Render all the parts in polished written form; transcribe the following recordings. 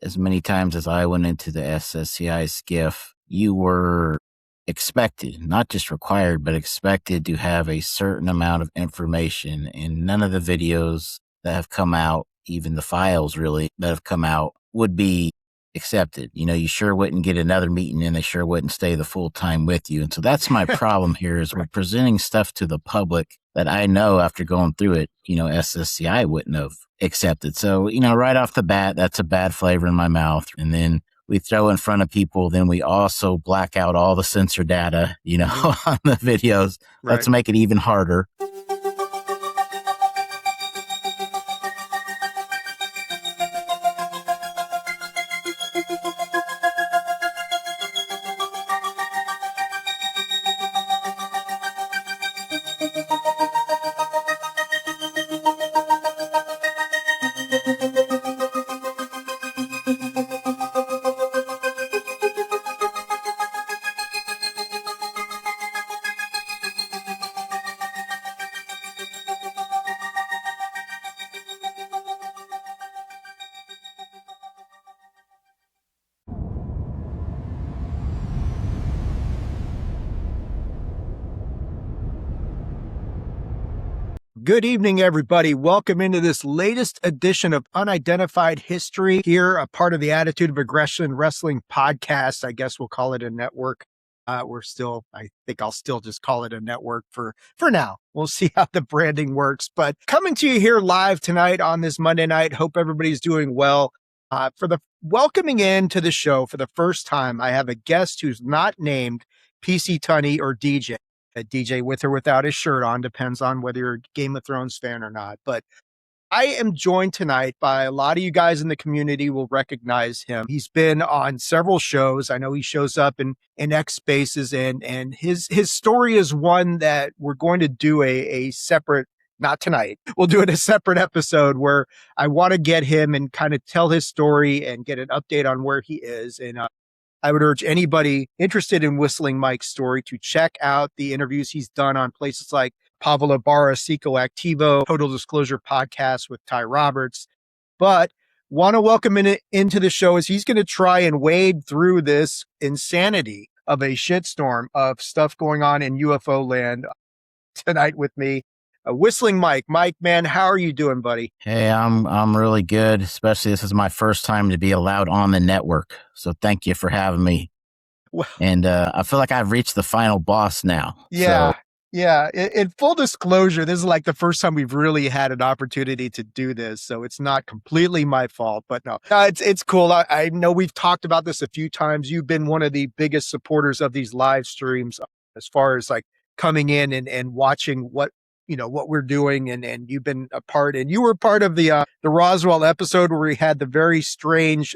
as many times as I went into the SSCI skiff, you were expected, not just required, but expected to have a certain amount of information. And none of the videos that have come out, even the files really that have come out, would be accepted. You sure wouldn't get another meeting and they sure wouldn't stay the full time with you. And so that's my problem here is we're presenting stuff to the public that I know after going through it, SSCI wouldn't have accepted. So, right off the bat, that's a bad flavor in my mouth. And then we throw in front of people, then we also black out all the sensor data, on the videos. Right. Let's make it even harder. Good evening, everybody. Welcome into this latest edition of Unidentified History here, a part of the Attitude of Aggression Wrestling podcast. I guess we'll call it a network. I think I'll still just call it a network for now. We'll see how the branding works. But coming to you here live tonight on this Monday night. Hope everybody's doing well. Welcoming into the show for the first time, I have a guest who's not named PC Tunney or DJ. A DJ with or without his shirt on, depends on whether you're a Game of Thrones fan or not. But I am joined tonight by a lot of you guys in the community will recognize him. He's been on several shows. I know he shows up in X Spaces, and his story is one that we're going to do a separate, not tonight. We'll do it a separate episode where I want to get him and kind of tell his story and get an update on where he is. And I would urge anybody interested in Whistling Mike's story to check out the interviews he's done on places like Pablo Barra, Seco Activo, Total Disclosure Podcast with Ty Roberts. But want to welcome into the show as he's going to try and wade through this insanity of a shitstorm of stuff going on in UFO land tonight with me. Whistling Mike. Mike, man, how are you doing, buddy? Hey, I'm really good. Especially this is my first time to be allowed on the network. So thank you for having me. Well, and I feel like I've reached the final boss now. Yeah. So. Yeah. In full disclosure, this is like the first time we've really had an opportunity to do this. So it's not completely my fault, but no, it's cool. I know we've talked about this a few times. You've been one of the biggest supporters of these live streams as far as like coming in and watching what we're doing, and you've been a part, and you were part of the Roswell episode where we had the very strange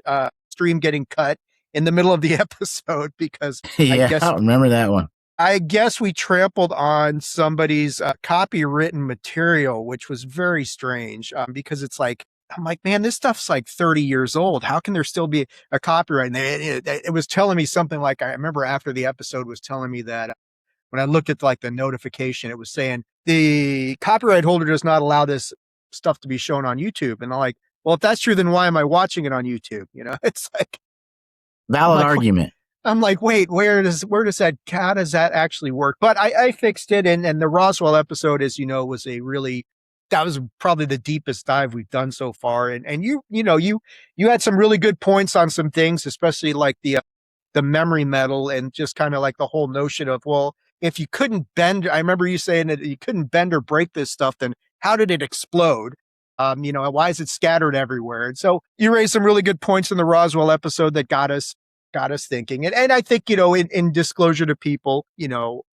stream getting cut in the middle of the episode because I don't remember that one. I guess we trampled on somebody's copywritten material, which was very strange because it's like, I'm like, man, this stuff's like 30 years old. How can there still be a copyright? And it was telling me something like, I remember after the episode was telling me that when I looked at like the notification, it was saying the copyright holder does not allow this stuff to be shown on YouTube. And I'm like, well, if that's true, then why am I watching it on YouTube? It's like valid argument. I'm like, wait, how does that actually work? But I fixed it. And the Roswell episode, as you know, that was probably the deepest dive we've done so far. And you had some really good points on some things, especially like the memory metal and just kind of like the whole notion of, well, if you couldn't bend, I remember you saying that you couldn't bend or break this stuff, then how did it explode? Why is it scattered everywhere? And so you raised some really good points in the Roswell episode that got us thinking. And I think, in disclosure to people,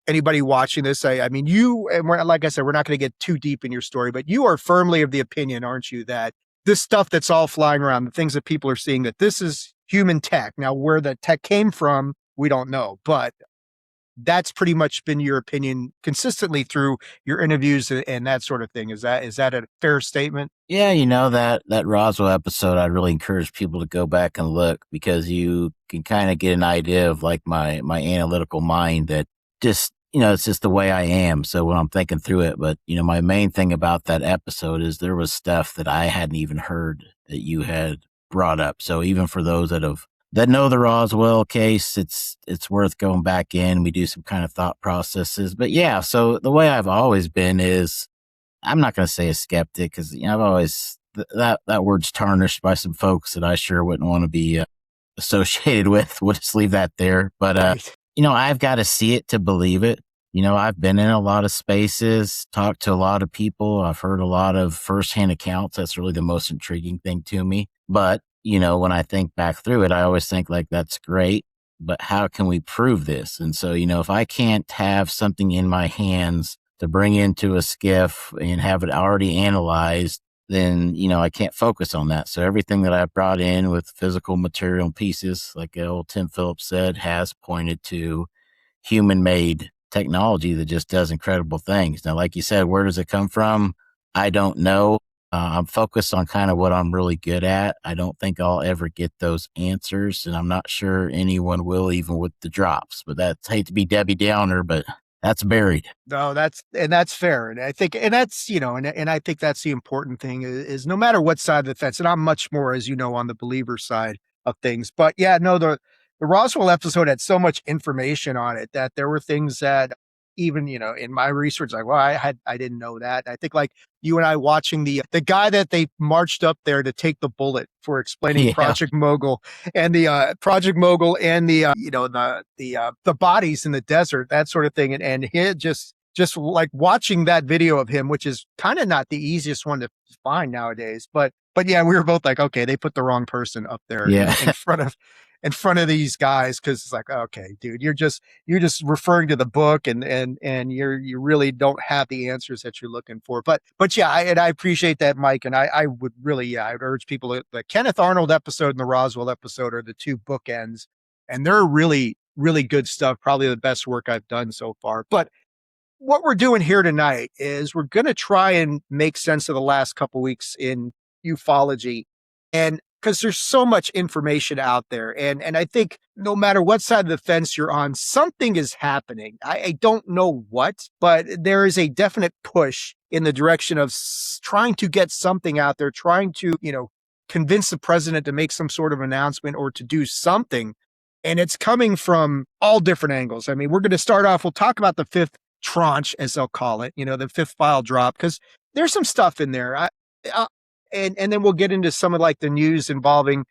anybody watching this, like I said, we're not going to get too deep in your story, but you are firmly of the opinion, aren't you, that this stuff that's all flying around, the things that people are seeing, that this is human tech. Now, where the tech came from, we don't know, but that's pretty much been your opinion consistently through your interviews and that sort of thing. Is that a fair statement? Yeah, that Roswell episode, I'd really encourage people to go back and look because you can kind of get an idea of like my analytical mind that just, it's just the way I am. So when I'm thinking through it, but my main thing about that episode is there was stuff that I hadn't even heard that you had brought up. So even for those that know the Roswell case, it's worth going back in. We do some kind of thought processes. But yeah, so the way I've always been is, I'm not going to say a skeptic, because I've always that word's tarnished by some folks that I sure wouldn't want to be associated with. We'll just leave that there. But Right. I've got to see it to believe it. I've been in a lot of spaces, talked to a lot of people. I've heard a lot of firsthand accounts. That's really the most intriguing thing to me. But, when I think back through it, I always think like, that's great, but how can we prove this? And so, if I can't have something in my hands to bring into a skiff and have it already analyzed, then, I can't focus on that. So everything that I've brought in with physical material pieces, like old Tim Phillips said, has pointed to human-made technology that just does incredible things. Now, like you said, where does it come from? I don't know. I'm focused on kind of what I'm really good at. I don't think I'll ever get those answers, and I'm not sure anyone will, even with the drops. But that's, hate to be Debbie Downer, but that's buried. No, that's fair. And I think, and that's, and I think that's the important thing is no matter what side of the fence, and I'm much more, as you know, on the believer side of things. But yeah, no, the Roswell episode had so much information on it that there were things that even, in my research, like, well, I didn't know that. I think like you and I watching the guy that they marched up there to take the bullet for explaining Yeah. Project Mogul and the Project Mogul and the, the bodies in the desert, that sort of thing. And he just like watching that video of him, which is kind of not the easiest one to find nowadays. But yeah, we were both like, okay, they put the wrong person up there in front of these guys, because it's like, okay, dude, you're just referring to the book and you really don't have the answers that you're looking for. But yeah, I appreciate that, Mike, and I would really, I would urge people to, the Kenneth Arnold episode and the Roswell episode are the two bookends, and they're really, really good stuff. Probably the best work I've done so far. But what we're doing here tonight is we're going to try and make sense of the last couple weeks in ufology, and because there's so much information out there, and I think no matter what side of the fence you're on, something is happening. I don't know what, but there is a definite push in the direction of trying to get something out there, trying to convince the president to make some sort of announcement or to do something, and it's coming from all different angles. I mean, we're going to start off. We'll talk about the fifth tranche, as they'll call it, the fifth file drop, because there's some stuff in there. And then we'll get into some of like the news involving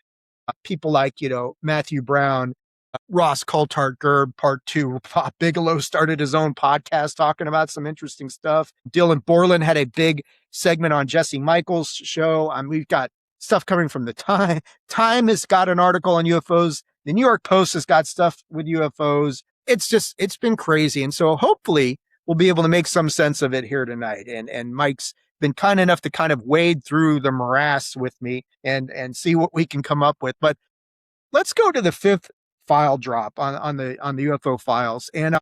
people like, Matthew Brown, Ross Coulthart Gerb, part 2. Bigelow started his own podcast talking about some interesting stuff. Dylan Borland had a big segment on Jesse Michaels' show. We've got stuff coming from the Time. Time has got an article on UFOs. The New York Post has got stuff with UFOs. It's been crazy. And so hopefully we'll be able to make some sense of it here tonight. And Mike's been kind enough to kind of wade through the morass with me and see what we can come up with. But let's go to the fifth file drop on the UFO files. And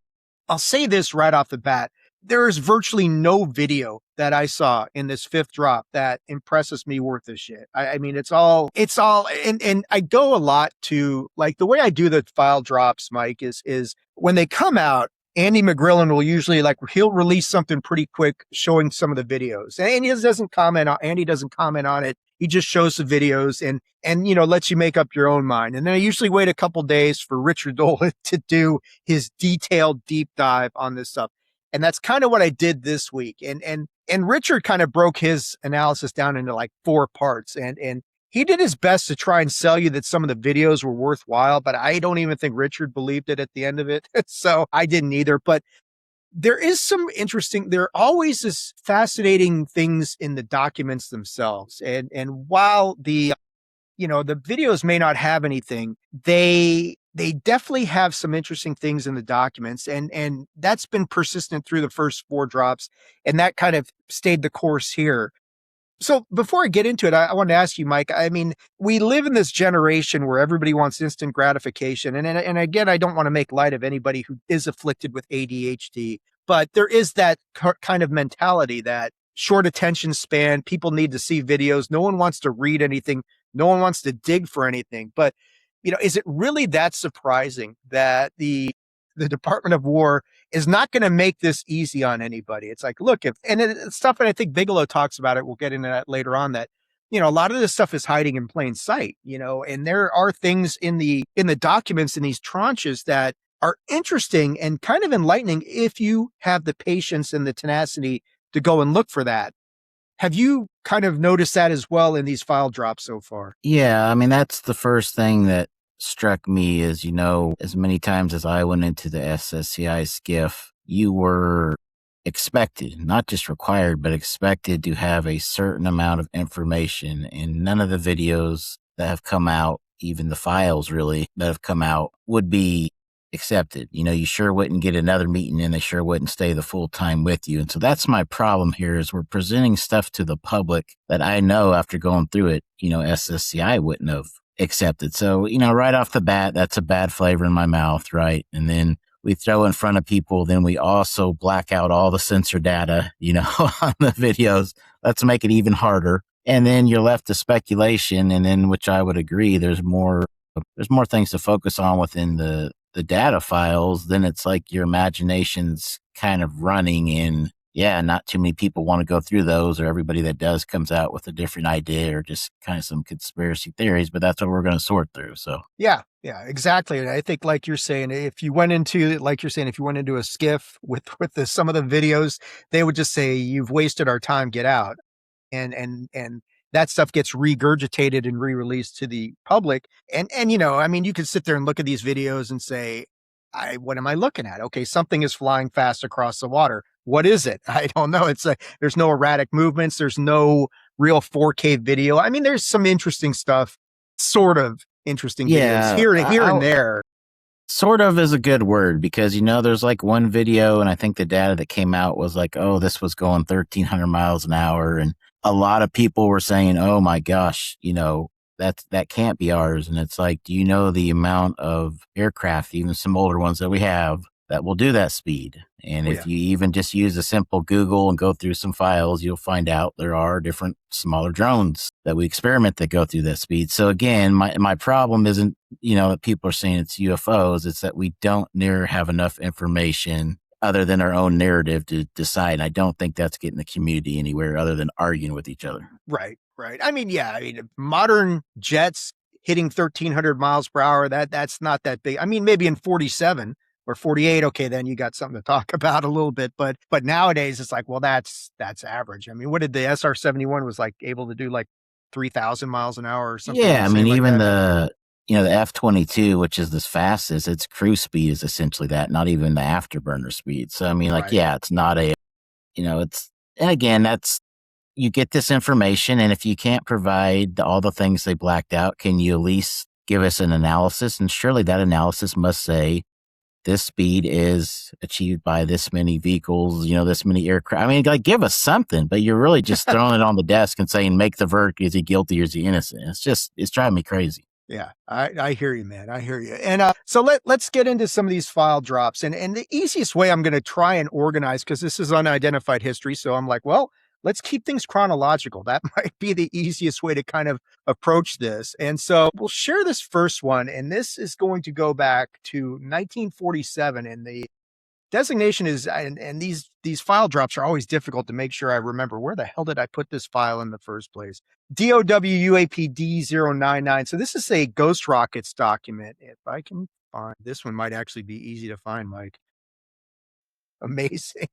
I'll say this right off the bat. There is virtually no video that I saw in this fifth drop that impresses me worth a shit. I mean, it's all, and I go a lot to, like, the way I do the file drops, Mike, is when they come out, Andy McGrillen will usually, like, he'll release something pretty quick showing some of the videos. And Andy doesn't comment on it. He just shows the videos and lets you make up your own mind. And then I usually wait a couple days for Richard Dolan to do his detailed deep dive on this stuff. And that's kind of what I did this week. And Richard kind of broke his analysis down into like 4 parts. And he did his best to try and sell you that some of the videos were worthwhile, but I don't even think Richard believed it at the end of it. So I didn't either. But there are always this fascinating things in the documents themselves. And while the videos may not have anything, they definitely have some interesting things in the documents. And that's been persistent through the first 4 drops. And that kind of stayed the course here. So before I get into it, I want to ask you, Mike, I mean, we live in this generation where everybody wants instant gratification. And again, I don't want to make light of anybody who is afflicted with ADHD, but there is that kind of mentality that short attention span, people need to see videos. No one wants to read anything. No one wants to dig for anything. But, is it really that surprising that the Department of War is not going to make this easy on anybody? It's like, look, and it's stuff, and I think Bigelow talks about it. We'll get into that later on, that a lot of this stuff is hiding in plain sight, and there are things in the documents in these tranches that are interesting and kind of enlightening if you have the patience and the tenacity to go and look for that. Have you kind of noticed that as well in these file drops so far? Yeah, I mean, that's the first thing that struck me is, as many times as I went into the SSCI skiff, you were expected, not just required, but expected to have a certain amount of information. And none of the videos that have come out, even the files really that have come out, would be accepted. You sure wouldn't get another meeting and they sure wouldn't stay the full time with you. And so that's my problem here is we're presenting stuff to the public that I know after going through it, SSCI wouldn't have accepted. So, right off the bat, that's a bad flavor in my mouth, right? And then we throw in front of people, then we also black out all the sensor data, on the videos. Let's make it even harder. And then you're left to speculation. And then, which I would agree, there's more things to focus on within the data files. Then it's like your imagination's kind of running in. Yeah, not too many people want to go through those, or everybody that does comes out with a different idea or just kind of some conspiracy theories, but that's what we're going to sort through. So yeah, exactly. And I think like you're saying, if you went into a skiff with some of the videos, they would just say, you've wasted our time, get out. And that stuff gets regurgitated and re-released to the public. And you could sit there and look at these videos and say, what am I looking at? Okay, something is flying fast across the water. What is it? I don't know. There's no erratic movements. There's no real 4K video. I mean, there's some interesting stuff, sort of interesting videos here and there. Sort of is a good word because, there's like one video, and I think the data that came out was like, oh, this was going 1,300 miles an hour. And a lot of people were saying, oh my gosh, that can't be ours. And it's like, do you know the amount of aircraft, even some older ones that we have, that will do that speed? And if you even just use a simple Google and go through some files, you'll find out there are different smaller drones that we experiment that go through that speed. So again, my problem isn't, that people are saying it's UFOs. It's that we don't near have enough information other than our own narrative to decide. And I don't think that's getting the community anywhere other than arguing with each other. Right. I mean, modern jets hitting 1,300 miles per hour, that's not that big. I mean, maybe in 47 or 48, okay, then you got something to talk about a little bit. But nowadays it's like, well, that's average. I mean, what did the SR-71 was like able to do, like 3,000 miles an hour or something? Yeah, I mean, even the F-22, which is the fastest, its cruise speed is essentially that, not even the afterburner speed. So, I mean, it's not and again, you get this information, and if you can't provide all the things they blacked out, can you at least give us an analysis? And surely that analysis must say this speed is achieved by this many vehicles, this many aircraft. I mean, give us something, but you're really just throwing it on the desk and saying, make the verdict. Is he guilty or is he innocent? It's driving me crazy. Yeah, I hear you, man. I hear you. And so let's get into some of these file drops. And the easiest way I'm going to try and organize, because this is unidentified history. So I'm like, well, let's keep things chronological. That might be the easiest way to kind of approach this. And so we'll share this first one. And this is going to go back to 1947. And the designation is, and these file drops are always difficult to make sure I remember. Where the hell did I put this file in the first place? DOWUAPD099. So this is a Ghost Rockets document. If I can find this one, might actually be easy to find, Mike. Amazing.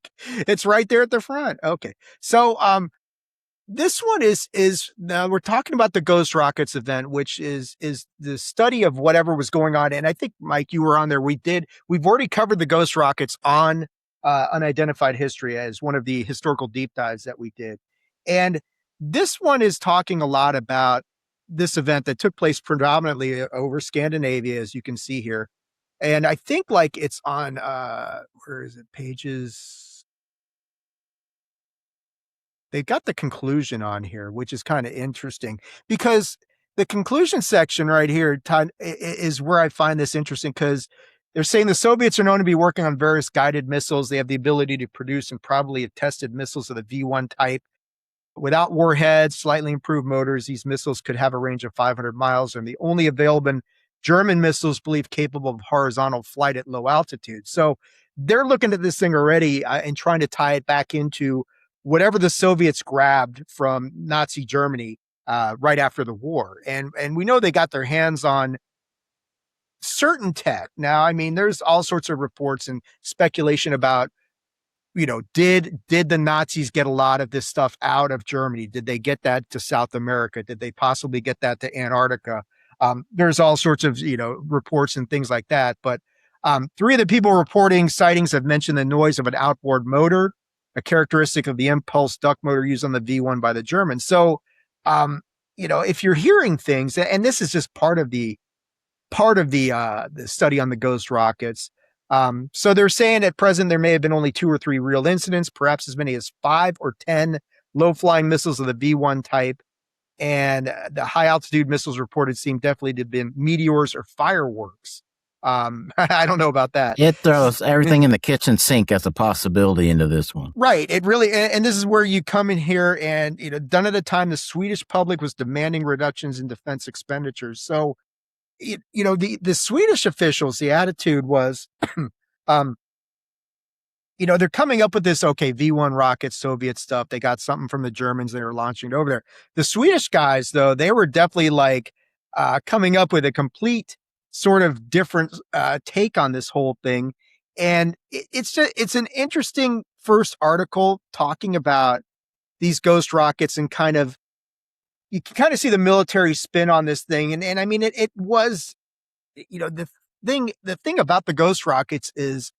It's right there at the front. Okay. So this one is now we're talking about the Ghost Rockets event, which is the study of whatever was going on. And I think, Mike, you were on there. We've already covered the Ghost Rockets on Unidentified History as one of the historical deep dives that we did. And this one is talking a lot about this event that took place predominantly over Scandinavia, as you can see here. And I think it's on, where is it? Pages. They've got the conclusion on here, which is kind of interesting because the conclusion section right here is where I find this interesting, because they're saying the Soviets are known to be working on various guided missiles. They have the ability to produce and probably have tested missiles of the V1 type. Without warheads, slightly improved motors, these missiles could have a range of 500 miles, and the only available German missiles believed capable of horizontal flight at low altitude. So they're looking at this thing already and trying to tie it back into whatever the Soviets grabbed from Nazi Germany right after the war. And we know they got their hands on certain tech. Now, I mean, there's all sorts of reports and speculation about, did the Nazis get a lot of this stuff out of Germany? Did they get that to South America? Did they possibly get that to Antarctica? There's all sorts of, reports and things like that. But three of the people reporting sightings have mentioned the noise of an outboard motor, a characteristic of the impulse duct motor used on the V1 by the Germans. So, if you're hearing things, and this is just part of the the study on the ghost rockets. So they're saying at present there may have been only 2 or 3 real incidents, perhaps as many as 5 or 10 low-flying missiles of the V1 type. And the high-altitude missiles reported seem definitely to have been meteors or fireworks. I don't know about that. It throws everything in the kitchen sink as a possibility into this one. Right. It really, and this is where you come in here and, done at a time the Swedish public was demanding reductions in defense expenditures. So, the Swedish officials, the attitude was, they're coming up with this, okay, V1 rockets, Soviet stuff. They got something from the Germans. They were launching it over there. The Swedish guys, though, they were definitely coming up with a complete sort of different take on this whole thing. And it's an interesting first article talking about these ghost rockets and you can kind of see the military spin on this thing. And I mean, it was, the thing about the ghost rockets is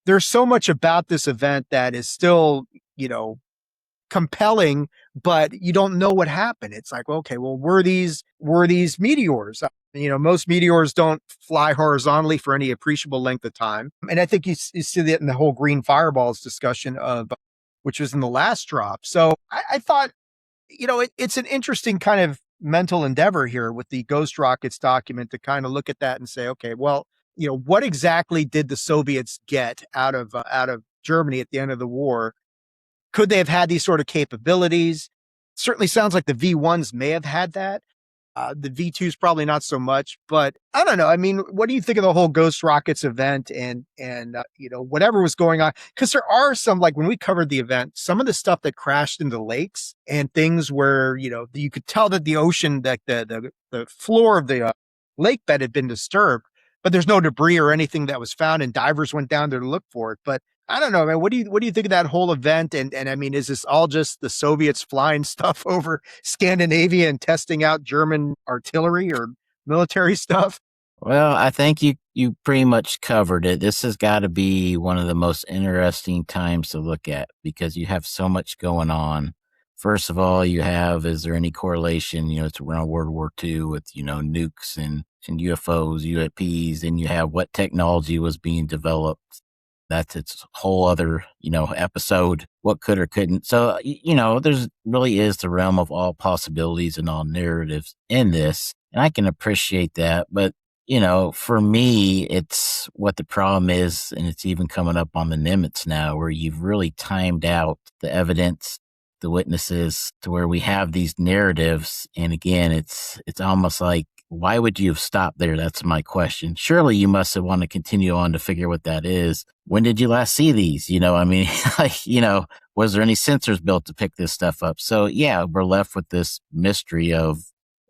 there's so much about this event that is still, compelling, but you don't know what happened. It's like, okay, well, were these meteors? Most meteors don't fly horizontally for any appreciable length of time. And I think you see that in the whole green fireballs discussion which was in the last drop. So I thought, it's an interesting kind of mental endeavor here with the Ghost Rockets document to kind of look at that and say, okay, well, what exactly did the Soviets get out of Germany at the end of the war? Could they have had these sort of capabilities? Certainly sounds like the V1s may have had that. The V2s probably not so much, but I don't know. I mean, what do you think of the whole Ghost Rockets event and whatever was going on? Because there are some, like when we covered the event, some of the stuff that crashed into lakes and things where, you could tell that the ocean, that the floor of the lake bed had been disturbed, but there's no debris or anything that was found, and divers went down there to look for it. But I don't know, man. What do you think of that whole event? And I mean, is this all just the Soviets flying stuff over Scandinavia and testing out German artillery or military stuff? Well, I think you pretty much covered it. This has got to be one of the most interesting times to look at because you have so much going on. First of all, is there any correlation, it's around World War II with, nukes and UFOs, UAPs, and you have what technology was being developed. That's its whole other, episode, what could or couldn't. So, there's really is the realm of all possibilities and all narratives in this. And I can appreciate that. But, for me, it's what the problem is. And it's even coming up on the Nimitz now where you've really timed out the evidence, the witnesses to where we have these narratives. And again, it's almost like, why would you have stopped there? That's my question. Surely you must have wanted to continue on to figure what that is. When did you last see these? Was there any sensors built to pick this stuff up? So yeah, we're left with this mystery of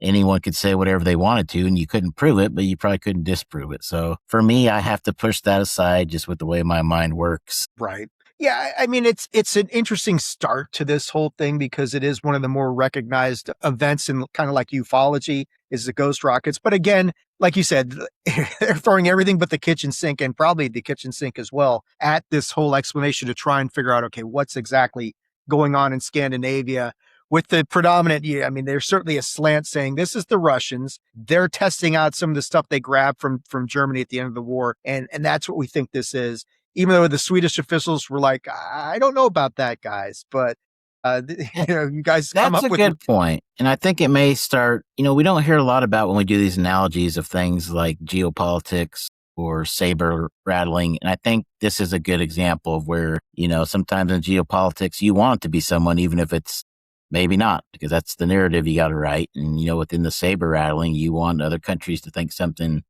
anyone could say whatever they wanted to and you couldn't prove it, but you probably couldn't disprove it. So for me, I have to push that aside just with the way my mind works. Right. Yeah, I mean, it's an interesting start to this whole thing because it is one of the more recognized events in kind of like ufology is the ghost rockets. But again, like you said, they're throwing everything but the kitchen sink and probably the kitchen sink as well at this whole explanation to try and figure out, okay, what's exactly going on in Scandinavia with the predominant, I mean, there's certainly a slant saying this is the Russians. They're testing out some of the stuff they grabbed from Germany at the end of the war. And that's what we think this is. Even though the Swedish officials were like, I don't know about that, guys, but you guys come up with. That's a good point. And I think it may start, we don't hear a lot about when we do these analogies of things like geopolitics or saber rattling. And I think this is a good example of where, sometimes in geopolitics, you want it to be someone, even if it's maybe not, because that's the narrative you got to write. And, within the saber rattling, you want other countries to think something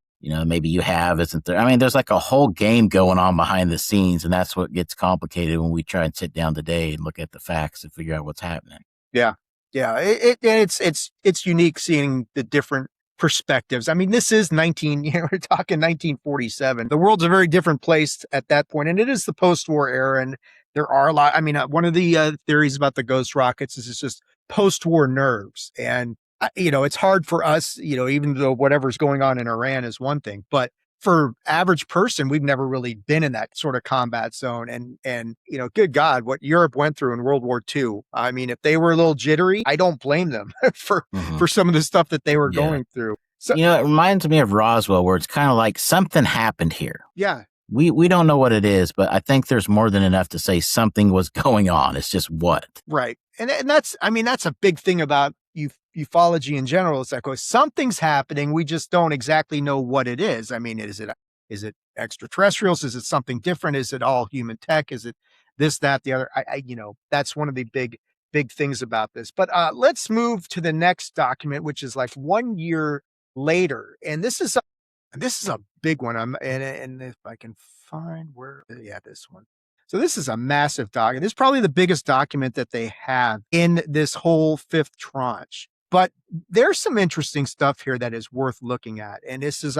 maybe you have, isn't there? I mean, there's like a whole game going on behind the scenes, and that's what gets complicated when we try and sit down today and look at the facts and figure out what's happening. Yeah. Yeah, it's unique seeing the different perspectives. I mean, this is we're talking 1947. The world's a very different place at that point, and it is the post-war era. And there are a lot. I mean, one of the theories about the ghost rockets is it's just post-war nerves, and it's hard for us. Even though whatever's going on in Iran is one thing, but for average person, we've never really been in that sort of combat zone. And good God, what Europe went through in World War II. I mean, if they were a little jittery, I don't blame them for some of the stuff that they were going through. So, it reminds me of Roswell, where it's kind of like something happened here. Yeah. We don't know what it is, but I think there's more than enough to say something was going on. It's just what. Right. And that's a big thing about ufology in general. It's like, something's happening. We just don't exactly know what it is. I mean, is it extraterrestrials? Is it something different? Is it all human tech? Is it this, that, the other? That's one of the big things about this. But let's move to the next document, which is like 1 year later. And this is a big one. And if I can find this one. So this is a massive document. This is probably the biggest document that they have in this whole fifth tranche. But there's some interesting stuff here that is worth looking at. And this is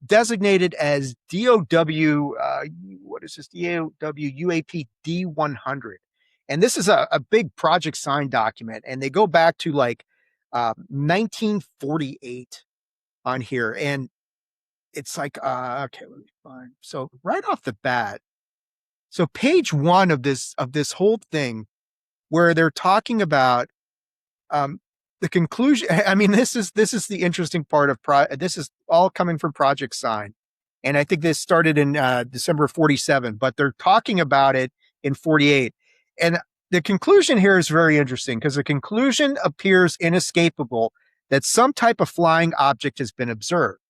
designated as DOW, what is this? DOW UAP D100. And this is a big project sign document. And they go back to like 1948 on here. And it's like, okay, let me find. So right off the bat, so page 1 of this whole thing, where they're talking about the conclusion. I mean, this is the interesting part of this is all coming from Project Sign, and I think this started in December of 47, but they're talking about it in 48, and the conclusion here is very interesting because the conclusion appears inescapable that some type of flying object has been observed.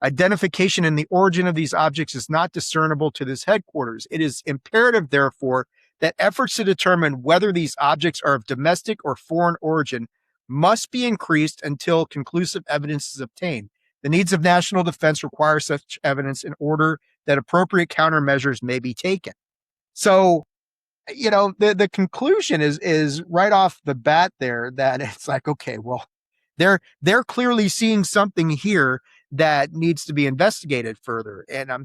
Identification and the origin of these objects is not discernible to this headquarters. It is imperative, therefore, that efforts to determine whether these objects are of domestic or foreign origin must be increased until conclusive evidence is obtained. The needs of national defense require such evidence in order that appropriate countermeasures may be taken. So, the conclusion is right off the bat there that it's like, okay, well, they're clearly seeing something here that needs to be investigated further. And I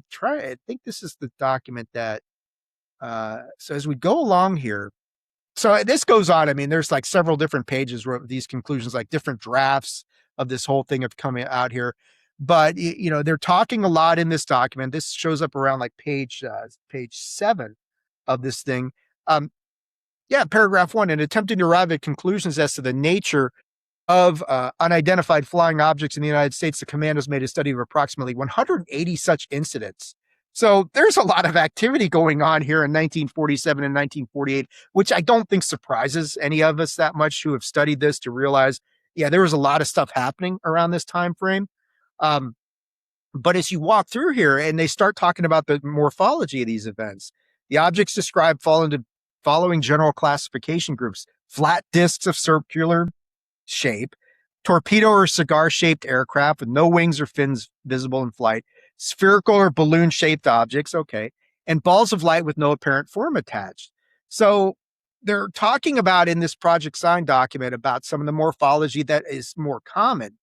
think this is the document that, so as we go along here, so this goes on. I mean, there's like several different pages where these conclusions, like different drafts of this whole thing have come out here. But, they're talking a lot in this document. This shows up around like page 7 of this thing. Paragraph 1, in attempting to arrive at conclusions as to the nature of unidentified flying objects in the United States, the commandos made a study of approximately 180 such incidents. So there's a lot of activity going on here in 1947 and 1948, which I don't think surprises any of us that much who have studied this to realize, there was a lot of stuff happening around this time frame. But as you walk through here and they start talking about the morphology of these events, the objects described fall into following general classification groups: flat discs of circular shape, torpedo or cigar-shaped aircraft with no wings or fins visible in flight, spherical or balloon-shaped objects, okay, and balls of light with no apparent form attached. So they're talking about in this Project Sign document about some of the morphology that is more common.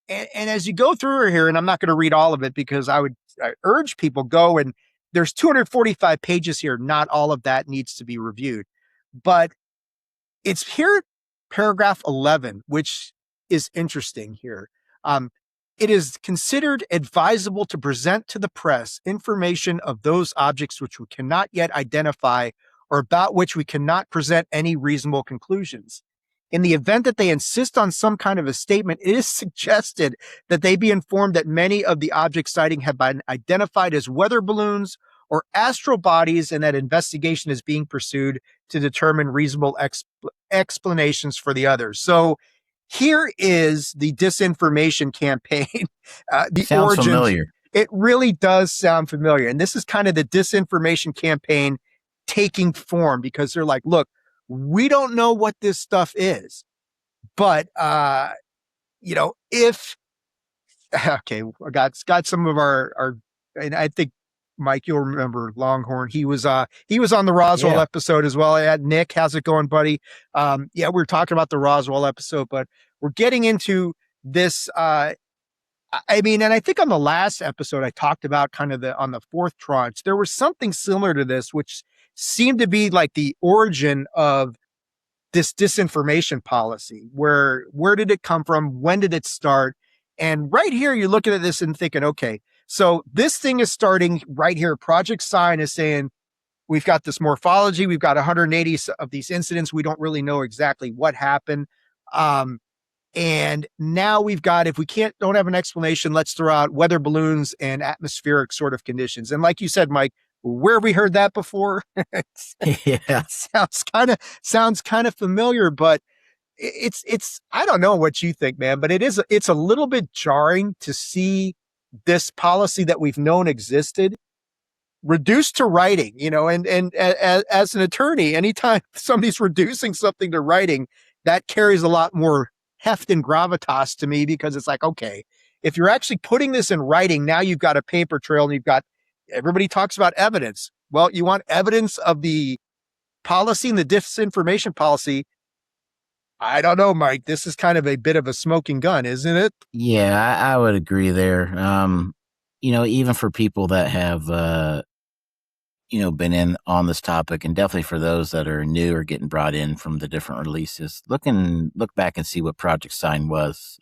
And as you go through here, and I'm not going to read all of it because I urge people go, and there's 245 pages here. Not all of that needs to be reviewed, but it's here, paragraph 11, which is interesting here. It is considered advisable to present to the press information of those objects which we cannot yet identify or about which we cannot present any reasonable conclusions. In the event that they insist on some kind of a statement, it is suggested that they be informed that many of the object sighting have been identified as weather balloons or astral bodies, and that investigation is being pursued to determine reasonable explanations for the others. So here is the disinformation campaign. The Sounds origins. familiar. It really does sound familiar. And this is kind of the disinformation campaign taking form, because they're like, look, we don't know what this stuff is, but, if, okay, I got some of our, and I think Mike, you'll remember Longhorn. He was on the Roswell Yeah. episode as well. I had Nick. How's it going, buddy? Yeah, we were talking about the Roswell episode, but we're getting into this. I mean, and I think on the last episode, I talked about kind of on the fourth tranche, there was something similar to this, which seemed to be like the origin of this disinformation policy. Where did it come from? When did it start? And right here, you're looking at this and thinking, okay, so this thing is starting right here. Project Sign is saying, we've got this morphology. We've got 180 of these incidents. We don't really know exactly what happened. And now we've got, if we don't have an explanation, let's throw out weather balloons and atmospheric sort of conditions. And like you said, Mike, where have we heard that before? Yeah. sounds kind of familiar, but it's I don't know what you think, man, but it's a little bit jarring to see this policy that we've known existed reduced to writing, and as an attorney, anytime somebody's reducing something to writing, that carries a lot more heft and gravitas to me, because it's like, okay, if you're actually putting this in writing, now you've got a paper trail and everybody talks about evidence. Well, you want evidence of the policy and the disinformation policy. I don't know, Mike, this is kind of a bit of a smoking gun, isn't it? Yeah, I would agree there. Even for people that have, been in on this topic, and definitely for those that are new or getting brought in from the different releases, look back and see what Project Sign was.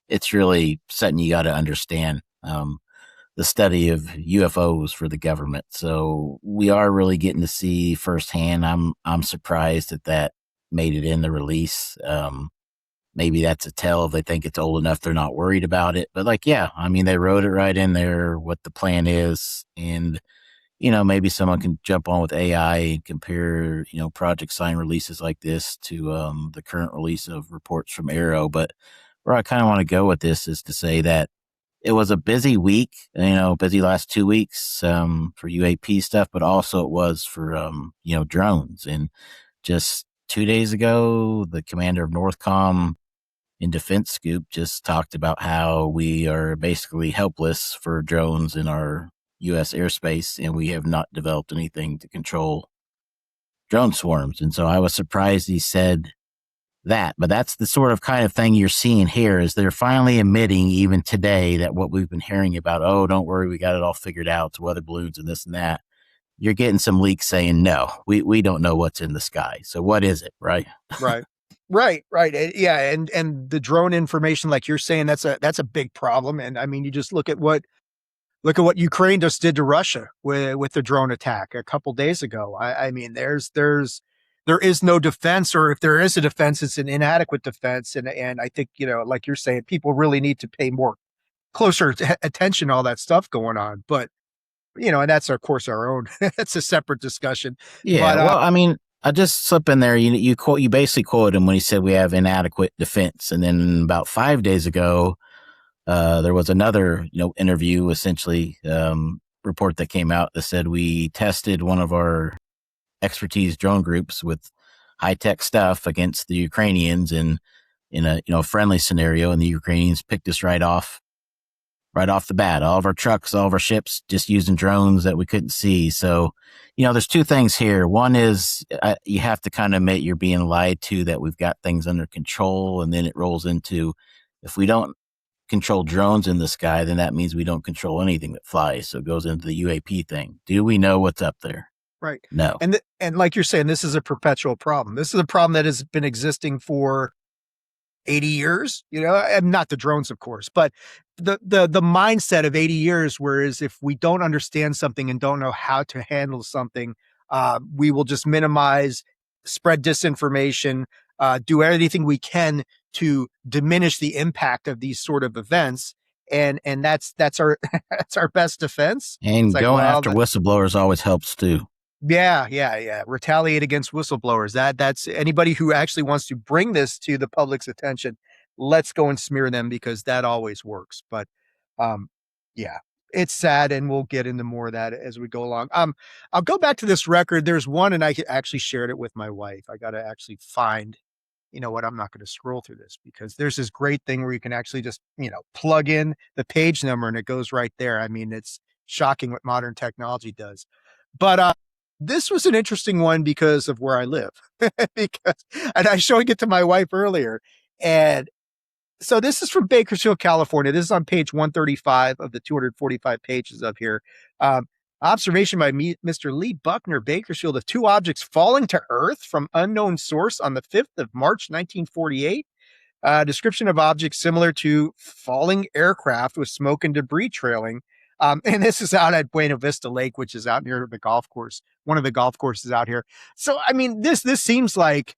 It's really something you got to understand. The study of UFOs for the government. So we are really getting to see firsthand. I'm surprised that made it in the release. Maybe that's a tell. If they think it's old enough, they're not worried about it. But yeah, I mean, they wrote it right in there, what the plan is. And, maybe someone can jump on with AI and compare, Project Sign releases like this to the current release of reports from Arrow. But where I kind of want to go with this is to say that it was a busy week, busy last 2 weeks for UAP stuff, but also it was for, drones. And just 2 days ago, the commander of Northcom in Defense Scoop just talked about how we are basically helpless for drones in our U.S. airspace, and we have not developed anything to control drone swarms. And so I was surprised he said that, but that's the sort of kind of thing you're seeing here, is they're finally admitting even today that what we've been hearing about, oh, don't worry, we got it all figured out, to weather balloons and this and that. You're getting some leaks saying, no, we don't know what's in the sky. So what is it? Right. Right. Yeah. And the drone information, like you're saying, that's a big problem. And I mean, you just look at what Ukraine just did to Russia with the drone attack a couple days ago. I mean, there is no defense, or if there is a defense, it's an inadequate defense. And I think, like you're saying, people really need to pay closer attention to all that stuff going on. But, and that's of course our own, that's a separate discussion. Yeah. But, well, I mean, I just slip in there. You basically quoted him when he said we have inadequate defense. And then about 5 days ago, there was another, interview, essentially, report that came out that said we tested one of our expertise drone groups with high-tech stuff against the Ukrainians, and in a friendly scenario, and the Ukrainians picked us right off the bat. All of our trucks, all of our ships, just using drones that we couldn't see. So, there's two things here. One is you have to kind of admit you're being lied to, that we've got things under control, and then it rolls into, if we don't control drones in the sky, then that means we don't control anything that flies. So it goes into the UAP thing. Do we know what's up there? Right. No. And like you're saying, this is a perpetual problem. This is a problem that has been existing for 80 years, and not the drones, of course, but the mindset of 80 years, whereas if we don't understand something and don't know how to handle something, we will just minimize, spread disinformation, do anything we can to diminish the impact of these sort of events. And that's our, that's our best defense. And going after whistleblowers always helps too. Yeah. Retaliate against whistleblowers. That's anybody who actually wants to bring this to the public's attention. Let's go and smear them, because that always works. But, yeah, it's sad, and we'll get into more of that as we go along. I'll go back to this record. There's one, and I actually shared it with my wife. I got to actually find, I'm not going to scroll through this, because there's this great thing where you can actually just, plug in the page number and it goes right there. I mean, shocking what modern technology does. But this was an interesting one because of where I live. And I was showing it to my wife earlier. And so this is from Bakersfield, California. This is on page 135 of the 245 pages up here. Observation by Mr. Lee Buckner, Bakersfield, of two objects falling to Earth from unknown source on the 5th of March, 1948. Description of objects similar to falling aircraft with smoke and debris trailing. And this is out at Buena Vista Lake, which is out near the golf course, one of the golf courses out here. So, I mean, this seems like,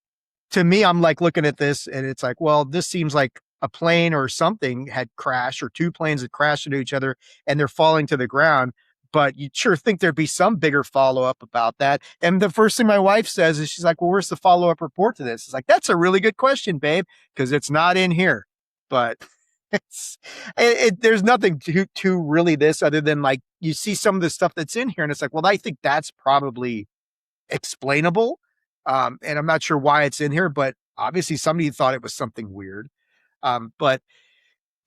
to me, I'm like looking at this and it's like, well, this seems like a plane or something had crashed, or two planes had crashed into each other and they're falling to the ground. But you'd sure think there'd be some bigger follow-up about that. And the first thing my wife says is, she's like, well, where's the follow-up report to this? It's like, that's a really good question, babe, because it's not in here. But there's nothing to really this other than, like, you see some of the stuff that's in here and it's like, well, I think that's probably explainable. And I'm not sure why it's in here, but obviously somebody thought it was something weird. But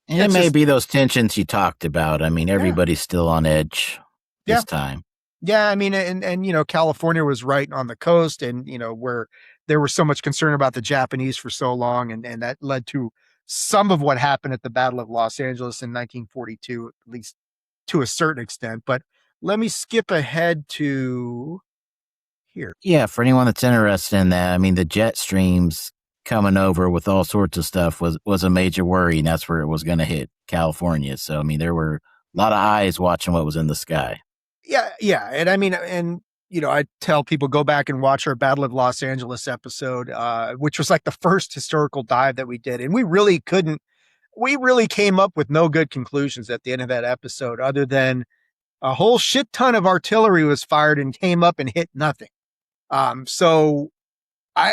And it may be those tensions you talked about. I mean, everybody's still on edge this time. Yeah, I mean, and you know, California was right on the coast, and you know, where there was so much concern about the Japanese for so long, and that led to some of what happened at the Battle of Los Angeles in 1942, at least to a certain extent. But let me skip ahead to here. Yeah, for anyone that's interested in that, I mean, the jet streams coming over with all sorts of stuff was a major worry, and that's where it was going to hit California. So, I mean, there were a lot of eyes watching what was in the sky. Yeah. And I mean, and, you know, I tell people, go back and watch our Battle of Los Angeles episode, which was like the first historical dive that we did. And we really came up with no good conclusions at the end of that episode, other than a whole shit ton of artillery was fired and came up and hit nothing. So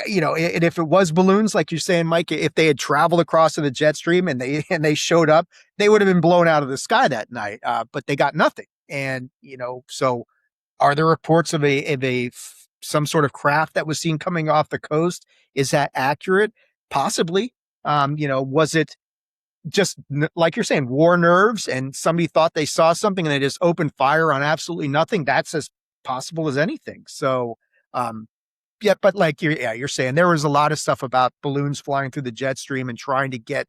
you know, and if it was balloons, like you're saying, Mike, if they had traveled across in the jet stream and they showed up, they would have been blown out of the sky that night. But they got nothing. And, you know, so are there reports of some sort of craft that was seen coming off the coast? Is that accurate? Possibly. You know, was it just like you're saying, war nerves, and somebody thought they saw something and they just opened fire on absolutely nothing? That's as possible as anything. So, yeah, but like you're saying, there was a lot of stuff about balloons flying through the jet stream and trying to get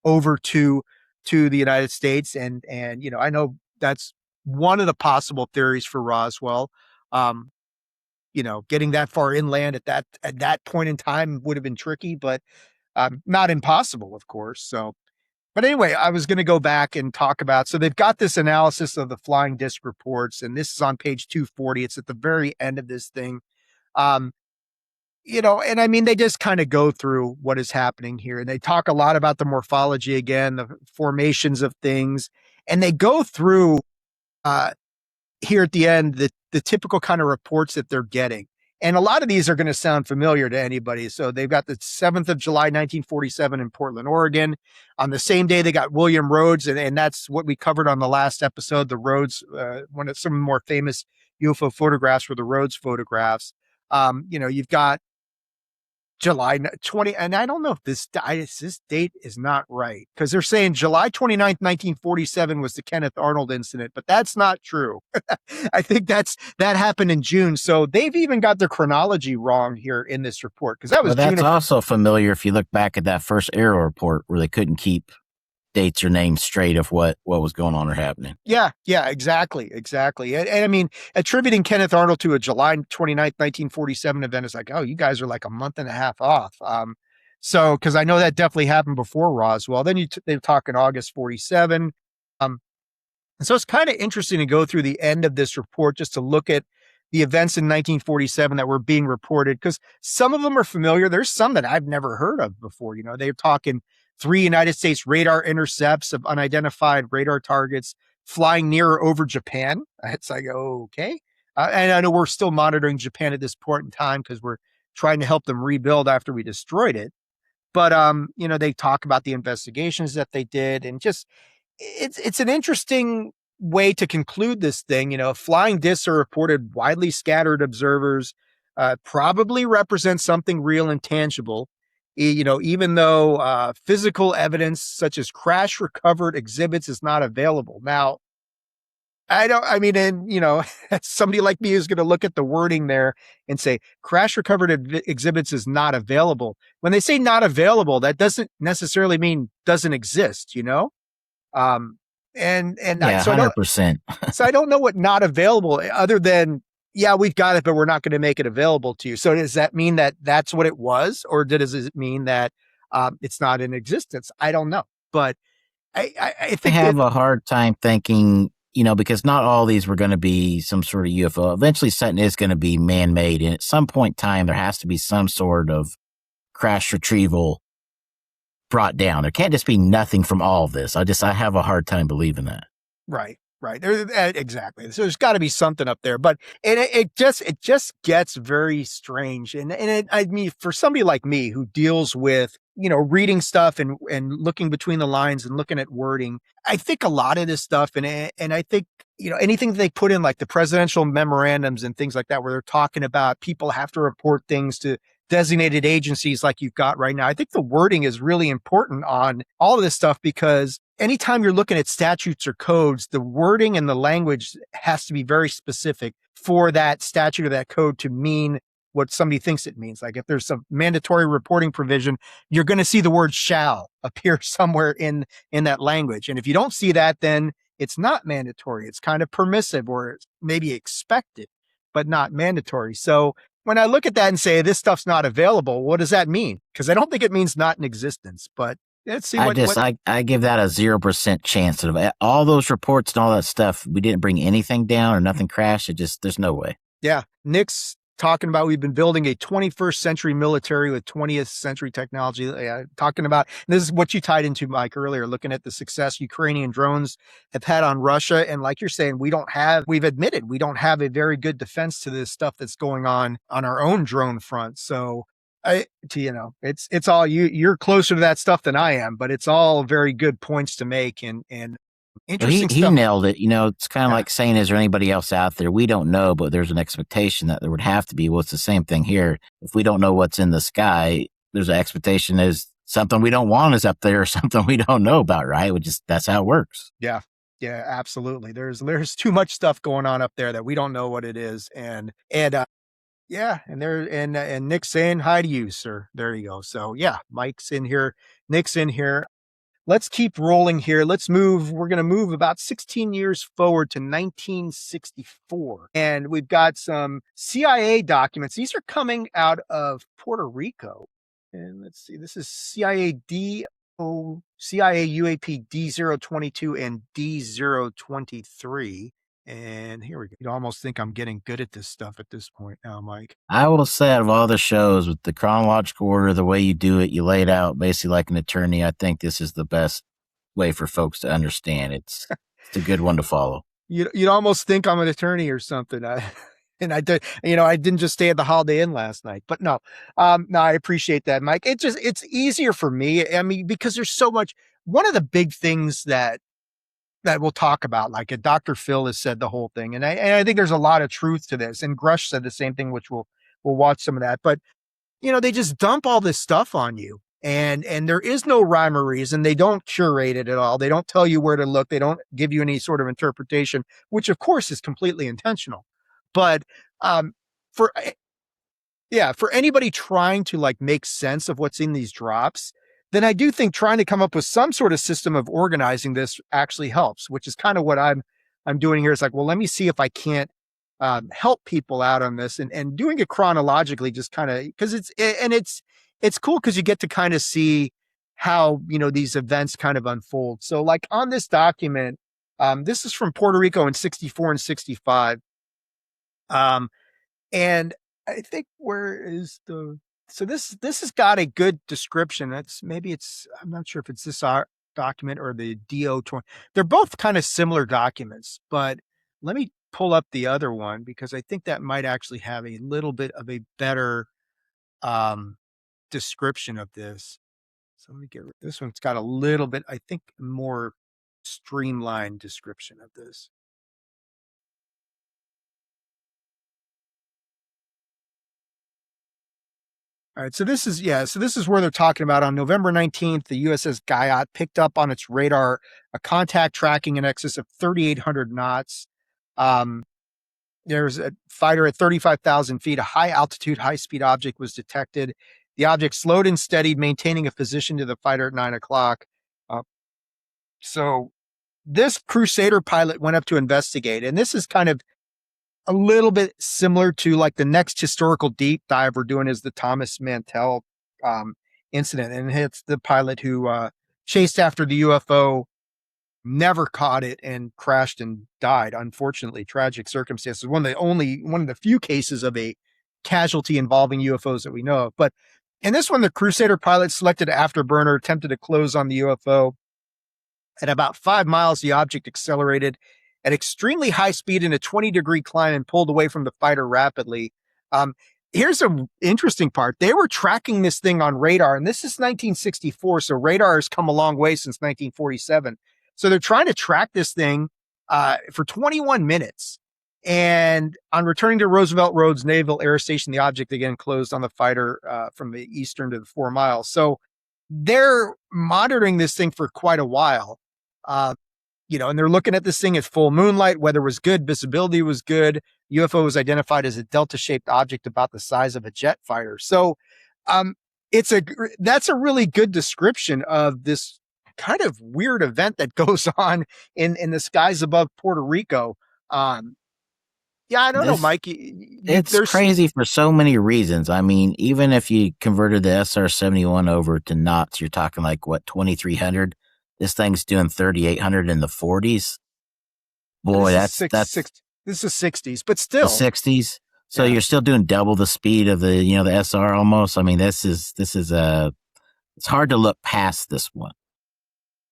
over to the United States. And, you know, I know that's one of the possible theories for Roswell. You know, getting that far inland at that point in time would have been tricky, but not impossible, of course. So, but anyway, I was going to go back and talk about, so they've got this analysis of the flying disc reports, and this is on page 240. It's at the very end of this thing. You know, and I mean, they just kind of go through what is happening here, and they talk a lot about the morphology again, the formations of things, and they go through here at the end, the typical kind of reports that they're getting. And a lot of these are going to sound familiar to anybody. So they've got the 7th of July, 1947 in Portland, Oregon. On the same day, they got William Rhodes, and that's what we covered on the last episode. The Rhodes, one of some more famous UFO photographs were the Rhodes photographs. You know, you've got July 20, and I don't know if this date is not right, because they're saying July 29th, 1947 was the Kenneth Arnold incident, but that's not true. I think that happened in June. So they've even got their chronology wrong here in this report, because that was June. That's also familiar if you look back at that first Aero report where they couldn't keep dates or names straight of what was going on or happening. Yeah, exactly. And I mean, attributing Kenneth Arnold to a July 29th, 1947 event is like, oh, you guys are like a month and a half off. So, because I know that definitely happened before Roswell. Then they talk in August 47. And so it's kind of interesting to go through the end of this report just to look at the events in 1947 that were being reported, because some of them are familiar. There's some that I've never heard of before. You know, they're talking 3 United States radar intercepts of unidentified radar targets flying near or over Japan. It's like, okay. And I know we're still monitoring Japan at this point in time because we're trying to help them rebuild after we destroyed it. But, you know, they talk about the investigations that they did, and just, it's an interesting way to conclude this thing. You know, flying discs are reported widely scattered observers, probably represent something real and tangible. You know, even though physical evidence such as crash recovered exhibits is not available. Now, I mean, and somebody like me is going to look at the wording there and say crash recovered exhibits is not available. When they say not available, that doesn't necessarily mean doesn't exist, Um, Yeah, so I don't, 100%. so I don't know what not available other than, yeah, we've got it, but we're not going to make it available to you. So does that mean that that's what it was? Or does it mean that it's not in existence? I don't know. But I I think that, have a hard time thinking, because not all these were going to be some sort of UFO. Eventually, something is going to be man made. And at some point in time, there has to be some sort of crash retrieval brought down. There can't just be nothing from all of this. I have a hard time believing that. right. Exactly. So there's got to be something up there, but it just gets very strange. I mean, for somebody like me who deals with, reading stuff and looking between the lines and looking at wording, I think a lot of this stuff and I think, anything that they put in like the presidential memorandums and things like that, where they're talking about people have to report things to designated agencies like you've got right now. I think the wording is really important on all of this stuff because anytime you're looking at statutes or codes, the wording and the language has to be very specific for that statute or that code to mean what somebody thinks it means. Like if there's some mandatory reporting provision, you're going to see the word shall appear somewhere in that language. And if you don't see that, then it's not mandatory. It's kind of permissive or it's maybe expected, but not mandatory. So when I look at that and say this stuff's not available, what does that mean? Because I don't think it means not in existence, but let's see what I give that a 0% chance of all those reports and all that stuff. We didn't bring anything down or nothing crashed. There's no way. Yeah. Nick's talking about we've been building a 21st century military with 20th century technology. Talking about, this is what you tied into, Mike, earlier, looking at the success Ukrainian drones have had on Russia. And like you're saying, we've admitted we don't have a very good defense to this stuff that's going on our own drone front. So it's all you're closer to that stuff than I am, but it's all very good points to make and interesting he stuff. nailed it. It's kind of like saying, is there anybody else out there? We don't know, but there's an expectation that there would have to be. Well, it's the same thing here. If we don't know what's in the sky, there's an expectation there's something we don't want is up there or something we don't know about, right? That's how it works. Yeah. Yeah, absolutely. There's too much stuff going on up there that we don't know what it is. And Nick's saying hi to you, sir. There you go. So yeah, Mike's in here. Nick's in here. Let's keep rolling here. We're going to move about 16 years forward to 1964. And we've got some CIA documents. These are coming out of Puerto Rico. And let's see, this is CIA UAP D022 and D023. And here we go. You'd almost think I'm getting good at this stuff at this point now, Mike. I will say, out of all the shows, with the chronological order, the way you do it, you lay it out basically like an attorney. I think this is the best way for folks to understand. It's a good one to follow. You'd almost think I'm an attorney or something. I didn't just stay at the Holiday Inn last night, but no, I appreciate that, Mike. It's easier for me. I mean, because there's so much. One of the big things that we'll talk about, like Dr. Phil has said the whole thing. And I think there's a lot of truth to this. And Grusch said the same thing, which we'll watch some of that. But, they just dump all this stuff on you. And there is no rhyme or reason. They don't curate it at all. They don't tell you where to look. They don't give you any sort of interpretation, which of course is completely intentional. But for anybody trying to like make sense of what's in these drops, then I do think trying to come up with some sort of system of organizing this actually helps, which is kind of what I'm doing here. It's like, well, let me see if I can't help people out on this and doing it chronologically, just kind of because it's cool because you get to kind of see how, these events kind of unfold. So like on this document, this is from Puerto Rico in 64 and 65. And I think so this has got a good description. I'm not sure if it's this document or the DO20. They're both kind of similar documents, but let me pull up the other one because I think that might actually have a little bit of a better description of this. So let me get this one's got a little bit, I think, more streamlined description of this. All right, so this is where they're talking about on November 19th, the USS Guyot picked up on its radar a contact tracking in excess of 3,800 knots. There's a fighter at 35,000 feet. A high altitude, high speed object was detected. The object slowed and steadied, maintaining a position to the fighter at 9 o'clock. So this Crusader pilot went up to investigate, and this is kind of a little bit similar to like the next historical deep dive we're doing is the Thomas Mantell incident, and it's the pilot who chased after the UFO, never caught it, and crashed and died. Unfortunately, tragic circumstances. One of the few cases of a casualty involving UFOs that we know of. But in this one, the Crusader pilot selected an afterburner, attempted to close on the UFO. At about 5 miles, the object accelerated at extremely high speed in a 20-degree climb and pulled away from the fighter rapidly. Here's an interesting part. They were tracking this thing on radar, and this is 1964, so radar has come a long way since 1947. So they're trying to track this thing for 21 minutes. And on returning to Roosevelt Roads Naval Air Station, the object again closed on the fighter from the eastern to the 4 miles. So they're monitoring this thing for quite a while. And they're looking at this thing at full moonlight. Weather was good. Visibility was good. UFO was identified as a delta-shaped object about the size of a jet fighter. So that's a really good description of this kind of weird event that goes on in the skies above Puerto Rico. I don't know, Mike. It's crazy for so many reasons. I mean, even if you converted the SR-71 over to knots, you're talking like, 2,300? This thing's doing 3,800 in the 40s. Boy, this is 60s, but still. The 60s? So you're still doing double the speed of the SR almost. I mean, this is it's hard to look past this one.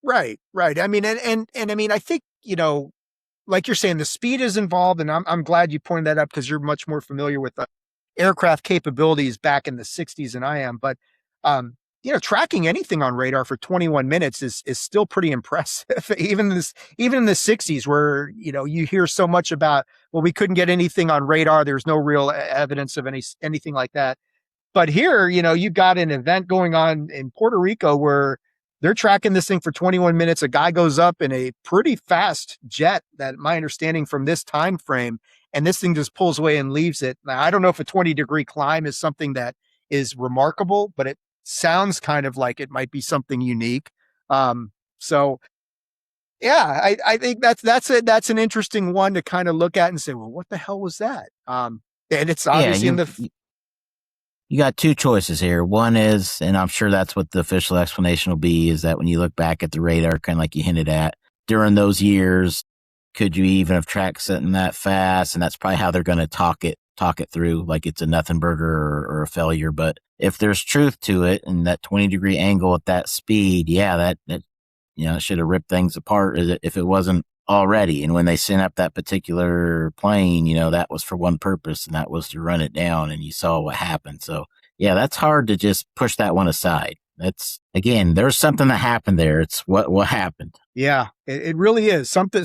Right. I mean, and I mean, I think, like you're saying, the speed is involved, and I'm glad you pointed that up because you're much more familiar with the aircraft capabilities back in the 60s than I am. But, tracking anything on radar for 21 minutes is still pretty impressive. Even in the 60s where, you hear so much about, well, we couldn't get anything on radar. There's no real evidence of anything like that. But here, you've got an event going on in Puerto Rico where they're tracking this thing for 21 minutes. A guy goes up in a pretty fast jet, that my understanding from this time frame, and this thing just pulls away and leaves it. Now, I don't know if a 20-degree climb is something that is remarkable, but it sounds kind of like it might be something unique. I think that's an interesting one to kind of look at and say, well, what the hell was that? And it's obviously you got two choices here. One is, and I'm sure that's what the official explanation will be, is that when you look back at the radar, kind of like you hinted at, during those years, could you even have tracked something that fast? And that's probably how they're going to talk it through, like it's a nothing burger or a failure. But if there's truth to it, and that 20-degree angle at that speed, that it should have ripped things apart if it wasn't already. And when they sent up that particular plane, that was for one purpose, and that was to run it down, and you saw what happened. So that's hard to just push that one aside. That's, again, there's something that happened there. It's what happened. Yeah, it really is something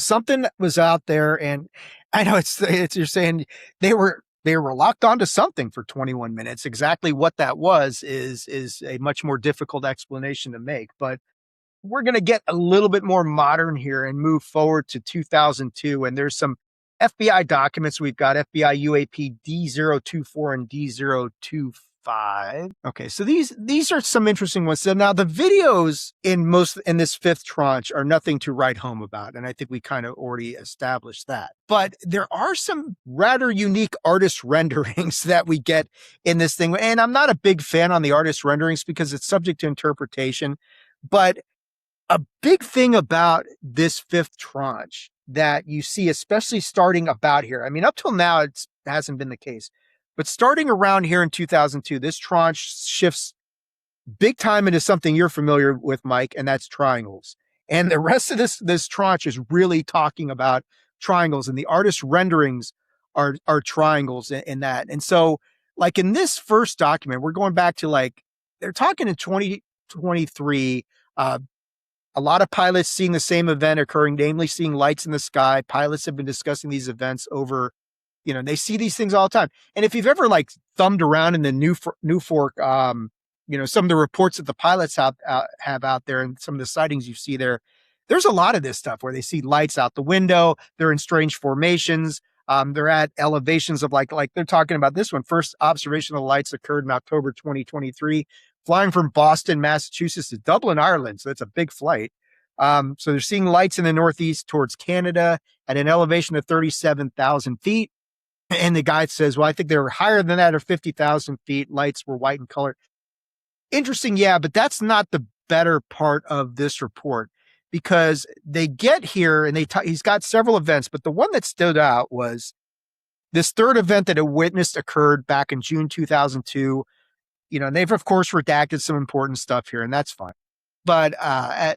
was out there. And I know it's you're saying they were locked onto something for 21 minutes. Exactly what that was is a much more difficult explanation to make, but we're going to get a little bit more modern here and move forward to 2002. And there's some FBI documents. We've got FBI UAP D024 and D025. Okay, so these are some interesting ones. So now the videos in this fifth tranche are nothing to write home about, and I think we kind of already established that. But there are some rather unique artist renderings that we get in this thing, and I'm not a big fan on the artist renderings because it's subject to interpretation. But a big thing about this fifth tranche that you see, especially starting about here, I mean, up till now, it hasn't been the case, but starting around here in 2002, this tranche shifts big time into something you're familiar with, Mike, and that's triangles. And the rest of this tranche is really talking about triangles, and the artist renderings are triangles in that. And so, like in this first document, we're going back to they're talking in 2023, a lot of pilots seeing the same event occurring, namely seeing lights in the sky. Pilots have been discussing these events over, they see these things all the time. And if you've ever thumbed around in the New Fork, some of the reports that the pilots have out there and some of the sightings you see there, there's a lot of this stuff where they see lights out the window. They're in strange formations. They're at elevations of like they're talking about this one. First observation of the lights occurred in October 2023, flying from Boston, Massachusetts to Dublin, Ireland. So it's a big flight. So they're seeing lights in the Northeast towards Canada at an elevation of 37,000 feet. And the guide says, well, I think they were higher than that, or 50,000 feet. Lights were white in color. Interesting. Yeah, but that's not the better part of this report, because they get here and he's got several events, but the one that stood out was this third event that a witness occurred back in June 2002. And they've, of course, redacted some important stuff here, and that's fine. But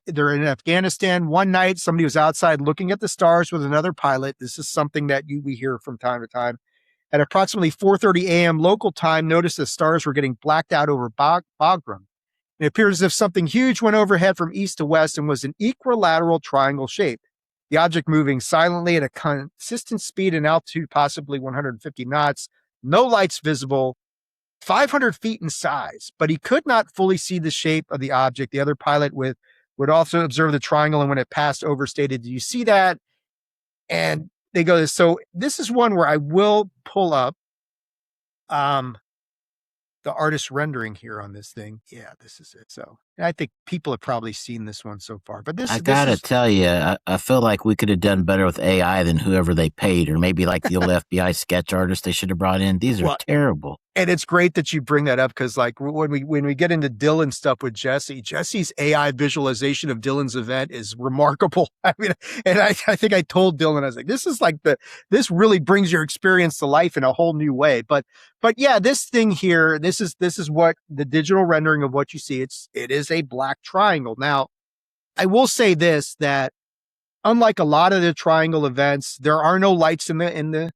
they're in Afghanistan. One night, somebody was outside looking at the stars with another pilot. This is something that we hear from time to time. At approximately 4:30 a.m. local time, noticed the stars were getting blacked out over Bagram. It appears as if something huge went overhead from east to west and was an equilateral triangle shape. The object moving silently at a consistent speed and altitude, possibly 150 knots. No lights visible. 500 feet in size, but he could not fully see the shape of the object. The other pilot would also observe the triangle, and when it passed over, stated, "Do you see that?" And they go, so this is one where I will pull up the artist rendering here on this thing. Yeah, this is it. So I think people have probably seen this one so far, but I gotta is, tell you, I feel like we could have done better with AI than whoever they paid, or maybe like the old FBI sketch artist they should have brought in. These are terrible. And it's great that you bring that up, because like when we get into Dylan stuff with Jesse's AI visualization of Dylan's event is remarkable. I mean, and I think I told Dylan, I was like, this is like this really brings your experience to life in a whole new way. But yeah, this thing here, this is what the digital rendering of what you see. It is a black triangle. Now, I will say this, that unlike a lot of the triangle events, there are no lights in the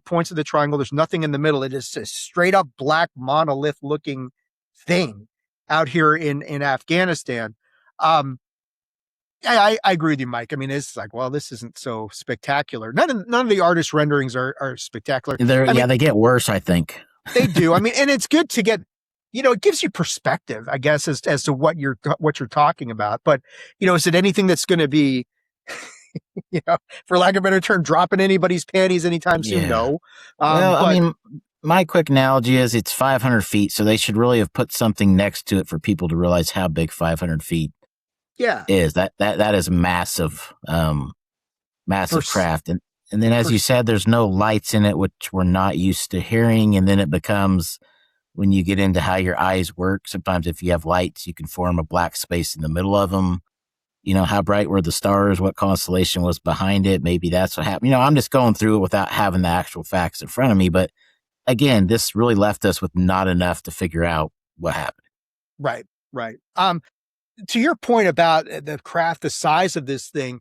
points of the triangle. There's nothing in the middle. It is a straight up black monolith looking thing out here in Afghanistan. I agree with you, Mike. I mean, it's like, well, this isn't so spectacular. None of the artist renderings are spectacular. They get worse, I think. They do. I mean, and it's good to get, it gives you perspective, I guess, as to what you're talking about. But, is it anything that's going to be, for lack of a better term, dropping anybody's panties anytime soon? Yeah. No. I mean, my quick analogy is it's 500 feet, so they should really have put something next to it for people to realize how big 500 feet is. That is massive, massive craft. And then, as you said, there's no lights in it, which we're not used to hearing. And then it becomes, when you get into how your eyes work, sometimes if you have lights, you can form a black space in the middle of them. How bright were the stars? What constellation was behind it? Maybe that's what happened. I'm just going through it without having the actual facts in front of me. But again, this really left us with not enough to figure out what happened. Right. To your point about the craft, the size of this thing,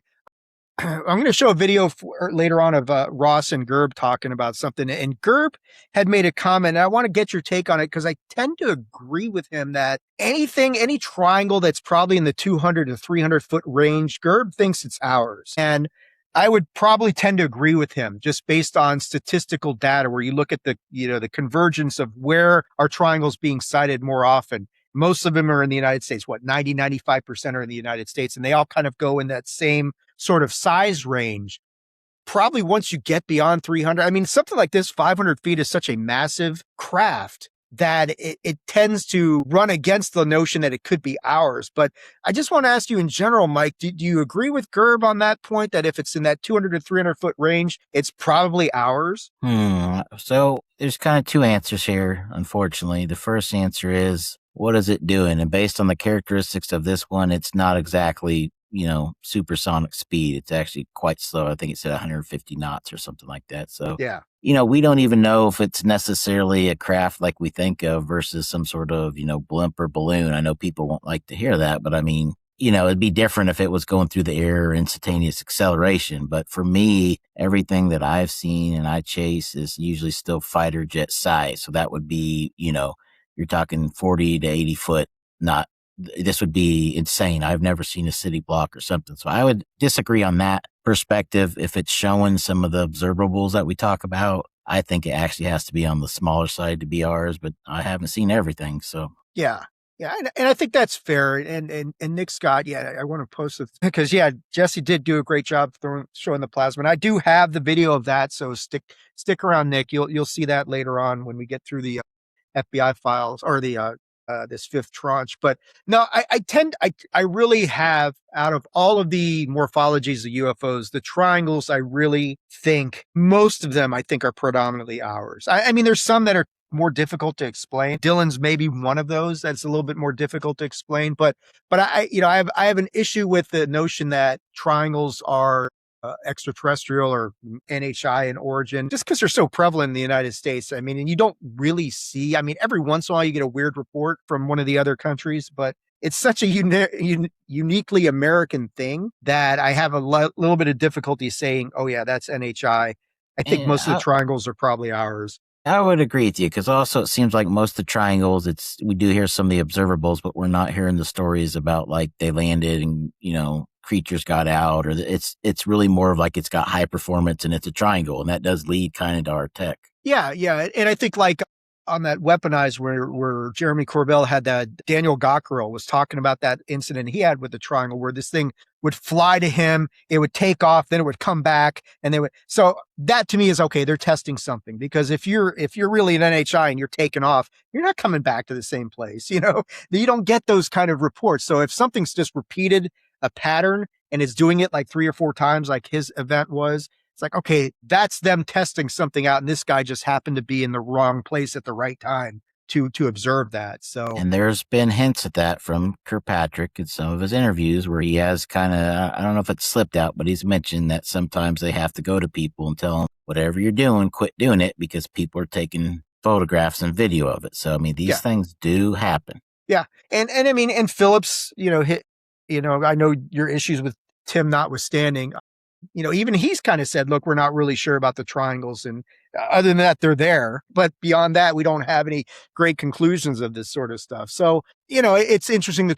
I'm going to show a video later on of Ross and Gerb talking about something. And Gerb had made a comment, and I want to get your take on it, because I tend to agree with him that any triangle that's probably in the 200 to 300 foot range, Gerb thinks it's ours. And I would probably tend to agree with him, just based on statistical data, where you look at the convergence of where are triangles being sighted more often. Most of them are in the United States. 95% are in the United States, and they all kind of go in that same sort of size range. Probably once you get beyond 300, I mean, something like this, 500 feet is such a massive craft that it tends to run against the notion that it could be ours. But I just want to ask you in general, Mike, do you agree with Gerb on that point, that if it's in that 200 to 300 foot range, it's probably ours? So there's kind of two answers here, unfortunately. The first answer is, what is it doing? And based on the characteristics of this one, it's not exactly, supersonic speed. It's actually quite slow. I think it's at 150 knots or something like that. So, yeah. We don't even know if it's necessarily a craft like we think of versus some sort of, blimp or balloon. I know people won't like to hear that, but I mean, it'd be different if it was going through the air or instantaneous acceleration. But for me, everything that I've seen and I chase is usually still fighter jet size. So that would be, you're talking 40 to 80 foot, this would be insane. I've never seen a city block or something. So I would disagree on that perspective. If it's showing some of the observables that we talk about, I think it actually has to be on the smaller side to be ours, but I haven't seen everything. So yeah. Yeah, and I think that's fair. And Nick Scott, yeah, I want to post it because yeah, Jesse did do a great job showing the plasma. And I do have the video of that, so stick around, Nick. You'll see that later on when we get through the FBI files or the this fifth tranche. But no, I really have, out of all of the morphologies of UFOs, the triangles, I really think most of them I think are predominantly ours. I mean, there's some that are more difficult to explain. Dylan's maybe one of those that's a little bit more difficult to explain, but I have an issue with the notion that triangles are extraterrestrial or NHI in origin, just because they're so prevalent in the United States. I mean, and you don't really see, I mean, every once in a while you get a weird report from one of the other countries, but it's such a uniquely American thing that I have a little bit of difficulty saying, oh yeah, that's NHI. I think And most of the triangles are probably ours. I would agree with you because also it seems like most of the triangles, we do hear some of the observables, but we're not hearing the stories about like they landed and creatures got out, or it's really more of like it's got high performance and it's a triangle, and that does lead kind of to our tech. Yeah, and I think like on that weaponized where Jeremy Corbell had that, Daniel Gockerell was talking about that incident he had with the triangle where this thing would fly to him, it would take off, then it would come back, and so that to me is okay, they're testing something, because if you're really an NHI and you're taking off, you're not coming back to the same place, you don't get those kind of reports. So if something's just repeated a pattern and is doing it like 3 or 4 times like his event was, it's like, okay, that's them testing something out, and this guy just happened to be in the wrong place at the right time to observe that. So, and there's been hints at that from Kirkpatrick in some of his interviews where he has kind of, I don't know if it's slipped out, but he's mentioned that sometimes they have to go to people and tell them, whatever you're doing, quit doing it, because people are taking photographs and video of it. So, I mean, these things do happen. Yeah. And I mean, and Phillips, I know your issues with Tim notwithstanding, even he's kind of said, look, we're not really sure about the triangles. And other than that, they're there. But beyond that, we don't have any great conclusions of this sort of stuff. So, it's interesting. The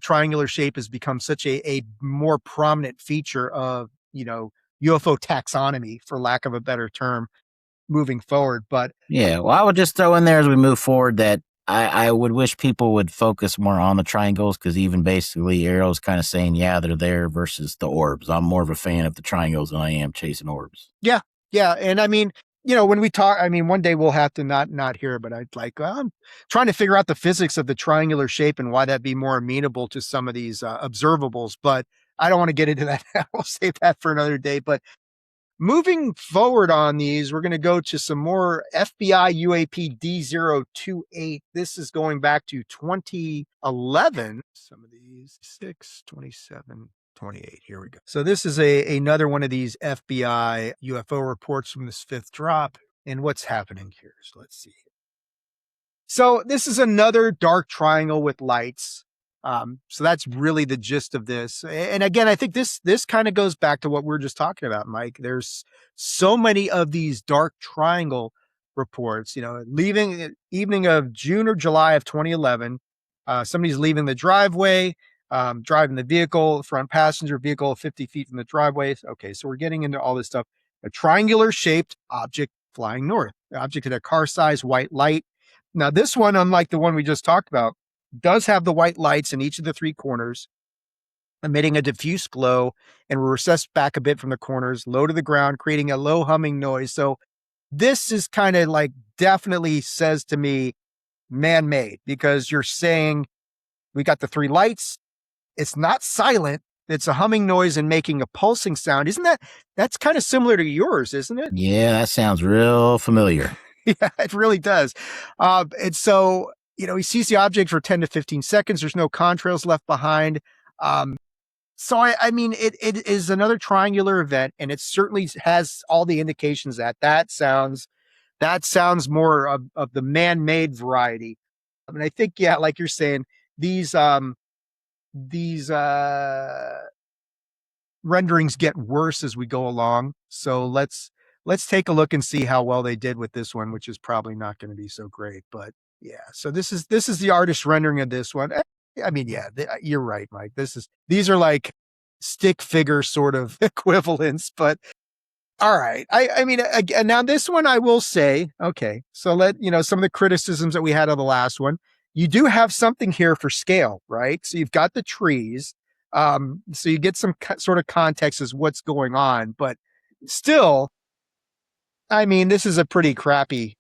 triangular shape has become such a more prominent feature of, UFO taxonomy, for lack of a better term, moving forward. But yeah, well, I would just throw in there as we move forward that I would wish people would focus more on the triangles, because even basically Arrow's kind of saying, yeah, they're there versus the orbs. I'm more of a fan of the triangles than I am chasing orbs. Yeah. Yeah. And I mean, when we talk, I mean, one day we'll have to not hear, but I'd like, I'm trying to figure out the physics of the triangular shape and why that'd be more amenable to some of these observables, but I don't want to get into that. We'll save that for another day. But moving forward on these, we're going to go to some more FBI UAP D028. This is going back to 2011. Some of these 6, 27, 28. Here we go. So this is another one of these FBI UFO reports from this fifth drop. And what's happening here? So let's see. So this is another dark triangle with lights. So that's really the gist of this. And again, I think this kind of goes back to what we were just talking about, Mike. There's so many of these dark triangle reports, leaving evening of June or July of 2011, somebody's leaving the driveway, driving the vehicle, front passenger vehicle, 50 feet from the driveway. Okay, so we're getting into all this stuff. A triangular shaped object flying north. The object had a car size white light. Now this one, unlike the one we just talked about, does have the white lights in each of the 3 corners, emitting a diffuse glow, and were recessed back a bit from the corners, low to the ground, creating a low humming noise. So this is kind of like, definitely says to me, man-made, because you're saying we got the 3 lights. It's not silent. It's a humming noise and making a pulsing sound. That's kind of similar to yours, isn't it? Yeah, that sounds real familiar. Yeah, it really does. And so, he sees the object for 10 to 15 seconds. There's no contrails left behind. So I mean, it is another triangular event, and it certainly has all the indications that sounds more of the man-made variety. I mean, I think, yeah, like you're saying, these renderings get worse as we go along. So let's take a look and see how well they did with this one, which is probably not going to be so great, but yeah. So this is the artist rendering of this one. I mean, yeah, you're right, Mike. These are like stick figure sort of equivalents, but all right. I mean, again, now this one I will say, okay, so some of the criticisms that we had of the last one, you do have something here for scale, right? So you've got the trees. So you get some sort of context as what's going on, but still, I mean, this is a pretty crappy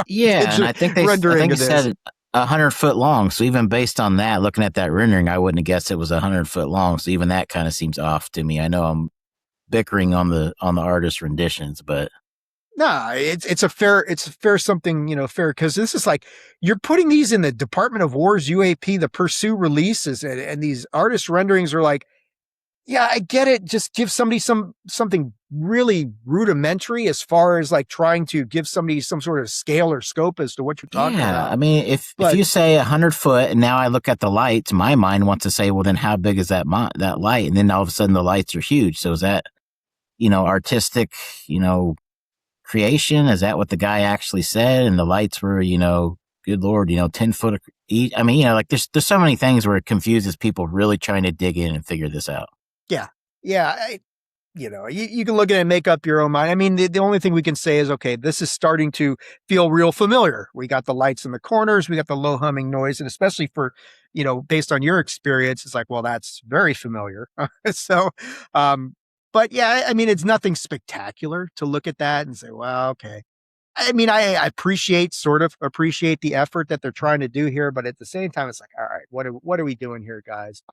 Yeah, and I rendering think of he this. said 100 foot long. So even based on that, looking at that rendering, I wouldn't have guessed it was 100 foot long. So even that kind of seems off to me. I know I'm bickering on the artist renditions, but No, it's a fair something, fair, because this is like you're putting these in the Department of War's UAP, the Pursue releases, and these artist renderings are like, yeah, I get it. Just give somebody something really rudimentary as far as like trying to give somebody some sort of scale or scope as to what you're talking yeah, about. I mean, if But you say 100 foot, and now I look at the lights, my mind wants to say, well, then how big is that light? And then all of a sudden the lights are huge. So is that artistic, creation? Is that what the guy actually said? And the lights were, good Lord, 10 foot each. I mean, like there's so many things where it confuses people really trying to dig in and figure this out. yeah, yeah, you can look at it and make up your own mind. I mean, the only thing we can say is, okay, this is starting to feel real familiar. We got the lights in the corners, we got the low humming noise, and especially for, based on your experience, it's like, well, that's very familiar. So, but yeah, I mean, it's nothing spectacular to look at that and say, well, okay. I mean, I sort of appreciate the effort that they're trying to do here, but at the same time, it's like, all right, what are we doing here, guys?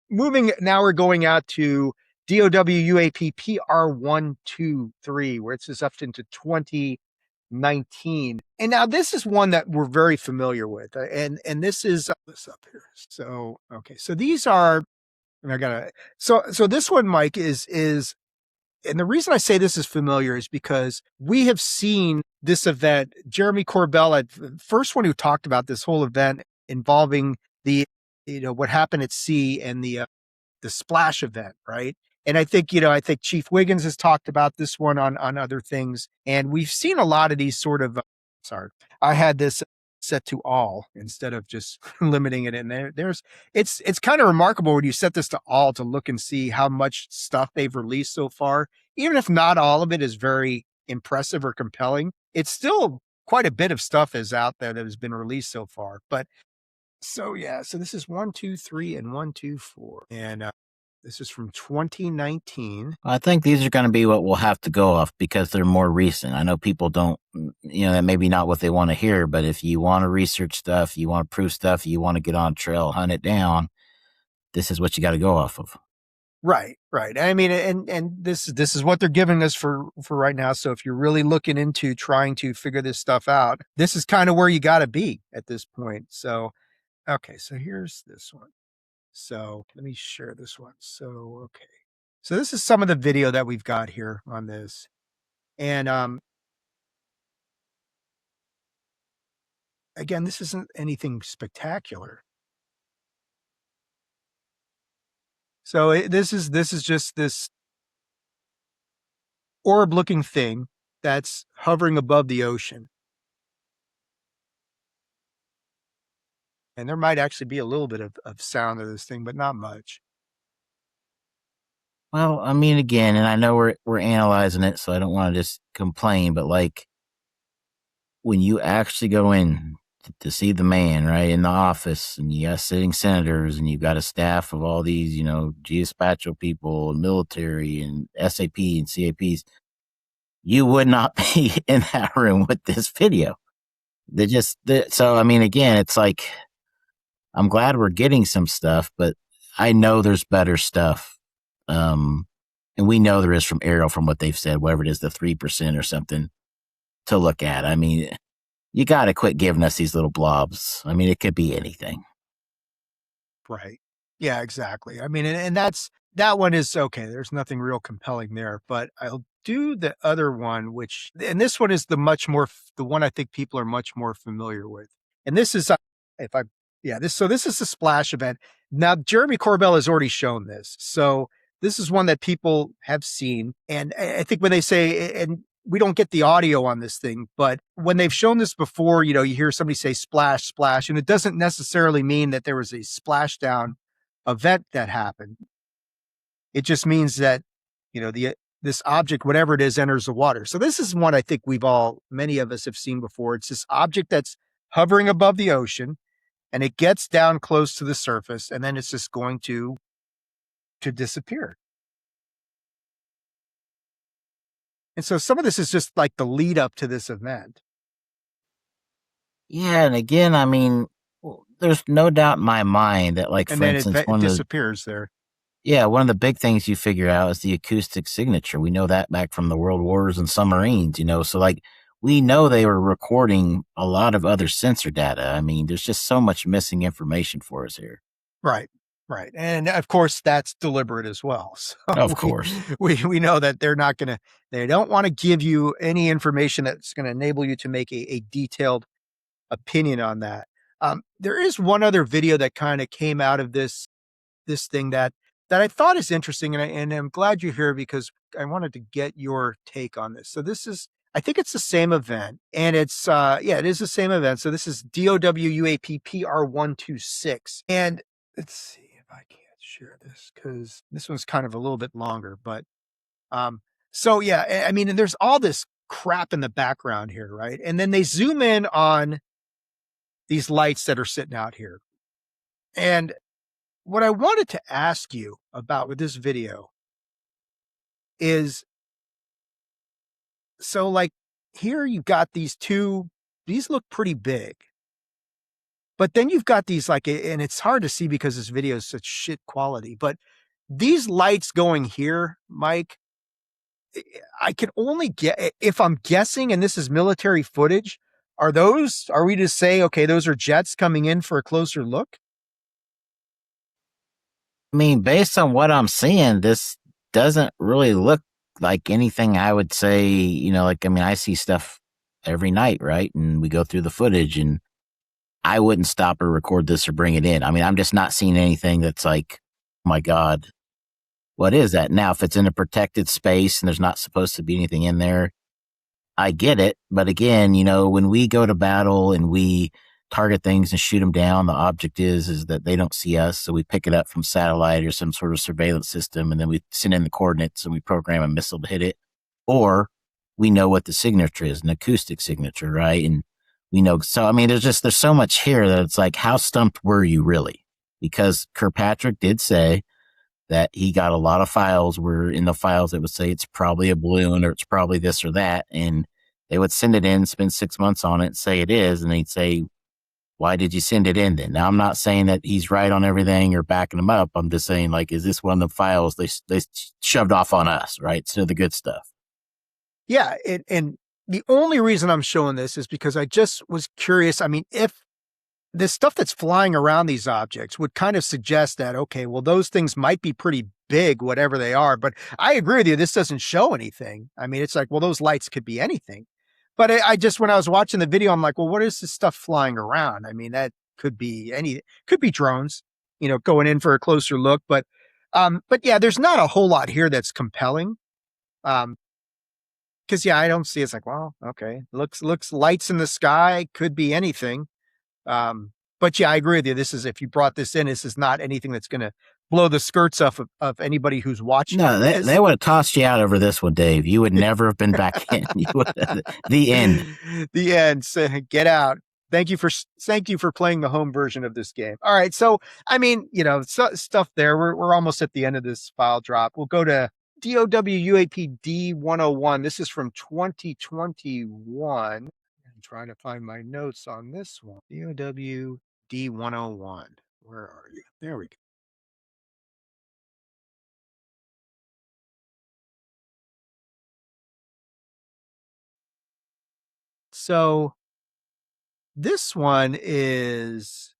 Moving now, we're going out to DOW UAP PR123, where it's just up into 2019. And now this is one that we're very familiar with. And this is this up here. So, okay. So these are, and I gotta, so this one, Mike, is, and the reason I say this is familiar is because we have seen this event. Jeremy Corbell, the first one who talked about this whole event involving the, what happened at sea and the splash event, right? And I think, I think Chief Wiggins has talked about this one on other things. And we've seen a lot of these sort of, sorry, I had this set to all instead of just limiting it in there. It's kind of remarkable when you set this to all to look and see how much stuff they've released so far. Even if not all of it is very impressive or compelling, it's still quite a bit of stuff is out there that has been released so far. But so yeah, so this is 1, 2, 3, and 1, 2, 4, and this is from 2019. I think these are going to be what we'll have to go off because they're more recent. I know people don't, that maybe not what they want to hear, but if you want to research stuff, you want to prove stuff, you want to get on trail, hunt it down, this is what you got to go off of. Right, right. I mean, and this is what they're giving us for right now. So if you're really looking into trying to figure this stuff out, this is kind of where you got to be at this point. So, okay, so here's this one. So let me share this one. So, okay. So this is some of the video that we've got here on this. And again, this isn't anything spectacular. So this is just this orb looking thing that's hovering above the ocean. And there might actually be a little bit of sound of this thing, but not much. Well, I mean, again, and I know we're analyzing it, so I don't want to just complain, but like when you actually go in to see the man right in the office, and you got sitting senators, and you've got a staff of all these, geospatial people, and military, and SAP and CAPs, you would not be in that room with this video. So I mean, again, it's like I'm glad we're getting some stuff, but I know there's better stuff. And we know there is from Ariel, from what they've said, whatever it is, the 3% or something to look at. I mean, you got to quit giving us these little blobs. I mean, it could be anything. Right. Yeah, exactly. I mean, and that one is okay. There's nothing real compelling there, but I'll do the other one, and this one is the one I think people are much more familiar with. And this is, this is the splash event. Now, Jeremy Corbell has already shown this. So this is one that people have seen. And I think when they say, and we don't get the audio on this thing, but when they've shown this before, you hear somebody say splash, splash, and it doesn't necessarily mean that there was a splashdown event that happened. It just means that, this object, whatever it is, enters the water. So this is one I think many of us have seen before. It's this object that's hovering above the ocean. and it gets down close to the surface, and then it's just going to disappear. And so some of this is just like the lead up to this event. Yeah, and again, I mean, there's no doubt in my mind that, like, And for then instance, it disappears there. one of the big things you figure out is the acoustic signature. We know that back from the World Wars and submarines, so like we know they were recording a lot of other sensor data. I mean, there's just so much missing information for us here. Right. Right. And of course that's deliberate as well. So Of course. we know that they don't want to give you any information that's going to enable you to make a detailed opinion on that. There is one other video that kind of came out of this thing that I thought is interesting, and I'm glad you're here because I wanted to get your take on this. So this is, I think it's the same event, and it's it is the same event. So this is DOW UAP PR126, and let's see if I can't share this because this one's kind of a little bit longer, but so yeah, I mean, and there's all this crap in the background here, right? And then they zoom in on these lights that are sitting out here. And what I wanted to ask you about with this video is, so like here you've got these these look pretty big, but then you've got these like, and it's hard to see because this video is such shit quality, but these lights going here, Mike, I can only get, if I'm guessing, and this is military footage, are we to say, okay, those are jets coming in for a closer look? I mean, based on what I'm seeing, this doesn't really look like anything I would say, like, I mean, I see stuff every night, right? And we go through the footage, and I wouldn't stop or record this or bring it in. I mean, I'm just not seeing anything that's like, oh my God, what is that? Now, if it's in a protected space and there's not supposed to be anything in there, I get it. But again, when we go to battle and we target things and shoot them down, the object is that they don't see us. So we pick it up from satellite or some sort of surveillance system, and then we send in the coordinates and we program a missile to hit it. Or we know what the signature is, an acoustic signature, right? And we know, so I mean, there's so much here that it's like, how stumped were you really? Because Kirkpatrick did say that he got a lot of files where in the files that would say it's probably a balloon or it's probably this or that. And they would send it in, spend 6 months on it, and say it is. And they'd say, why did you send it in then? Now, I'm not saying that he's right on everything or backing him up. I'm just saying, like, is this one of the files they shoved off on us, right? So the good stuff. Yeah. And the only reason I'm showing this is because I just was curious. I mean, if the stuff that's flying around these objects would kind of suggest that, okay, well, those things might be pretty big, whatever they are. But I agree with you. This doesn't show anything. I mean, it's like, well, those lights could be anything. But I just, when I was watching the video, I'm like, well, what is this stuff flying around? I mean, that could be drones, going in for a closer look. But yeah, there's not a whole lot here that's compelling. Cause yeah, I don't see, it's like, well, okay, looks lights in the sky, could be anything. But yeah, I agree with you. This is, if you brought this in, this is not anything that's going to blow the skirts off of anybody who's watching. No, they would have tossed you out over this one, Dave. You would never have been back in. The end. The end. So, get out. Thank you for playing the home version of this game. All right. So, I mean, stuff there. We're almost at the end of this file drop. We'll go to DOW-UAP D101. This is from 2021. I'm trying to find my notes on this one. DOW D101. Where are you? There we go. So this one is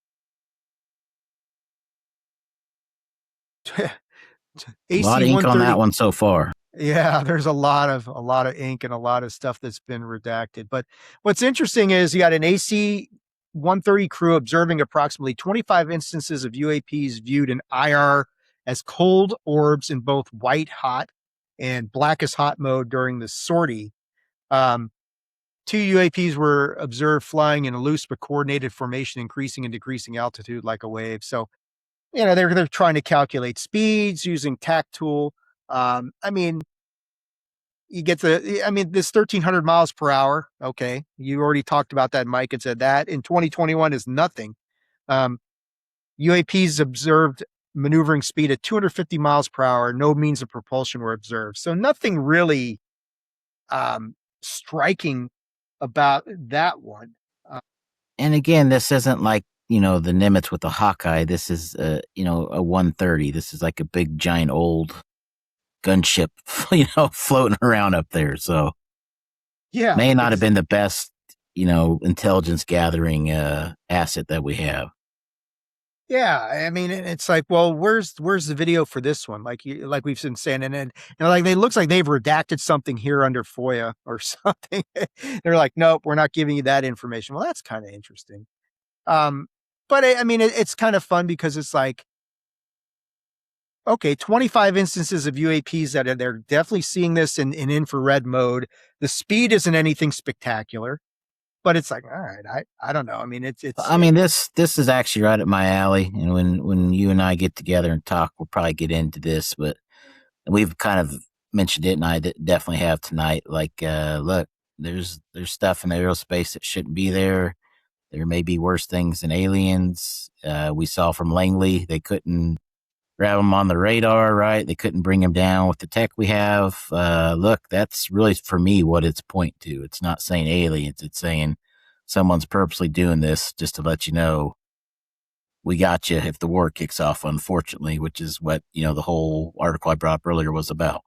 A lot of ink on that one so far. Yeah, there's a lot of ink and a lot of stuff that's been redacted. But what's interesting is you got an AC-130 crew observing approximately 25 instances of UAPs viewed in IR as cold orbs in both white hot and blackest hot mode during the sortie. 2 UAPs were observed flying in a loose but coordinated formation, increasing and decreasing altitude like a wave. So, they're trying to calculate speeds using TAC tool. I mean, you get this 1,300 miles per hour. Okay. You already talked about that, Mike, and said that in 2021 is nothing. UAPs observed maneuvering speed at 250 miles per hour. No means of propulsion were observed. So nothing really striking about that one. And again, this isn't like, the Nimitz with the Hawkeye. This is, a 130. This is like a big, giant, old gunship, floating around up there. So Yeah. may not have been the best, intelligence gathering asset that we have. Yeah, I mean, it's like, well, where's the video for this one? Like we've been saying, and like it looks like they've redacted something here under FOIA or something. They're like, nope, we're not giving you that information. Well, that's kind of interesting. But I mean, it's kind of fun because it's like, okay, 25 instances of UAPs that they're definitely seeing this in infrared mode. The speed isn't anything spectacular, but it's like, all right, I don't know. I mean, I mean, this is actually right up my alley. And when you and I get together and talk, we'll probably get into this, but we've kind of mentioned it, and I definitely have tonight. Like, look, there's stuff in aerospace that shouldn't be there. There may be worse things than aliens. We saw from Langley, they couldn't grab them on the radar, right? They couldn't bring them down with the tech we have. Look, that's really, for me, what it's pointing to. It's not saying aliens. It's saying someone's purposely doing this just to let you know we got you if the war kicks off, unfortunately, which is what, the whole article I brought up earlier was about.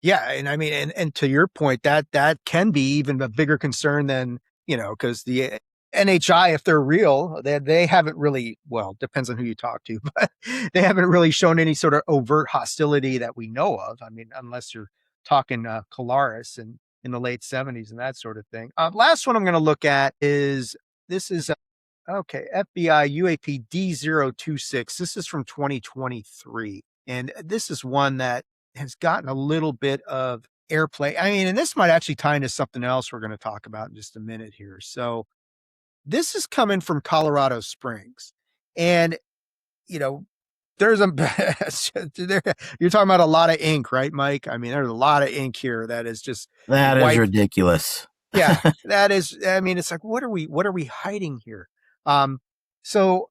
Yeah. And I mean, and to your point, that can be even a bigger concern than, because the NHI, if they're real, they haven't really, well, depends on who you talk to, but they haven't really shown any sort of overt hostility that we know of. I mean, unless you're talking Colaris and in the late 70s and that sort of thing. Last one I'm going to look at is, this is, okay, FBI UAP D026. This is from 2023. And this is one that has gotten a little bit of airplay. I mean, and this might actually tie into something else we're going to talk about in just a minute here. So this is coming from Colorado Springs. And, there's you're talking about a lot of ink, right, Mike? I mean, there's a lot of ink here that is just is ridiculous. Yeah, that is, I mean, it's like, what are we hiding here? So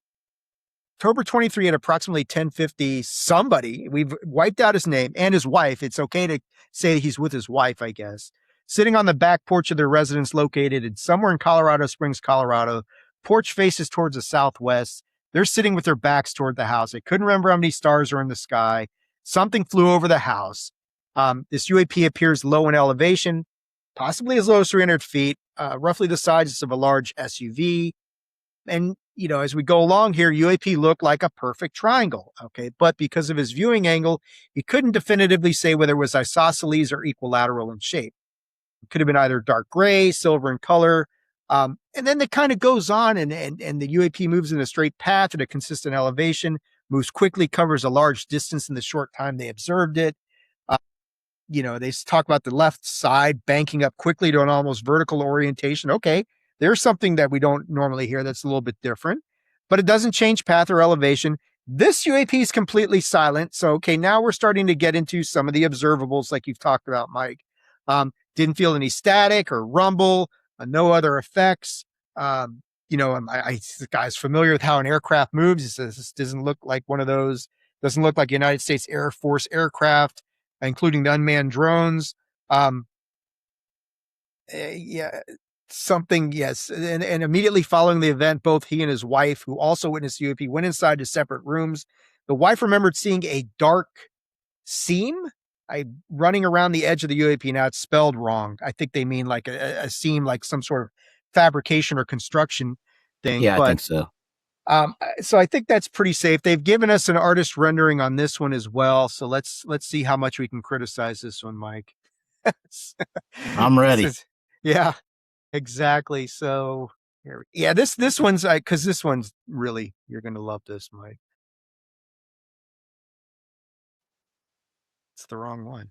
October 23 at approximately 10:50, somebody, we've wiped out his name and his wife. It's okay to say that he's with his wife, I guess, sitting on the back porch of their residence located somewhere in Colorado Springs, Colorado. Porch faces towards the southwest. They're sitting with their backs toward the house. They couldn't remember how many stars are in the sky. Something flew over the house. This UAP appears low in elevation, possibly as low as 300 feet, roughly the size of a large SUV. And, as we go along here, UAP looked like a perfect triangle. Okay. But because of his viewing angle, he couldn't definitively say whether it was isosceles or equilateral in shape. It could have been either dark gray, silver in color. And then it kind of goes on and the UAP moves in a straight path at a consistent elevation, moves quickly, covers a large distance in the short time they observed it. They talk about the left side banking up quickly to an almost vertical orientation. Okay, there's something that we don't normally hear that's a little bit different, but it doesn't change path or elevation. This UAP is completely silent. So, okay, now we're starting to get into some of the observables like you've talked about, Mike. Didn't feel any static or rumble, no other effects. The guy's familiar with how an aircraft moves. He says this doesn't look like one of those, doesn't look like United States Air Force aircraft, including the unmanned drones. Something, yes. And immediately following the event, both he and his wife, who also witnessed UAP, went inside to separate rooms. The wife remembered seeing a dark seam running around the edge of the UAP. Now it's spelled wrong. I think they mean like a seam, like some sort of fabrication or construction thing. Yeah, I think so. So I think that's pretty safe. They've given us an artist rendering on this one as well. So let's see how much we can criticize this one, Mike. I'm ready. Yeah, exactly. So this one's because this one's really, you're going to love this, Mike. It's the wrong one.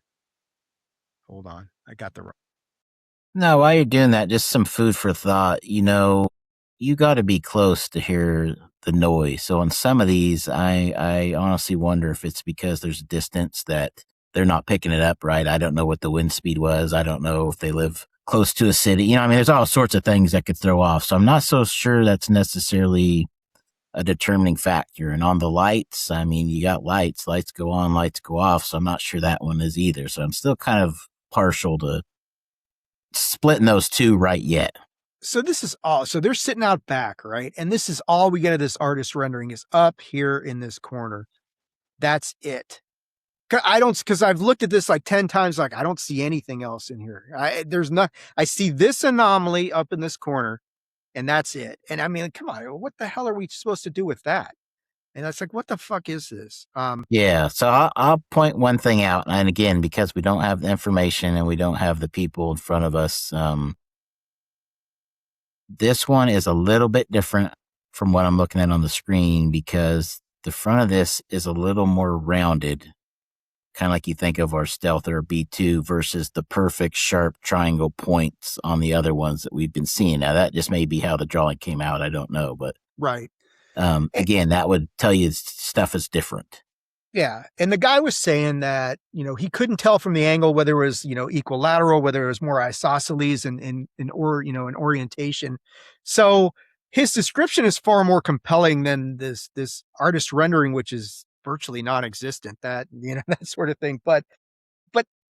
Hold on. I got the wrong. No, while you're doing that, just some food for thought. You got to be close to hear the noise. So on some of these, I honestly wonder if it's because there's a distance that they're not picking it up right. I don't know what the wind speed was. I don't know if they live close to a city. There's all sorts of things that could throw off. So I'm not so sure that's necessarily a determining factor. And on the lights, I mean, you got lights go on, lights go off. So I'm not sure that one is either. So I'm still kind of partial to splitting those two right yet. So this is all, so they're sitting out back, right? And this is all we get of this artist rendering is up here in this corner. That's it. Because I've looked at this like 10 times, like I don't see anything else in here. I see this anomaly up in this corner and that's it. And I mean, come on, what the hell are we supposed to do with that? And it's like, what the fuck is this? Yeah, so I'll point one thing out. And again, because we don't have the information and we don't have the people in front of us, this one is a little bit different from what I'm looking at on the screen because the front of this is a little more rounded, kind of like you think of our Stealth or B2 versus the perfect sharp triangle points on the other ones that we've been seeing. Now, that just may be how the drawing came out. I don't know, but right. Again, that would tell you stuff is different. Yeah. And the guy was saying that, he couldn't tell from the angle whether it was, equilateral, whether it was more isosceles in orientation. So his description is far more compelling than this artist rendering, which is virtually non-existent, that, that sort of thing. But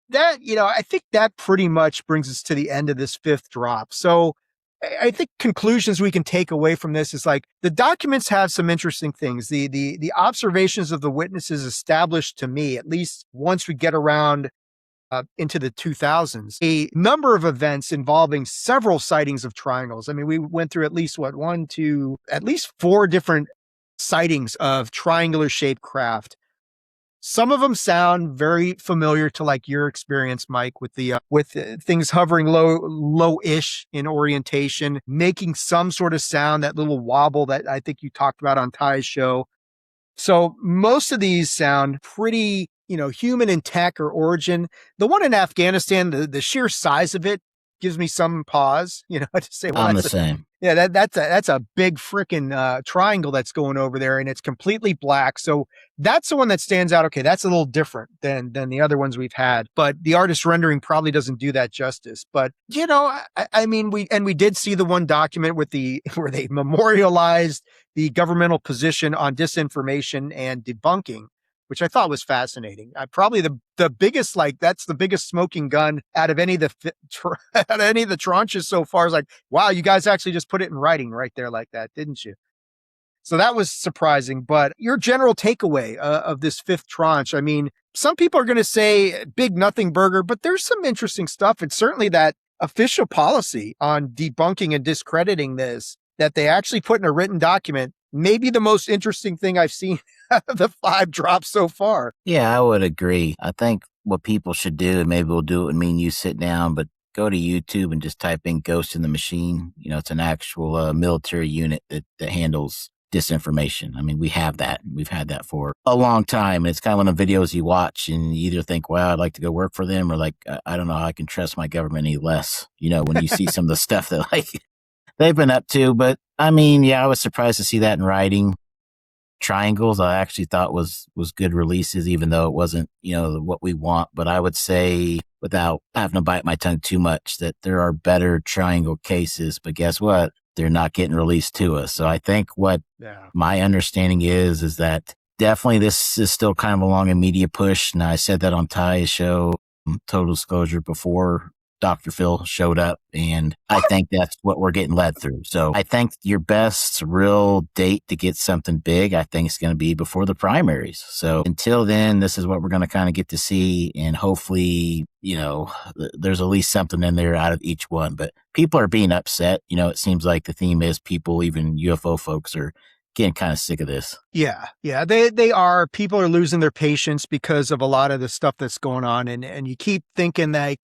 that, I think that pretty much brings us to the end of this fifth drop. So I think conclusions we can take away from this is like the documents have some interesting things. The observations of the witnesses established to me, at least once we get around into the 2000s, a number of events involving several sightings of triangles. I mean, we went through at least at least 4 different sightings of triangular shaped craft. Some of them sound very familiar to like your experience, Mike, with the things hovering low-ish in orientation, making some sort of sound, that little wobble that I think you talked about on Ty's show. So most of these sound pretty, human in tech or origin. The one in Afghanistan, the sheer size of it gives me some pause, to say, well, I'm the same. Yeah, that's a big freaking triangle that's going over there, and it's completely black. So that's the one that stands out. Okay, that's a little different than the other ones we've had. But the artist rendering probably doesn't do that justice. But I mean, we did see the one document with where they memorialized the governmental position on disinformation and debunking, which I thought was fascinating. Probably the biggest, that's the biggest smoking gun out of any of the tranches so far. Is like, wow, you guys actually just put it in writing right there like that, didn't you? So that was surprising. But your general takeaway of this fifth tranche, I mean, some people are going to say big nothing burger, but there's some interesting stuff. It's certainly that official policy on debunking and discrediting this that they actually put in a written document. Maybe the most interesting thing I've seen out of the 5 drops so far. Yeah, I would agree. I think what people should do, and maybe we'll do it when me and you sit down, but go to YouTube and just type in Ghost in the Machine. It's an actual military unit that handles disinformation. I mean, we have that. We've had that for a long time. And it's kind of one of the videos you watch and you either think, wow, I'd like to go work for them, or like, I don't know how I can trust my government any less, when you see some of the stuff that they've been up to. But I mean, yeah, I was surprised to see that in writing. Triangles, I actually thought was good releases, even though it wasn't, what we want. But I would say, without having to bite my tongue too much, that there are better triangle cases. But guess what? They're not getting released to us. So I think what my understanding is that definitely this is still kind of along a media push. And I said that on Ty's show, Total Disclosure, before Dr. Phil showed up, and I think that's what we're getting led through. So I think your best real date to get something big, I think is going to be before the primaries. So until then, this is what we're going to kind of get to see. And hopefully, there's at least something in there out of each one. But people are being upset. It seems like the theme is people, even UFO folks, are getting kind of sick of this. Yeah, they are. People are losing their patience because of a lot of the stuff that's going on. And you keep thinking that,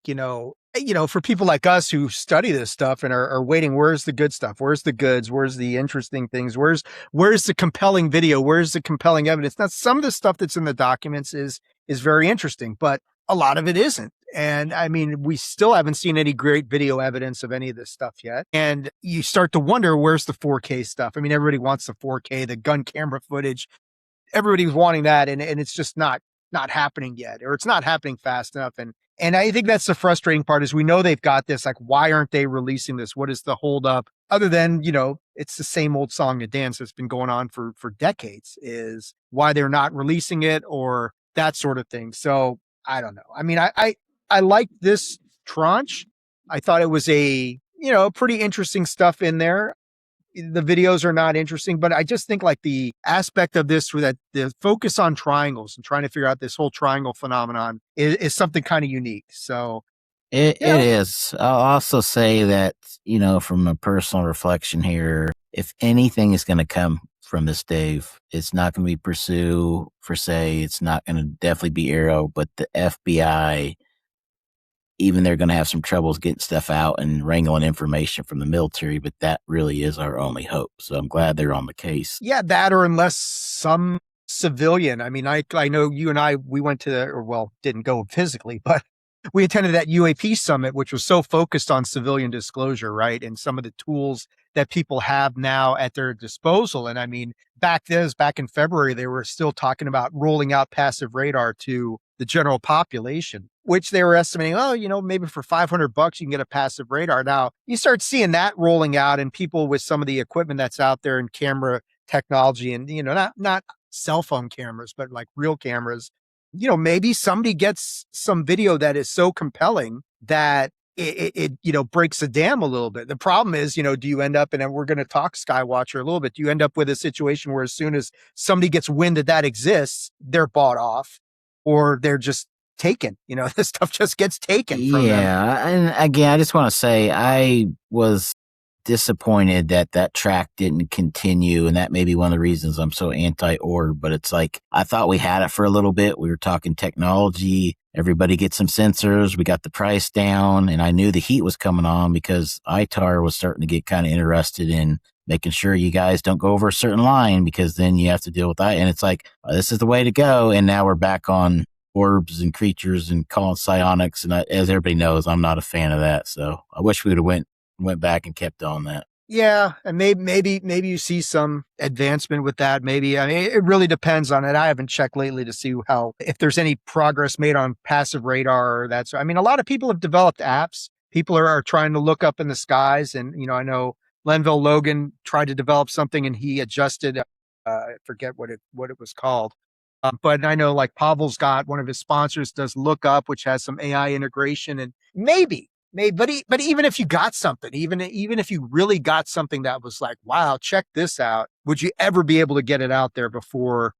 for people like us who study this stuff and are waiting, where's the good stuff? Where's the goods? Where's the interesting things? Where's the compelling video? Where's the compelling evidence? Now, some of the stuff that's in the documents is very interesting, but a lot of it isn't. And I mean, we still haven't seen any great video evidence of any of this stuff yet. And you start to wonder, where's the 4K stuff? I mean, everybody wants the 4K, the gun camera footage. Everybody's wanting that. And it's just not happening yet, or it's not happening fast enough. And And I think that's the frustrating part is we know they've got this, like, why aren't they releasing this? What is the holdup? Other than, it's the same old song and dance that's been going on for decades is why they're not releasing it or that sort of thing. So I don't know. I mean, I like this tranche. I thought it was pretty interesting stuff in there. The videos are not interesting, but I just think like the aspect of this that the focus on triangles and trying to figure out this whole triangle phenomenon is something kind of unique. So it is. I'll also say that, from a personal reflection here, if anything is going to come from this, Dave, it's not going to be Pursue per se. It's not going to definitely be Arrow, but the FBI, even they're going to have some troubles getting stuff out and wrangling information from the military, but that really is our only hope. So I'm glad they're on the case. Yeah, that or unless some civilian. I mean, I know you and we went to didn't go physically, but we attended that UAP summit, which was so focused on civilian disclosure, right? And some of the tools that people have now at their disposal. And I mean, back in February, they were still talking about rolling out passive radar to the general population, which they were estimating, maybe for $500 you can get a passive radar. Now you start seeing that rolling out and people with some of the equipment that's out there and camera technology and, not cell phone cameras, but like real cameras, maybe somebody gets some video that is so compelling that it breaks the dam a little bit. The problem is, do you end up, and we're going to talk Skywatcher a little bit, do you end up with a situation where as soon as somebody gets wind that exists, they're bought off or they're just taken, this stuff just gets taken from them. Yeah. And again, I just want to say I was disappointed that track didn't continue, and that may be one of the reasons I'm so anti-orb. But it's like I thought we had it for a little bit. We were talking technology, everybody gets some sensors, we got the price down, and I knew the heat was coming on because ITAR was starting to get kind of interested in making sure you guys don't go over a certain line because then you have to deal with that. And it's like, this is the way to go. And now we're back on orbs and creatures and calling psionics, and as everybody knows, I'm not a fan of that. So I wish we would have went back and kept on that. Yeah, and maybe you see some advancement with that. Maybe, I mean, it really depends on it. I haven't checked lately to see if there's any progress made on passive radar or that. So, I mean, a lot of people have developed apps. People are trying to look up in the skies, and I know Lenville Logan tried to develop something, and he adjusted. I forget what it was called. But I know like Pavel's got one of his sponsors does Look Up, which has some AI integration, and maybe, but even if you got something, even if you really got something that was like, wow, check this out, would you ever be able to get it out there before?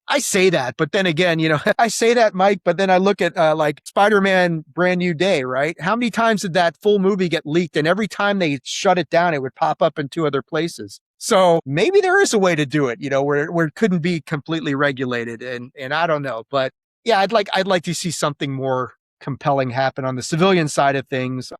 I say that, but then again, I say that, Mike, but then I look at like Spider-Man Brand New Day, right? How many times did that full movie get leaked? And every time they shut it down, it would pop up in 2 other places. So maybe there is a way to do it, where it couldn't be completely regulated. And I don't know, but yeah, I'd like to see something more compelling happen on the civilian side of things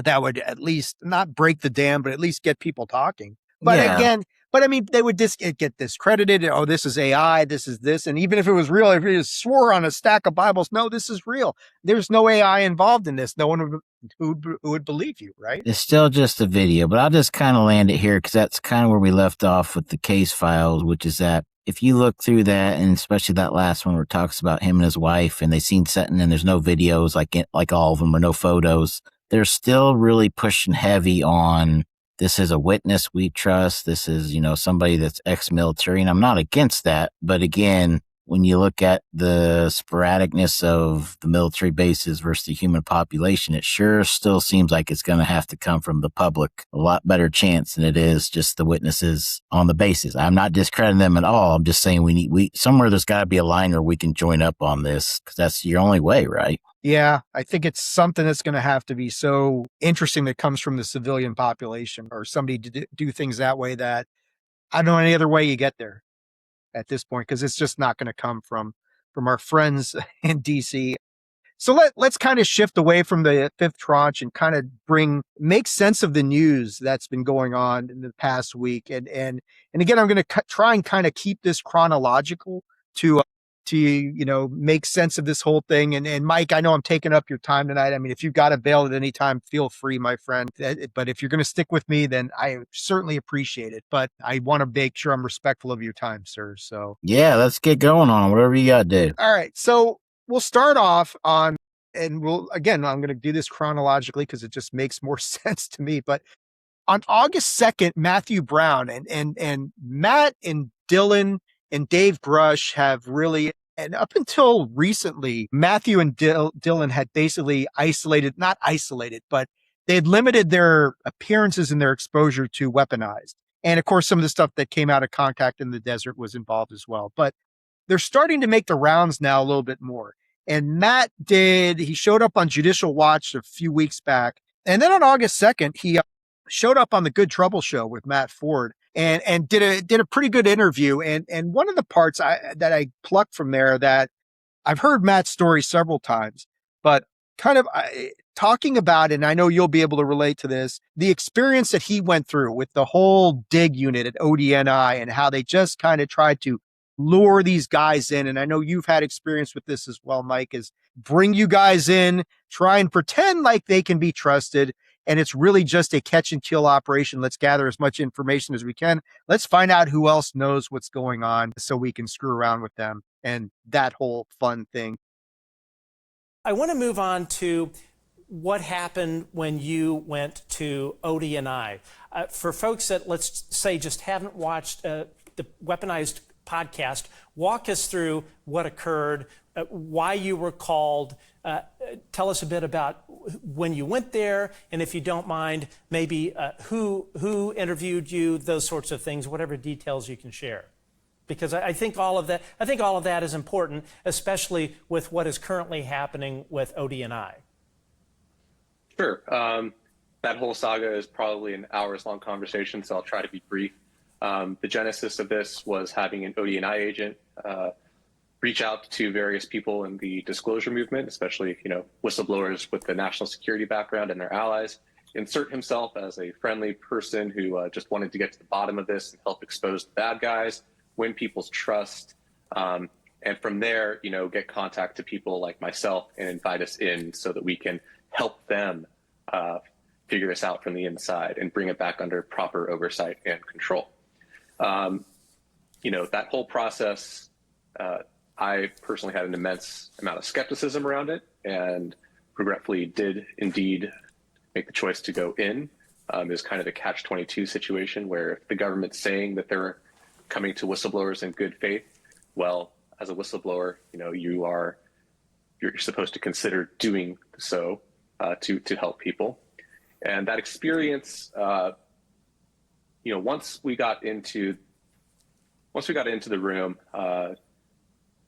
that would at least not break the dam, but at least get people talking. But again, I mean, they would get discredited. Oh, this is AI. This is this. And even if it was real, if it just swore on a stack of Bibles, no, this is real. There's no AI involved in this. No one who would believe you, right? It's still just a video, but I'll just kind of land it here because that's kind of where we left off with the case files, which is that if you look through that, and especially that last one where it talks about him and his wife, and they seen setting and there's no videos like all of them or no photos, they're still really pushing heavy on this is a witness we trust. This is, somebody that's ex-military, and I'm not against that. But again, when you look at the sporadicness of the military bases versus the human population, it sure still seems like it's going to have to come from the public. A lot better chance than it is just the witnesses on the bases. I'm not discrediting them at all. I'm just saying we somewhere there's got to be a line where we can join up on this because that's your only way, right? Yeah, I think it's something that's going to have to be so interesting that comes from the civilian population or somebody to do things that way that I don't know any other way you get there at this point, because it's just not going to come from our friends in DC. So let's kind of shift away from the fifth tranche and kind of make sense of the news that's been going on in the past week. And again, I'm going to try and kind of keep this chronological to make sense of this whole thing. And Mike, I know I'm taking up your time tonight. I mean, if you've got to bail at any time, feel free, my friend. But if you're going to stick with me, then I certainly appreciate it. But I want to make sure I'm respectful of your time, sir. So yeah, let's get going on whatever you got, Dave. All right. So we'll start off on and again, I'm going to do this chronologically because it just makes more sense to me. But on August 2nd, Matthew Brown and Matt and Dylan and Dave Grusch have really, and up until recently, Matthew and Dylan had basically not isolated, but they had limited their appearances and their exposure to weaponized. And of course, some of the stuff that came out of Contact in the Desert was involved as well. But they're starting to make the rounds now a little bit more. And he showed up on Judicial Watch a few weeks back. And then on August 2nd, he showed up on the Good Trouble show with Matt Ford and did a pretty good interview. And one of the parts that I plucked from there, that I've heard Matt's story several times, but kind of talking about, and I know you'll be able to relate to this, the experience that he went through with the whole dig unit at ODNI and how they just kind of tried to lure these guys in. And I know you've had experience with this as well, Mike, is bring you guys in, try and pretend like they can be trusted. And it's really just a catch and kill operation. Let's gather as much information as we can. Let's find out who else knows what's going on so we can screw around with them and that whole fun thing. I want to move on to what happened when you went to ODNI. For folks that, let's say, just haven't watched the Weaponized podcast, walk us through what occurred, why you were called. Tell us a bit about when you went there, and if you don't mind, maybe who interviewed you, those sorts of things, whatever details you can share. Because I think all of that is important, especially with what is currently happening with ODNI. Sure. That whole saga is probably an hours-long conversation, so I'll try to be brief. The genesis of this was having an ODNI agent reach out to various people in the disclosure movement, especially whistleblowers with the national security background and their allies, insert himself as a friendly person who just wanted to get to the bottom of this and help expose the bad guys, win people's trust, and from there, get contact to people like myself and invite us in so that we can help them figure this out from the inside and bring it back under proper oversight and control. That whole process, I personally had an immense amount of skepticism around it and regretfully did indeed make the choice to go in. It was kind of a catch-22 situation where if the government's saying that they're coming to whistleblowers in good faith, well, as a whistleblower, you're supposed to consider doing so to help people. And that experience, once we got into the room,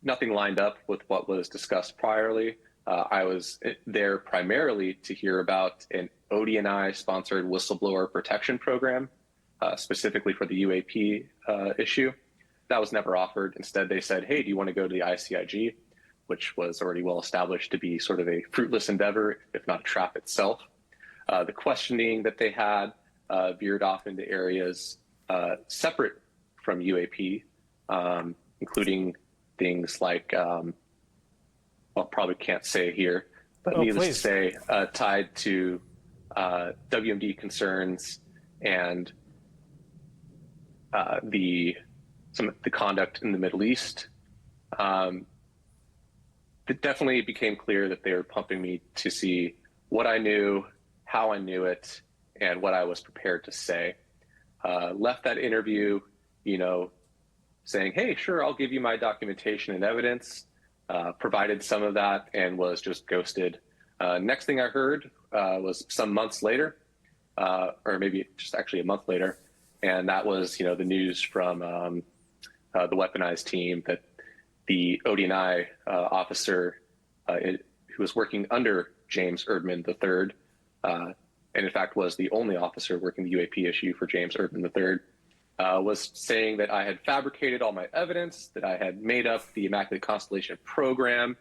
nothing lined up with what was discussed priorly. I was there primarily to hear about an ODNI-sponsored whistleblower protection program, specifically for the UAP issue. That was never offered. Instead, they said, hey, do you want to go to the ICIG, which was already well established to be sort of a fruitless endeavor, if not a trap itself. The questioning that they had veered off into areas separate from UAP, including things like, probably can't say here, but needless to say, tied to WMD concerns and some of the conduct in the Middle East. It definitely became clear that they were pumping me to see what I knew, how I knew it, and what I was prepared to say. Left that interview, saying, hey, sure, I'll give you my documentation and evidence. Provided some of that and was just ghosted. Next thing I heard was some months later, or maybe just actually a month later, and that was, the news from the weaponized team that the ODNI officer who was working under James Erdman III, and in fact was the only officer working the UAP issue for James Erdman III, was saying that I had fabricated all my evidence, that I had made up the Immaculate Constellation program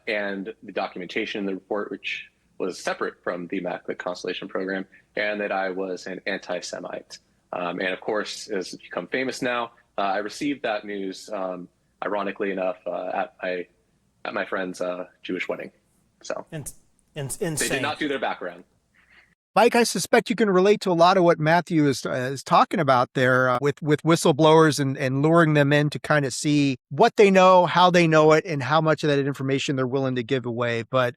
and the documentation in the report, which was separate from the Immaculate Constellation program, and that I was an anti-Semite. And of course, as it's become famous now, I received that news, ironically enough, at my friend's Jewish wedding. So insane. They did not do their background. Mike, I suspect you can relate to a lot of what Matthew is talking about there with whistleblowers and luring them in to kind of see what they know, how they know it, and how much of that information they're willing to give away. But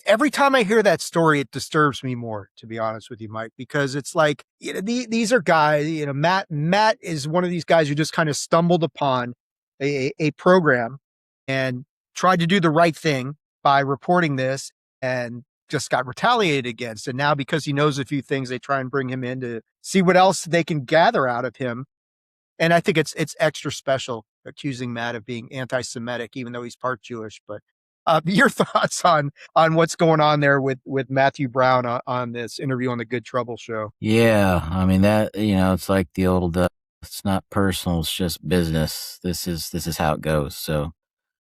every time I hear that story, it disturbs me more, to be honest with you, Mike, because it's like, these are guys, Matt is one of these guys who just kind of stumbled upon a program and tried to do the right thing by reporting this and just got retaliated against. And now because he knows a few things, they try and bring him in to see what else they can gather out of him. And I think it's extra special accusing Matt of being anti-Semitic, even though he's part Jewish. But your thoughts on what's going on there with Matthew Brown on this interview on the Good Trouble show? Yeah, I mean that, it's like the old, it's not personal, it's just business. This is how it goes. So,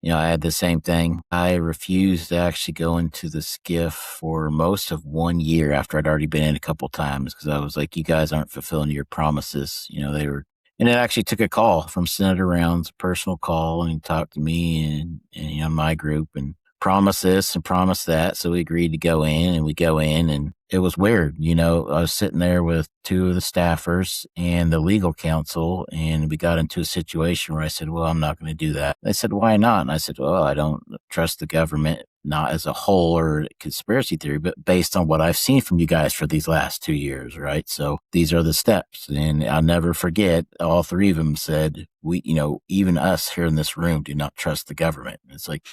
I had the same thing. I refused to actually go into the skiff for most of 1 year after I'd already been in a couple times because I was like, you guys aren't fulfilling your promises. They were, and it actually took a call from Senator Rounds, a personal call, and he talked to me and my group and promised this and promised that. So we agreed to go in, and we go in, and it was weird. I was sitting there with two of the staffers and the legal counsel, and we got into a situation where I said, well, I'm not going to do that. They said, why not? And I said, well, I don't trust the government, not as a whole or conspiracy theory, but based on what I've seen from you guys for these last 2 years, right? So these are the steps. And I'll never forget, all three of them said, we, even us here in this room do not trust the government. It's like,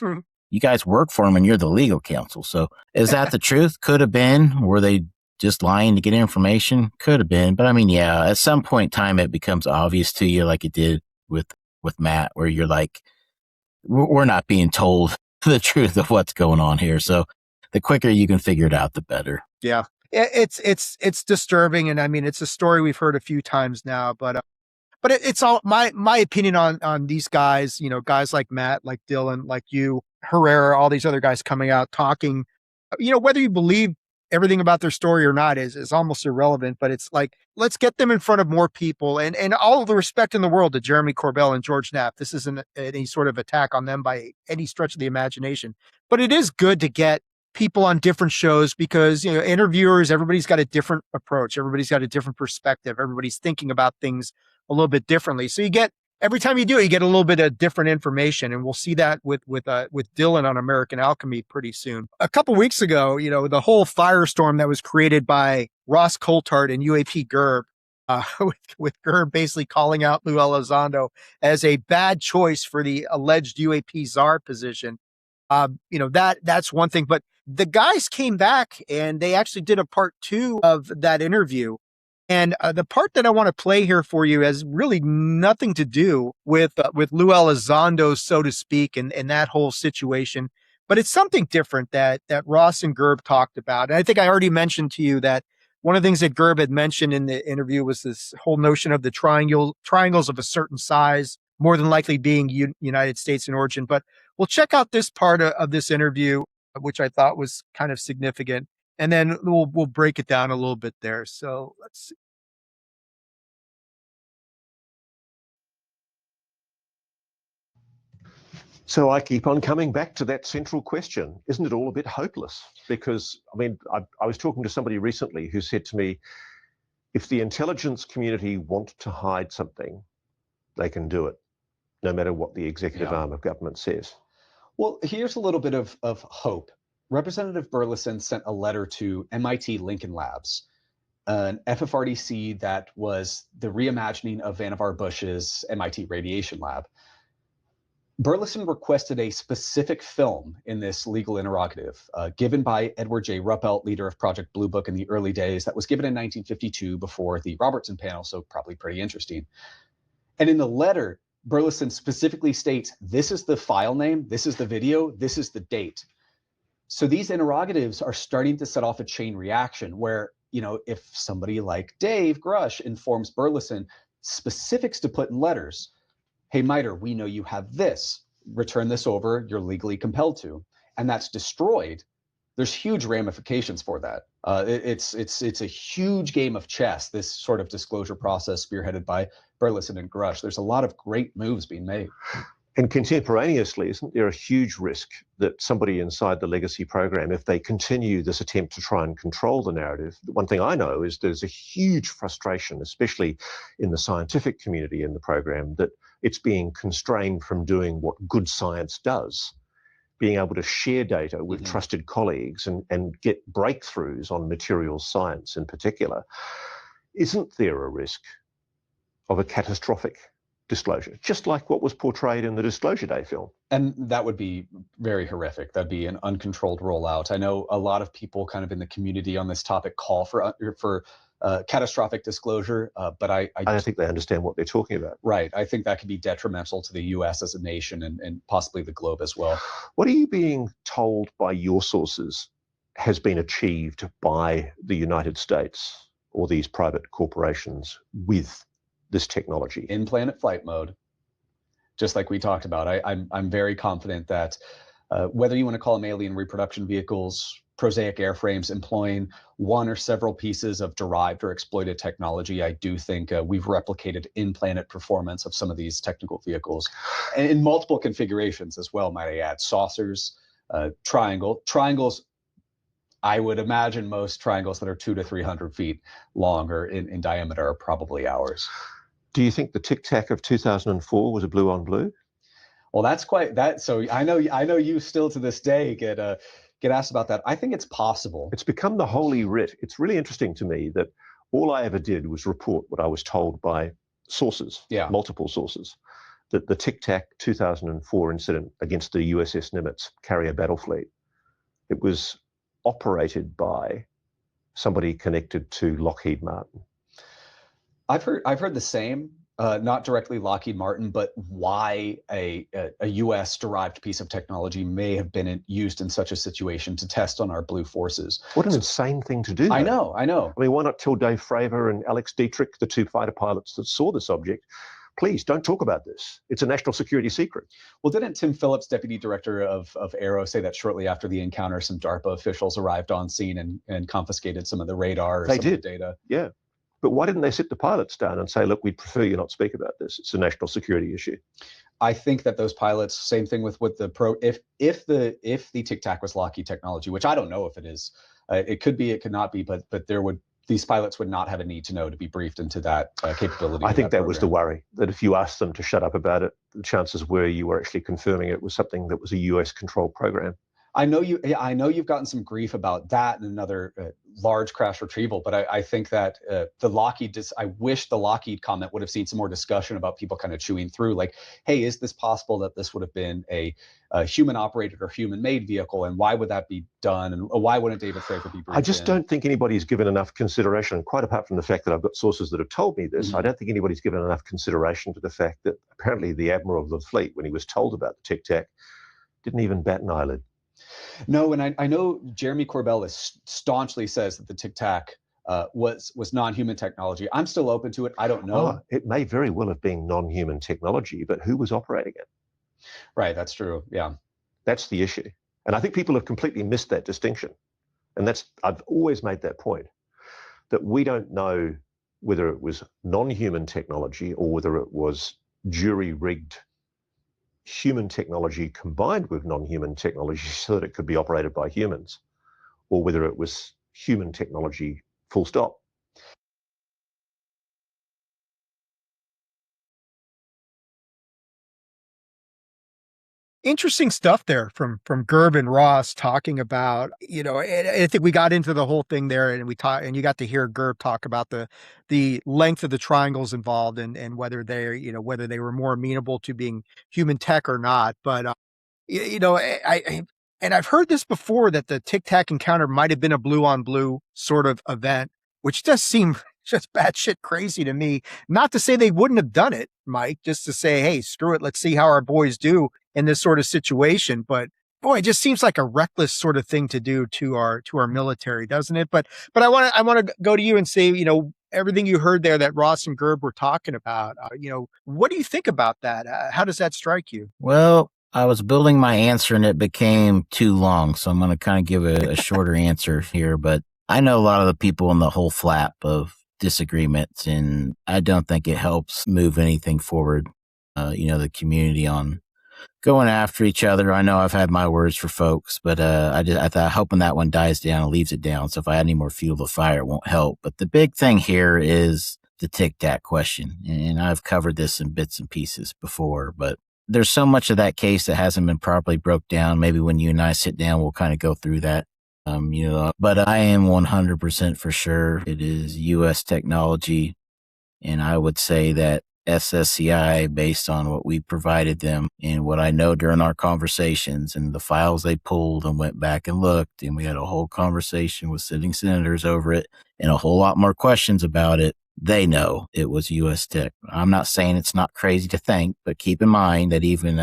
you guys work for them and you're the legal counsel. So is that the truth? Could have been. Were they just lying to get information? Could have been. But I mean, yeah, at some point in time, it becomes obvious to you, like it did with Matt, where you're like, we're not being told the truth of what's going on here. So the quicker you can figure it out, the better. Yeah, it's disturbing. And I mean, it's a story we've heard a few times now, but it's all my opinion on these guys, guys like Matt, like Dylan, like you, Herrera, all these other guys coming out talking, whether you believe everything about their story or not is almost irrelevant, but it's like, let's get them in front of more people and all of the respect in the world to Jeremy Corbell and George Knapp. This isn't any sort of attack on them by any stretch of the imagination, but it is good to get people on different shows because, interviewers, everybody's got a different approach. Everybody's got a different perspective. Everybody's thinking about things a little bit differently. So every time you do it, you get a little bit of different information. And we'll see that with Dylan on American Alchemy pretty soon. A couple weeks ago, the whole firestorm that was created by Ross Coulthard and UAP Gerb, with Gerb basically calling out Lou Elizondo as a bad choice for the alleged UAP czar position. That's one thing, but the guys came back and they actually did a part 2 of that interview. And the part that I want to play here for you has really nothing to do with Lou Elizondo, so to speak, and that whole situation. But it's something different that Ross and Gerb talked about. And I think I already mentioned to you that one of the things that Gerb had mentioned in the interview was this whole notion of the triangles of a certain size, more than likely being United States in origin. But we'll check out this part of this interview, which I thought was kind of significant. And then we'll break it down a little bit there. So let's see. So I keep on coming back to that central question. Isn't it all a bit hopeless? Because, I mean, I was talking to somebody recently who said to me, if the intelligence community want to hide something, they can do it, no matter what the executive arm of government says. Well, here's a little bit of hope. Representative Burleson sent a letter to MIT Lincoln Labs, an FFRDC that was the reimagining of Vannevar Bush's MIT radiation lab. Burleson requested a specific film in this legal interrogative given by Edward J. Ruppelt, leader of Project Blue Book in the early days. That was given in 1952 before the Robertson panel, so probably pretty interesting. And in the letter, Burleson specifically states, this is the file name, this is the video, this is the date. So these interrogatives are starting to set off a chain reaction where, if somebody like Dave Grusch informs Burleson specifics to put in letters, hey, MITRE, we know you have this, return this over, you're legally compelled to, and that's destroyed, there's huge ramifications for that. It's a huge game of chess, this sort of disclosure process spearheaded by Burleson and Grusch. There's a lot of great moves being made. And contemporaneously, isn't there a huge risk that somebody inside the legacy program, if they continue this attempt to try and control the narrative, one thing I know is there's a huge frustration, especially in the scientific community in the program, that it's being constrained from doing what good science does, being able to share data with trusted colleagues and get breakthroughs on materials science in particular. Isn't there a risk of a catastrophic disclosure, just like what was portrayed in the Disclosure Day film? And that would be very horrific. That'd be an uncontrolled rollout. I know a lot of people kind of in the community on this topic call for catastrophic disclosure, but I don't think they understand what they're talking about. Right. I think that could be detrimental to the U.S. as a nation and possibly the globe as well. What are you being told by your sources has been achieved by the United States or these private corporations with this technology? In planet flight mode, just like we talked about. I'm very confident that whether you want to call them alien reproduction vehicles, prosaic airframes employing one or several pieces of derived or exploited technology, I do think we've replicated in-planet performance of some of these technical vehicles, and in multiple configurations as well, might I add. Saucers, triangles. I would imagine most triangles that are 200 to 300 feet long or in diameter are probably ours. Do you think the Tic Tac of 2004 was a blue on blue? Well, that's quite that. So I know you still to this day get asked about that. I think it's possible. It's become the holy writ. It's really interesting to me that all I ever did was report what I was told by sources, multiple sources, that the Tic Tac 2004 incident against the USS Nimitz carrier battle fleet, it was operated by somebody connected to Lockheed Martin. I've heard the same, not directly Lockheed Martin, but why a U.S. derived piece of technology may have been used in such a situation to test on our blue forces. What an insane thing to do. I know. I mean, why not tell Dave Fravor and Alex Dietrich, the two fighter pilots that saw this object, please don't talk about this. It's a national security secret. Well, didn't Tim Phillips, deputy director of Aero, say that shortly after the encounter, some DARPA officials arrived on scene and confiscated some of the radar or some of the data? Yeah. But why didn't they sit the pilots down and say, look, we'd prefer you not speak about this. It's a national security issue. I think that those pilots, same thing with the if the Tic Tac was Lockheed technology, which I don't know if it is, it could be, it could not be, but these pilots would not have a need to know to be briefed into that capability. I think that was the worry, that if you asked them to shut up about it, the chances were you were actually confirming it was something that was a US controlled program. I know you've gotten some grief about that and another large crash retrieval, but I think that I wish the Lockheed comment would have seen some more discussion about people kind of chewing through, like, hey, is this possible that this would have been a human operated or human made vehicle, and why would that be done, and why wouldn't David Fravor be briefed? I just don't think anybody's given enough consideration, and quite apart from the fact that I've got sources that have told me this, I don't think anybody's given enough consideration to the fact that apparently the Admiral of the Fleet, when he was told about the Tic Tac, didn't even bat an eyelid. No, and I know Jeremy Corbell staunchly says that the Tic Tac was non-human technology. I'm still open to it. I don't know. It may very well have been non-human technology, but who was operating it? Right, that's true. Yeah. That's the issue. And I think people have completely missed that distinction. And I've always made that point, that we don't know whether it was non-human technology or whether it was jury-rigged human technology combined with non-human technology so that it could be operated by humans, or whether it was human technology full stop. Interesting stuff there from Gerb and Ross talking about, I think we got into the whole thing there, and you got to hear Gerb talk about the length of the triangles involved and whether whether they were more amenable to being human tech or not. But I've heard this before, that the Tic Tac encounter might have been a blue on blue sort of event, which does seem just batshit crazy to me. Not to say they wouldn't have done it, Mike, just to say, hey, screw it, let's see how our boys do in this sort of situation. But boy, it just seems like a reckless sort of thing to do to our military, doesn't it? But I want to go to you and say, everything you heard there that Ross and Gerb were talking about, what do you think about that? How does that strike you? Well, I was building my answer and it became too long, so I'm going to kind of give a shorter answer here. But I know a lot of the people in the whole flap of disagreements, and I don't think it helps move anything forward. The community on going after each other. I know I've had my words for folks, but I thought hoping that one dies down and leaves it down. So if I add any more fuel to the fire, it won't help. But the big thing here is the tic tac question, and I've covered this in bits and pieces before, but there's so much of that case that hasn't been properly broke down. Maybe when you and I sit down, we'll kind of go through that. But I am 100% for sure it is U.S. technology, and I would say that SSCI, based on what we provided them and what I know during our conversations and the files they pulled and went back and looked, and we had a whole conversation with sitting senators over it and a whole lot more questions about it. They know it was U.S. tech. I'm not saying it's not crazy to think, but keep in mind that even,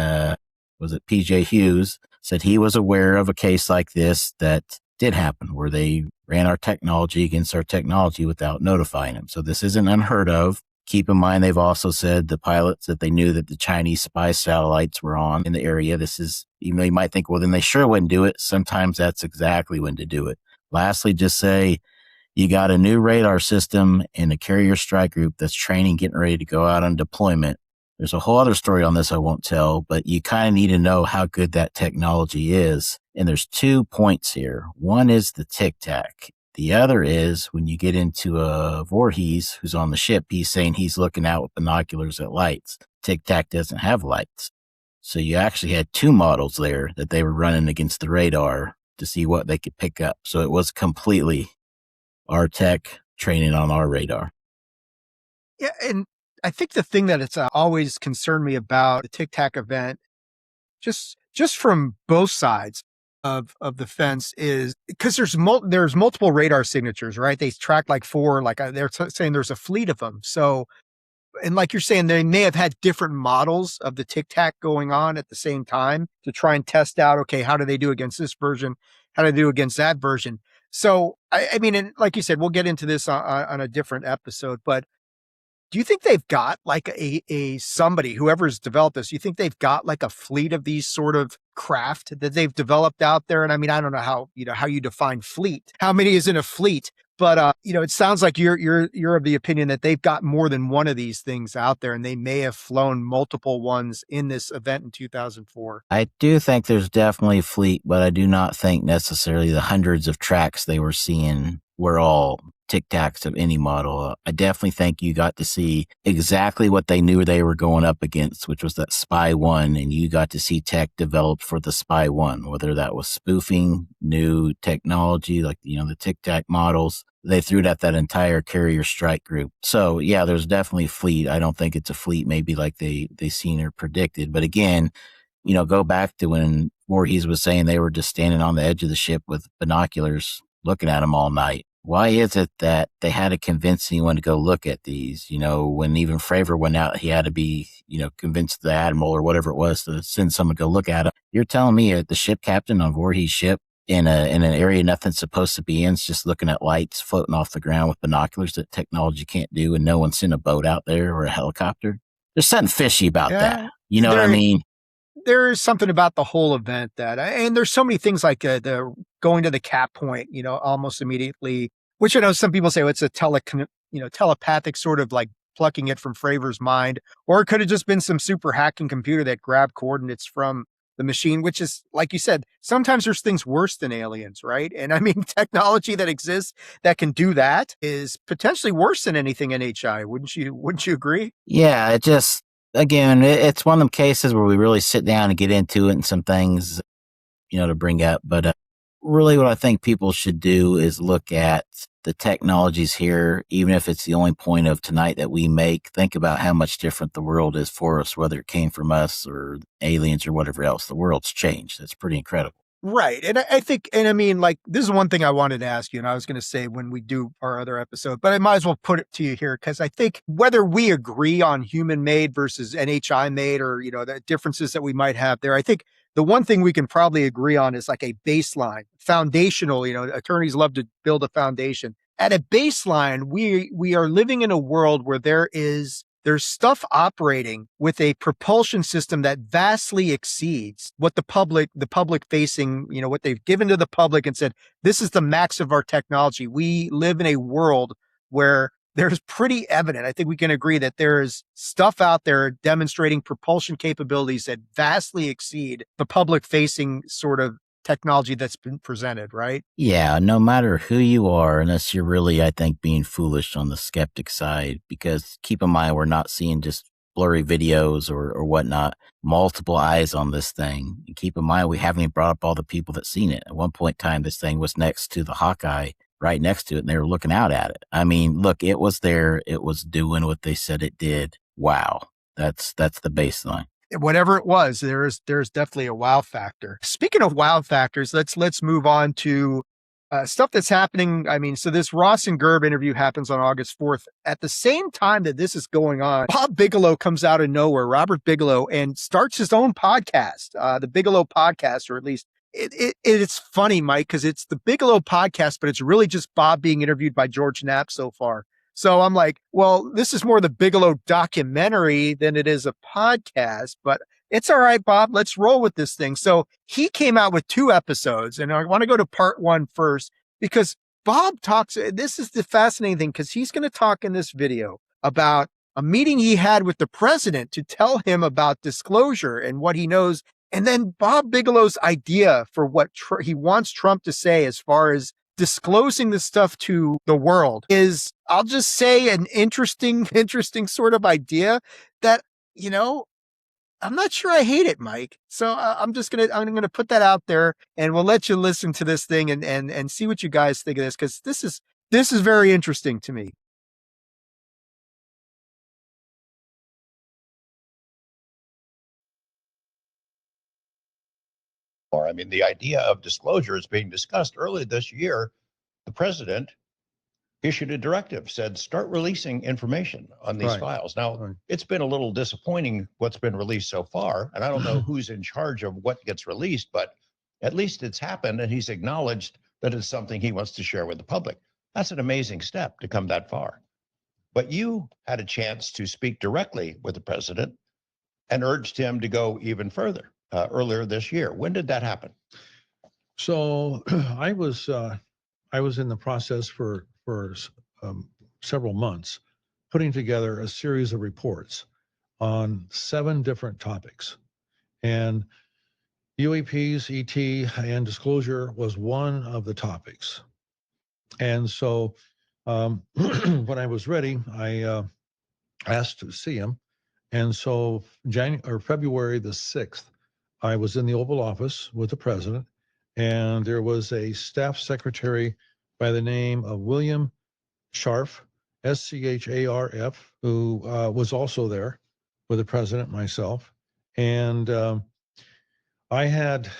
was it PJ Hughes said he was aware of a case like this that did happen where they ran our technology against our technology without notifying them. So this isn't unheard of. Keep in mind, they've also said the pilots that they knew that the Chinese spy satellites were on in the area. This is, even though you might think, well, then they sure wouldn't do it. Sometimes that's exactly when to do it. Lastly, just say you got a new radar system and a carrier strike group that's training, getting ready to go out on deployment. There's a whole other story on this I won't tell, but you kind of need to know how good that technology is. And there's 2 points here. One is the tic tac. The other is when you get into Voorhees, who's on the ship, he's saying he's looking out with binoculars at lights. Tic tac doesn't have lights. So you actually had 2 models there that they were running against the radar to see what they could pick up. So it was completely our tech training on our radar. Yeah, and I think the thing that it's always concerned me about the Tic Tac event, just from both sides of the fence, is because there's multiple radar signatures, right? They track like 4, like they're saying there's a fleet of them. So, and like you're saying, they may have had different models of the Tic Tac going on at the same time to try and test out, okay, how do they do against this version? How do they do against that version? So, I mean, and like you said, we'll get into this on a different episode, but do you think they've got like a somebody, whoever's developed this, you think they've got like a fleet of these sort of craft that they've developed out there? And I mean, I don't know how you define fleet. How many is in a fleet? But it sounds like you're of the opinion that they've got more than one of these things out there, and they may have flown multiple ones in this event in 2004. I do think there's definitely a fleet, but I do not think necessarily the hundreds of tracks they were seeing were all Tic Tacs of any model. I definitely think you got to see exactly what they knew they were going up against, which was that Spy 1, and you got to see tech developed for the Spy 1, whether that was spoofing, new technology, like, the Tic Tac models. They threw it at that entire carrier strike group. So yeah, there's definitely a fleet. I don't think it's a fleet maybe like they seen or predicted. But again, go back to when Voorhees was saying they were just standing on the edge of the ship with binoculars looking at them all night. Why is it that they had to convince anyone to go look at these? When even Fravor went out, he had to be, convinced the admiral or whatever it was to send someone to go look at them. You're telling me the ship captain on Voorhees' ship in an area nothing's supposed to be in is just looking at lights floating off the ground with binoculars that technology can't do, and no one sent a boat out there or a helicopter? There's something fishy about that. You know what I mean? There is something about the whole event and there's so many things like the going to the cap point, almost immediately, which I know some people say it's a telepathic sort of like plucking it from Fravor's mind, or it could have just been some super hacking computer that grabbed coordinates from the machine, which is, like you said, sometimes there's things worse than aliens, right? And I mean, technology that exists that can do that is potentially worse than anything NHI. Wouldn't you agree? Yeah, again, it's one of them cases where we really sit down and get into it and some things, to bring up. But really what I think people should do is look at the technologies here, even if it's the only point of tonight that we make. Think about how much different the world is for us, whether it came from us or aliens or whatever else. The world's changed. That's pretty incredible. Right. And I think, and I mean, like, this is one thing I wanted to ask you, and I was going to say when we do our other episode, but I might as well put it to you here, because I think whether we agree on human made versus NHI made, or, the differences that we might have there, I think the one thing we can probably agree on is like a baseline, foundational, attorneys love to build a foundation. At a baseline, we are living in a world where there's stuff operating with a propulsion system that vastly exceeds what the public facing, what they've given to the public and said, this is the max of our technology. We live in a world where there's pretty evident. I think we can agree that there's stuff out there demonstrating propulsion capabilities that vastly exceed the public facing sort of technology that's been presented, right? Yeah, no matter who you are, unless you're really, I think, being foolish on the skeptic side, because keep in mind, we're not seeing just blurry videos or whatnot, multiple eyes on this thing. And keep in mind, we haven't even brought up all the people that seen it. At one point in time, this thing was next to the Hawkeye, right next to it, and they were looking out at it. I mean, look, it was there. It was doing what they said it did. Wow. That's the baseline. Whatever it was, there's definitely a wow factor. Speaking of wow factors, let's move on to stuff that's happening. I mean, so this Ross and Gerb interview happens on August 4th. At the same time that this is going on, Bob Bigelow comes out of nowhere, Robert Bigelow, and starts his own podcast, the Bigelow podcast, or at least it's funny, Mike, because it's the Bigelow podcast, but it's really just Bob being interviewed by George Knapp so far. So I'm like, well, this is more the Bigelow documentary than it is a podcast, but it's all right, Bob. Let's roll with this thing. So he came out with 2 episodes, and I want to go to part 1 first because Bob talks. This is the fascinating thing because he's going to talk in this video about a meeting he had with the president to tell him about disclosure and what he knows. And then Bob Bigelow's idea for what he wants Trump to say as far as disclosing this stuff to the world is, I'll just say, an interesting sort of idea that, you know, I'm not sure I hate it, Mike. So I'm going to put that out there, and we'll let you listen to this thing and see what you guys think of this, because this is very interesting to me. I mean, the idea of disclosure is being discussed. Earlier this year, the president issued a directive, said, start releasing information on these files. Now, it's been a little disappointing what's been released so far, and I don't know who's in charge of what gets released, but at least it's happened, and he's acknowledged that it's something he wants to share with the public. That's an amazing step to come that far. But you had a chance to speak directly with the president and urged him to go even further earlier this year. When did that happen? So I was in the process for several months putting together a series of reports on 7 different topics, and UAPs, ET, and disclosure was one of the topics. And so when I was ready, I asked to see him, and so February the 6th, I was in the Oval Office with the president, and there was a staff secretary by the name of William Scharf, Scharf, who was also there with the president, myself. And I had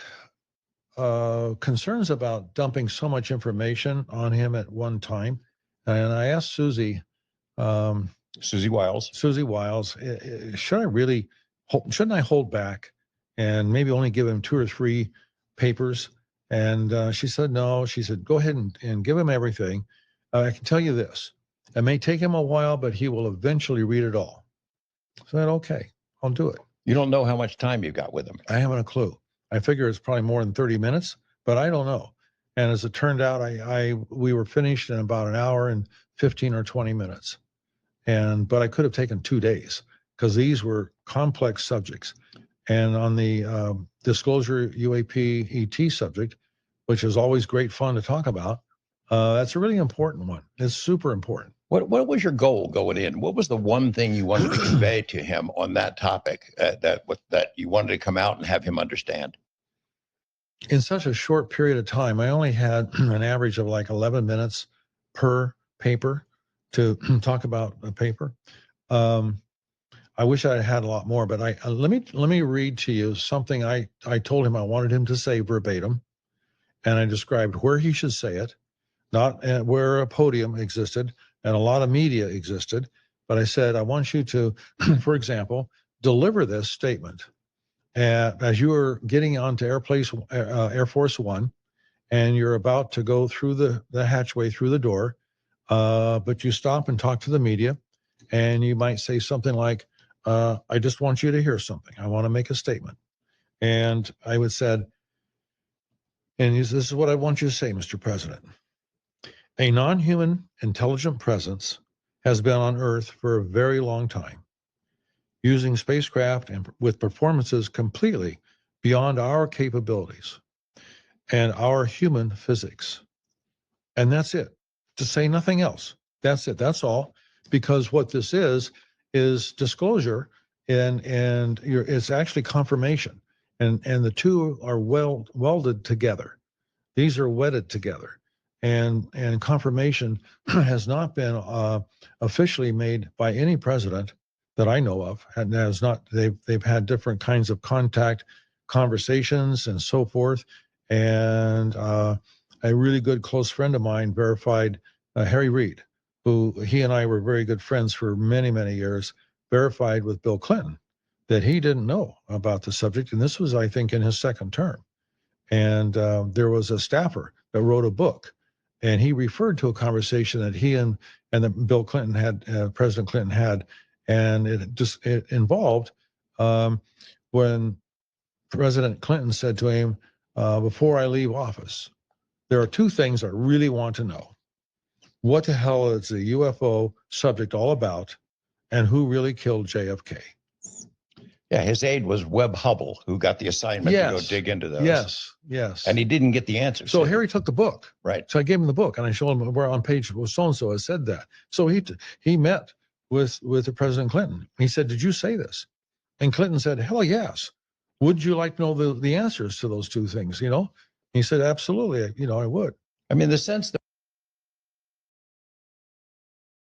concerns about dumping so much information on him at one time. And I asked Susie Wiles, shouldn't I hold back and maybe only give him 2 or 3 papers? And she said, no. She said, go ahead and give him everything. I can tell you this, it may take him a while, but he will eventually read it all. So I said, okay, I'll do it. You don't know how much time you've got with him. I haven't a clue. I figure it's probably more than 30 minutes, but I don't know. And as it turned out, we were finished in about an hour and 15 or 20 minutes. But I could have taken 2 days because these were complex subjects. And on the disclosure UAP ET subject, which is always great fun to talk about, that's a really important one. It's super important. What was your goal going in? What was the one thing you wanted to convey to him on that topic that you wanted to come out and have him understand? In such a short period of time, I only had an average of like 11 minutes per paper to talk about a paper. I wish I had a lot more, but let me read to you something I told him I wanted him to say verbatim, and I described where he should say it, not where a podium existed and a lot of media existed, but I said, I want you to, for example, deliver this statement as you are getting onto Air Force One, and you're about to go through the hatchway through the door, but you stop and talk to the media, and you might say something like, I just want you to hear something. I want to make a statement. And I would said, and this is what I want you to say, Mr. President. A non-human intelligent presence has been on Earth for a very long time, using spacecraft and with performances completely beyond our capabilities and our human physics. And that's it. To say nothing else. That's it. That's all. Because what this is disclosure, and it's actually confirmation. And the two are welded together. These are wedded together. And confirmation has not been officially made by any president that I know of. And has not. They've had different kinds of contact, conversations, and so forth. And a really good close friend of mine verified, Harry Reid, who he and I were very good friends for many, many years, verified with Bill Clinton that he didn't know about the subject. And this was, I think, in his second term. And there was a staffer that wrote a book, and he referred to a conversation that he and that Bill Clinton had, President Clinton had, and it involved when President Clinton said to him, before I leave office, there are two things I really want to know. What the hell is the UFO subject all about, and who really killed JFK? Yeah, his aide was Webb Hubble, who got the assignment to go dig into those. Yes. And he didn't get the answer. So Harry took the book. Right. So I gave him the book, and I showed him where on page so-and-so I said that. So he met with the President Clinton. He said, did you say this? And Clinton said, hell yes. Would you like to know the answers to those two things, He said, absolutely, I would. I mean, the sense that.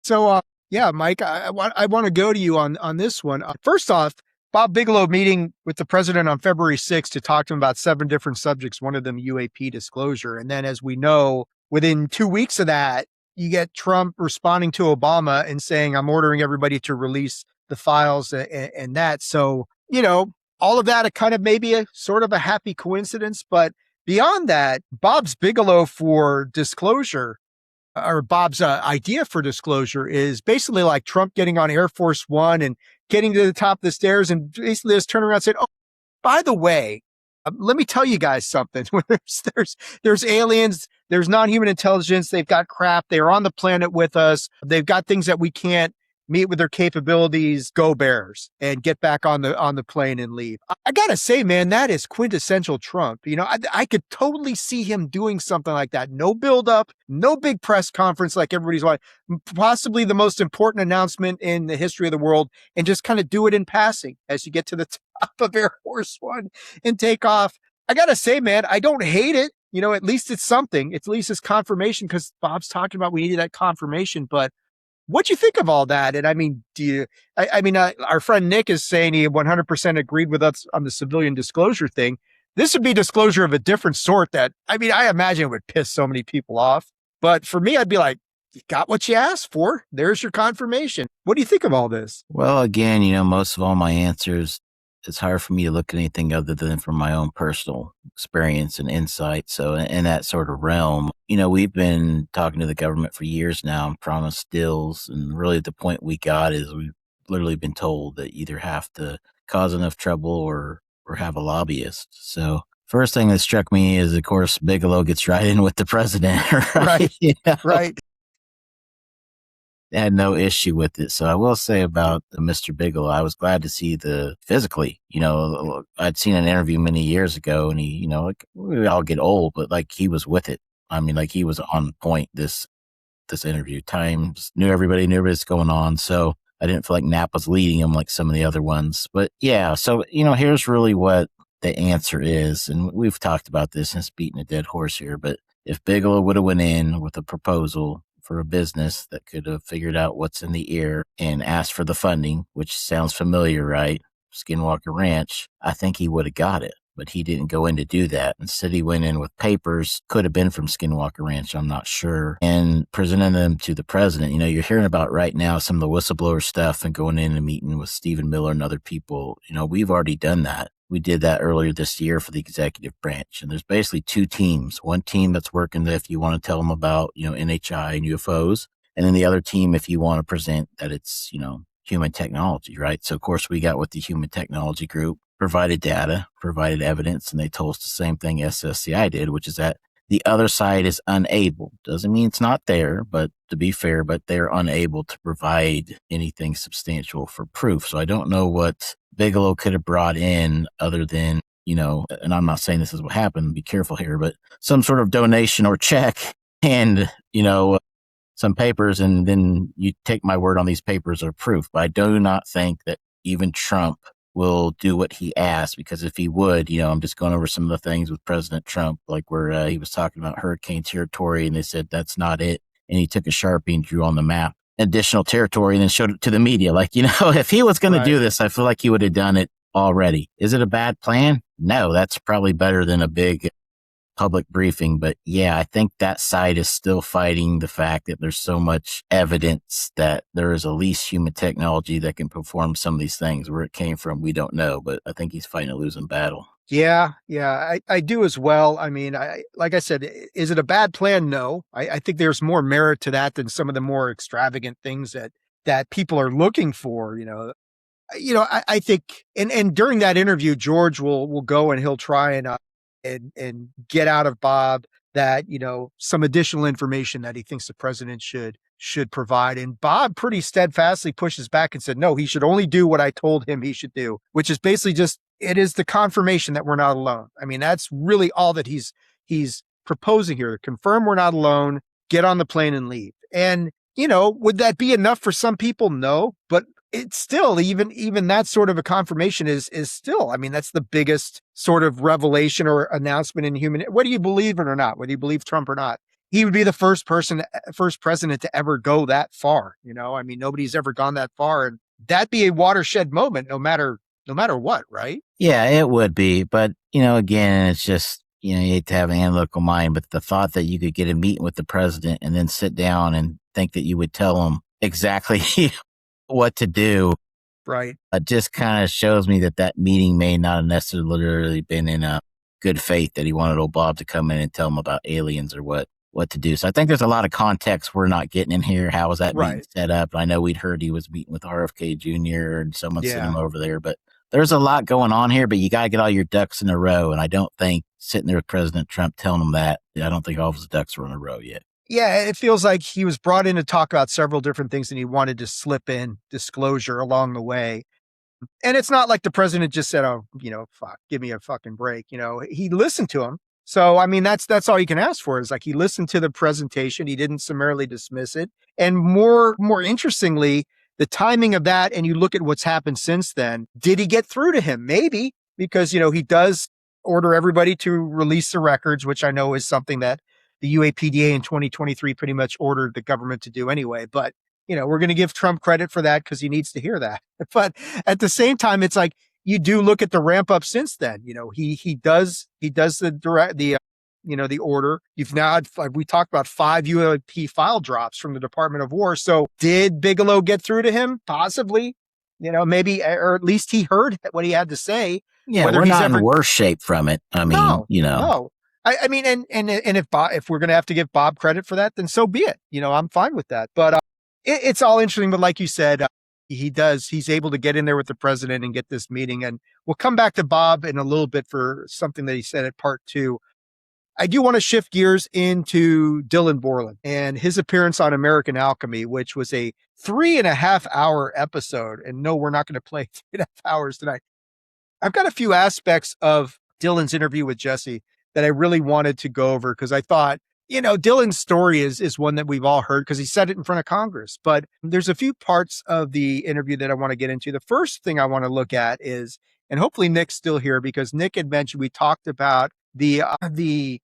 So, yeah, Mike, I want to go to you on this one. First off, Bob Bigelow meeting with the president on February 6th to talk to him about 7 different subjects, one of them UAP disclosure. And then, as we know, within 2 weeks of that, you get Trump responding to Obama and saying, I'm ordering everybody to release the files and that. So, all of that kind of maybe a sort of a happy coincidence. But beyond that, Bob's Bigelow for disclosure, or Bob's idea for disclosure, is basically like Trump getting on Air Force One and getting to the top of the stairs and basically just turn around and said, oh, by the way, let me tell you guys something. There's aliens, there's non-human intelligence, they've got crap, they're on the planet with us, they've got things that we can't meet with their capabilities, go Bears, and get back on the plane and leave. I gotta say, man, that is quintessential Trump. I could totally see him doing something like that. No build-up, no big press conference like everybody's wanting, possibly the most important announcement in the history of the world, and just kind of do it in passing as you get to the top of Air Force One and take off. I gotta say, man, I don't hate it. At least it's something. At least it's confirmation, because Bob's talking about we needed that confirmation. But what do you think of all that? And I mean, our friend Nick is saying he 100% agreed with us on the civilian disclosure thing. This would be disclosure of a different sort that, I imagine it would piss so many people off. But for me, I'd be like, you got what you asked for. There's your confirmation. What do you think of all this? Well, again, most of all my answers, it's hard for me to look at anything other than from my own personal experience and insight. So in that sort of realm, we've been talking to the government for years now and promised deals. And really the point we got is we've literally been told that either have to cause enough trouble or have a lobbyist. So first thing that struck me is, of course, Bigelow gets right in with the president. Right. Right. Had no issue with it. So I will say about Mr. Bigelow, I was glad to see physically, I'd seen an interview many years ago, and he, we all get old, but he was with it. He was on point this interview. Times knew everybody's going on. So I didn't feel like Knapp was leading him like some of the other ones. But yeah, so, here's really what the answer is. And we've talked about this, and it's beating a dead horse here. But if Bigelow would have went in with a proposal for a business that could have figured out what's in the air and asked for the funding, which sounds familiar, right? Skinwalker Ranch, I think he would have got it, but he didn't go in to do that. Instead, he went in with papers, could have been from Skinwalker Ranch, I'm not sure, and presented them to the president. You're hearing about right now some of the whistleblower stuff and going in and meeting with Stephen Miller and other people. We've already done that. We did that earlier this year for the executive branch. And there's basically 2 teams. One team that's working if you want to tell them about, NHI and UFOs. And then the other team, if you want to present that it's, human technology, right? So, of course, we got with the human technology group, provided data, provided evidence, and they told us the same thing SSCI did, which is that the other side is unable. Doesn't mean it's not there, but to be fair, but they're unable to provide anything substantial for proof. So I don't know what Bigelow could have brought in other than, and I'm not saying this is what happened, be careful here, but some sort of donation or check and, some papers, and then you take my word on these papers are proof. But I do not think that even Trump will do what he asked, because if he would, I'm just going over some of the things with President Trump, like where he was talking about hurricane territory and they said that's not it. And he took a Sharpie and drew on the map additional territory and then showed it to the media. Like, if he was going to do this, I feel like he would have done it already. Is it a bad plan? No, that's probably better than a big public briefing. But yeah, I think that side is still fighting the fact that there's so much evidence that there is at least human technology that can perform some of these things. Where it came from, we don't know, but I think he's fighting a losing battle. Yeah, I do as well. I mean, like I said, is it a bad plan? No, I think there's more merit to that than some of the more extravagant things that people are looking for. I think, and during that interview, George will go and he'll try and get out of Bob that, some additional information that he thinks the president should provide. And Bob pretty steadfastly pushes back and said, no, he should only do what I told him he should do, which is basically just, it is the confirmation that we're not alone. I mean, that's really all that he's proposing here. Confirm we're not alone, get on the plane and leave. And, would that be enough for some people? No, but it's still, even that sort of a confirmation is still, I mean, that's the biggest sort of revelation or announcement in human, whether you believe it or not, whether you believe Trump or not. He would be the first president to ever go that far. I mean, nobody's ever gone that far, and that'd be a watershed moment, no matter what, right? Yeah, it would be. But, again, it's just, you hate to have an analytical mind, but the thought that you could get a meeting with the president and then sit down and think that you would tell him exactly what to do. Right. It just kind of shows me that meeting may not have necessarily been in a good faith, that he wanted old Bob to come in and tell him about aliens or what to do. So I think there's a lot of context we're not getting in here. How was that meeting set up? I know we'd heard he was meeting with RFK Jr. and someone sent him over there, but there's a lot going on here, but you got to get all your ducks in a row. And I don't think sitting there with President Trump telling him that, I don't think all of his ducks were in a row yet. Yeah, it feels like he was brought in to talk about several different things and he wanted to slip in disclosure along the way. And it's not like the president just said, oh, fuck, give me a fucking break. He listened to him. So, I mean, that's all you can ask for, is like he listened to the presentation. He didn't summarily dismiss it. And more interestingly, the timing of that, and you look at what's happened since then, did he get through to him? Maybe, because, he does order everybody to release the records, which I know is something that the UAPDA in 2023 pretty much ordered the government to do anyway. But, we're going to give Trump credit for that because he needs to hear that. But at the same time, it's like, you do look at the ramp up since then. He does the order. You've now had, we talked about 5 UAP file drops from the Department of War. So did Bigelow get through to him? Possibly, maybe, or at least he heard what he had to say. Yeah, we're not in worse shape from it. I mean, no. I mean, and if we're going to have to give Bob credit for that, then so be it. I'm fine with that. But it's all interesting. But like you said, he's able to get in there with the president and get this meeting. And we'll come back to Bob in a little bit for something that he said at part 2. I do want to shift gears into Dylan Borland and his appearance on American Alchemy, which was a 3.5-hour episode. And no, we're not going to play 3.5 hours tonight. I've got a few aspects of Dylan's interview with Jesse that I really wanted to go over, because I thought, Dylan's story is one that we've all heard because he said it in front of Congress. But there's a few parts of the interview that I want to get into. The first thing I want to look at is, and hopefully Nick's still here, because Nick had mentioned, we talked about the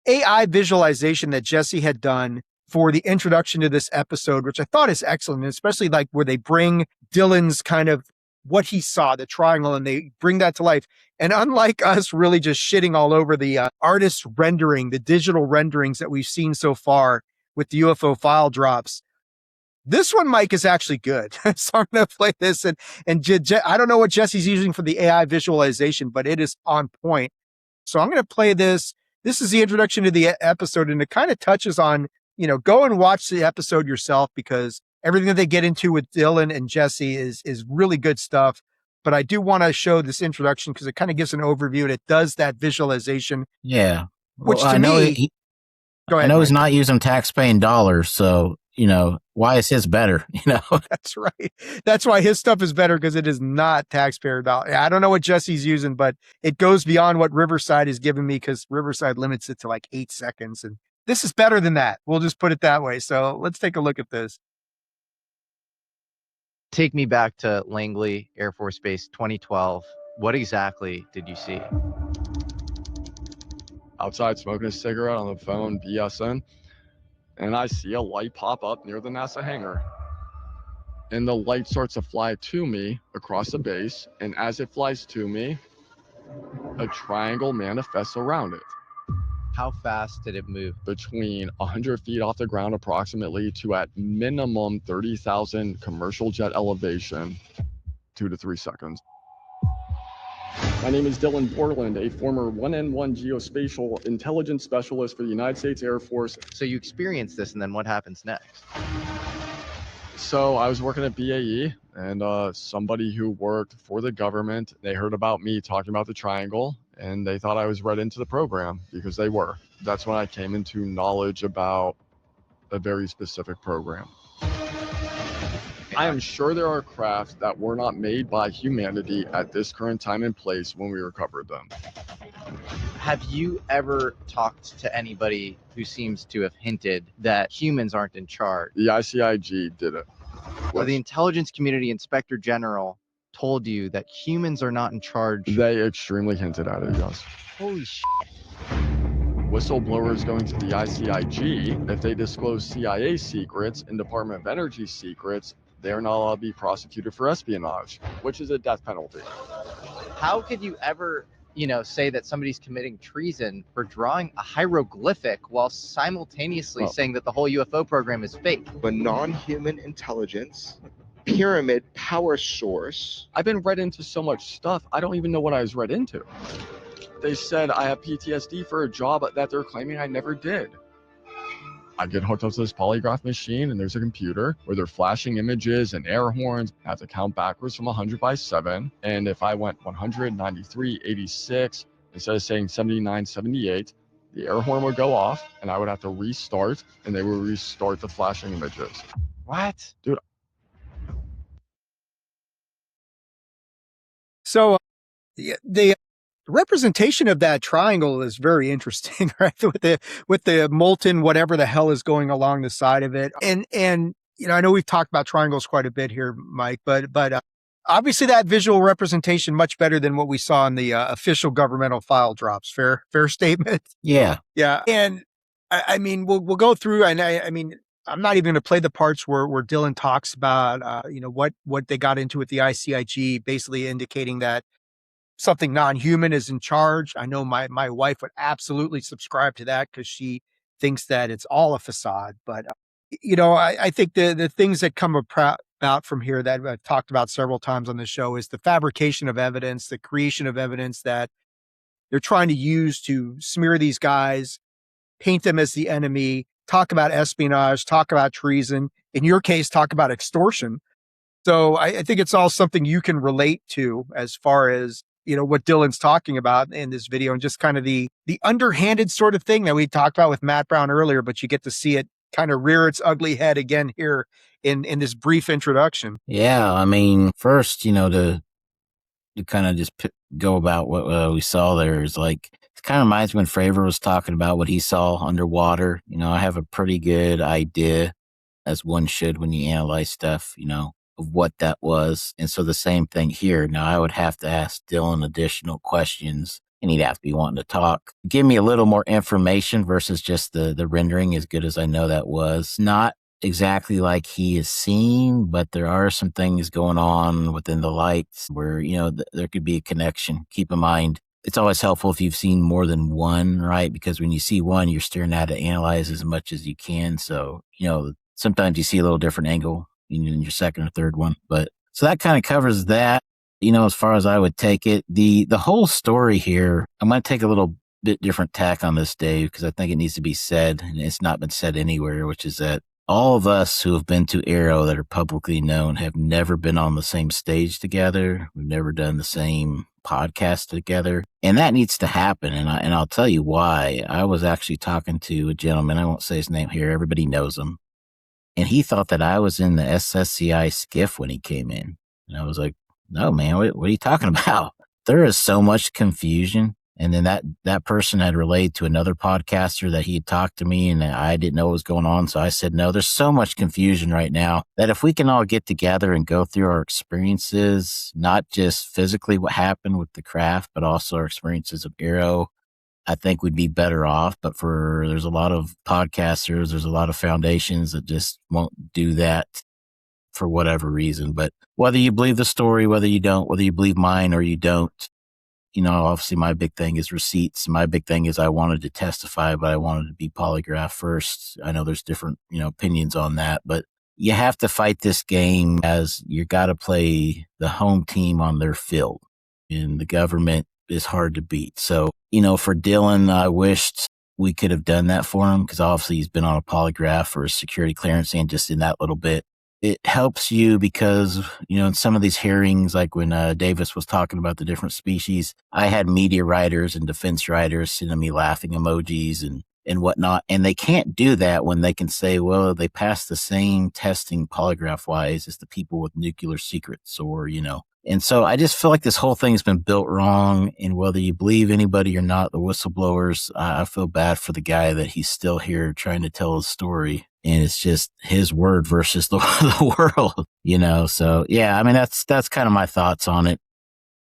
AI visualization that Jesse had done for the introduction to this episode, which I thought is excellent, especially like where they bring Dylan's kind of what he saw, the triangle, and they bring that to life. And unlike us really just shitting all over the artist rendering, the digital renderings that we've seen so far with the UFO file drops, this one, Mike, is actually good. So I'm going to play this. And I don't know what Jesse's using for the AI visualization, but it is on point. So I'm going to play this. This is the introduction to the episode, and it kind of touches on, go and watch the episode yourself, because everything that they get into with Dylan and Jesse is really good stuff. But I do want to show this introduction because it kind of gives an overview, and it does that visualization. Yeah. Which to me, Go ahead. I know Mike. he's not using tax-paying dollars, so, why is his better? That's right. That's why his stuff is better, because it is not taxpayer dollars. I don't know what Jesse's using, but it goes beyond what Riverside is giving me, because Riverside limits it to like 8 seconds. And this is better than that. We'll just put it that way. So let's take a look at this. Take me back to Langley Air Force Base 2012. What exactly did you see? Outside smoking a cigarette on the phone, BSN, and I see a light pop up near the NASA hangar. And the light starts to fly to me across the base, and as it flies to me, a triangle manifests around it. How fast did it move? Between 100 feet off the ground approximately to at minimum 30,000 commercial jet elevation, 2 to 3 seconds. My name is Dylan Borland, a former 1N1 geospatial intelligence specialist for the United States Air Force. So you experienced this, and then what happens next? So I was working at BAE, and somebody who worked for the government, they heard about me talking about the triangle, and they thought I was read into the program, because they were. That's when I came into knowledge about a very specific program. I am sure there are crafts that were not made by humanity at this current time and place when we recovered them. Have you ever talked to anybody who seems to have hinted that humans aren't in charge? The ICIG did it. Or the intelligence community inspector general told you that humans are not in charge? They extremely hinted at it, yes. Holy shit. Whistleblowers going to the ICIG, if they disclose CIA secrets and Department of Energy secrets, they're not allowed to be prosecuted for espionage, which is a death penalty. How could you ever, say that somebody's committing treason for drawing a hieroglyphic while simultaneously saying that the whole UFO program is fake? A non-human intelligence pyramid power source. I've been read into so much stuff, I don't even know what I was read into. They said I have PTSD for a job that they're claiming I never did. I get hooked up to this polygraph machine, and there's a computer where they're flashing images and air horns. I have to count backwards from 100 by 7. And if I went 100, 93, 86, instead of saying 79, 78, the air horn would go off, and I would have to restart, and they would restart the flashing images. What? Dude. So the representation of that triangle is very interesting, right? With the molten whatever the hell is going along the side of it. And I know we've talked about triangles quite a bit here, Mike, but obviously that visual representation much better than what we saw in the official governmental file drops. Fair statement. Yeah. Yeah. And I mean, we'll go through, and I mean, I'm not even going to play the parts where Dylan talks about, what they got into with the ICIG, basically indicating that something non-human is in charge. I know my wife would absolutely subscribe to that, because she thinks that it's all a facade. But, I think the things that come about from here that I've talked about several times on the show is the fabrication of evidence, the creation of evidence that they're trying to use to smear these guys, paint them as the enemy, talk about espionage, talk about treason, in your case, talk about extortion. So I think it's all something you can relate to as far as, what Dylan's talking about in this video, and just kind of the underhanded sort of thing that we talked about with Matt Brown earlier, but you get to see it kind of rear its ugly head again here in this brief introduction. Yeah. I mean, first, to kind of just go about what we saw there is like, it kind of reminds me when Fravor was talking about what he saw underwater. I have a pretty good idea, as one should when you analyze stuff, of what that was. And so the same thing here. Now I would have to ask Dylan additional questions, and he'd have to be wanting to talk. Give me a little more information versus just the rendering, as good as I know that was. Not exactly like he is seen, but there are some things going on within the lights where, there could be a connection. Keep in mind, it's always helpful if you've seen more than one, right? Because when you see one, you're staring at it, analyze as much as you can. So, sometimes you see a little different angle in your second or third one. But so that kind of covers that, as far as I would take it. The whole story here, I'm going to take a little bit different tack on this, Dave, because I think it needs to be said, and it's not been said anywhere, which is that all of us who have been to Arrow that are publicly known have never been on the same stage together. We've never done the same podcast together. And that needs to happen. And I'll tell you why. I was actually talking to a gentleman. I won't say his name here. Everybody knows him. And he thought that I was in the SSCI skiff when he came in. And I was like, no, man, what are you talking about? There is so much confusion. And then that person had relayed to another podcaster that he had talked to me and I didn't know what was going on. So I said, no, there's so much confusion right now that if we can all get together and go through our experiences, not just physically what happened with the craft, but also our experiences of Arrow, I think we'd be better off. But there's a lot of podcasters, there's a lot of foundations that just won't do that for whatever reason. But whether you believe the story, whether you don't, whether you believe mine or you don't, obviously my big thing is receipts. My big thing is I wanted to testify, but I wanted to be polygraphed first. I know there's different, opinions on that, but you have to fight this game as you got to play the home team on their field, and the government is hard to beat. So, for Dylan, I wished we could have done that for him because obviously he's been on a polygraph for his security clearance, and just in that little bit, it helps you because, in some of these hearings, like when Davis was talking about the different species, I had media writers and defense writers sending me laughing emojis and whatnot. And they can't do that when they can say, well, they passed the same testing polygraph wise as the people with nuclear secrets or, And so I just feel like this whole thing's been built wrong. And whether you believe anybody or not, the whistleblowers, I feel bad for the guy that he's still here trying to tell his story. And it's just his word versus the world, So, yeah, I mean, that's kind of my thoughts on it.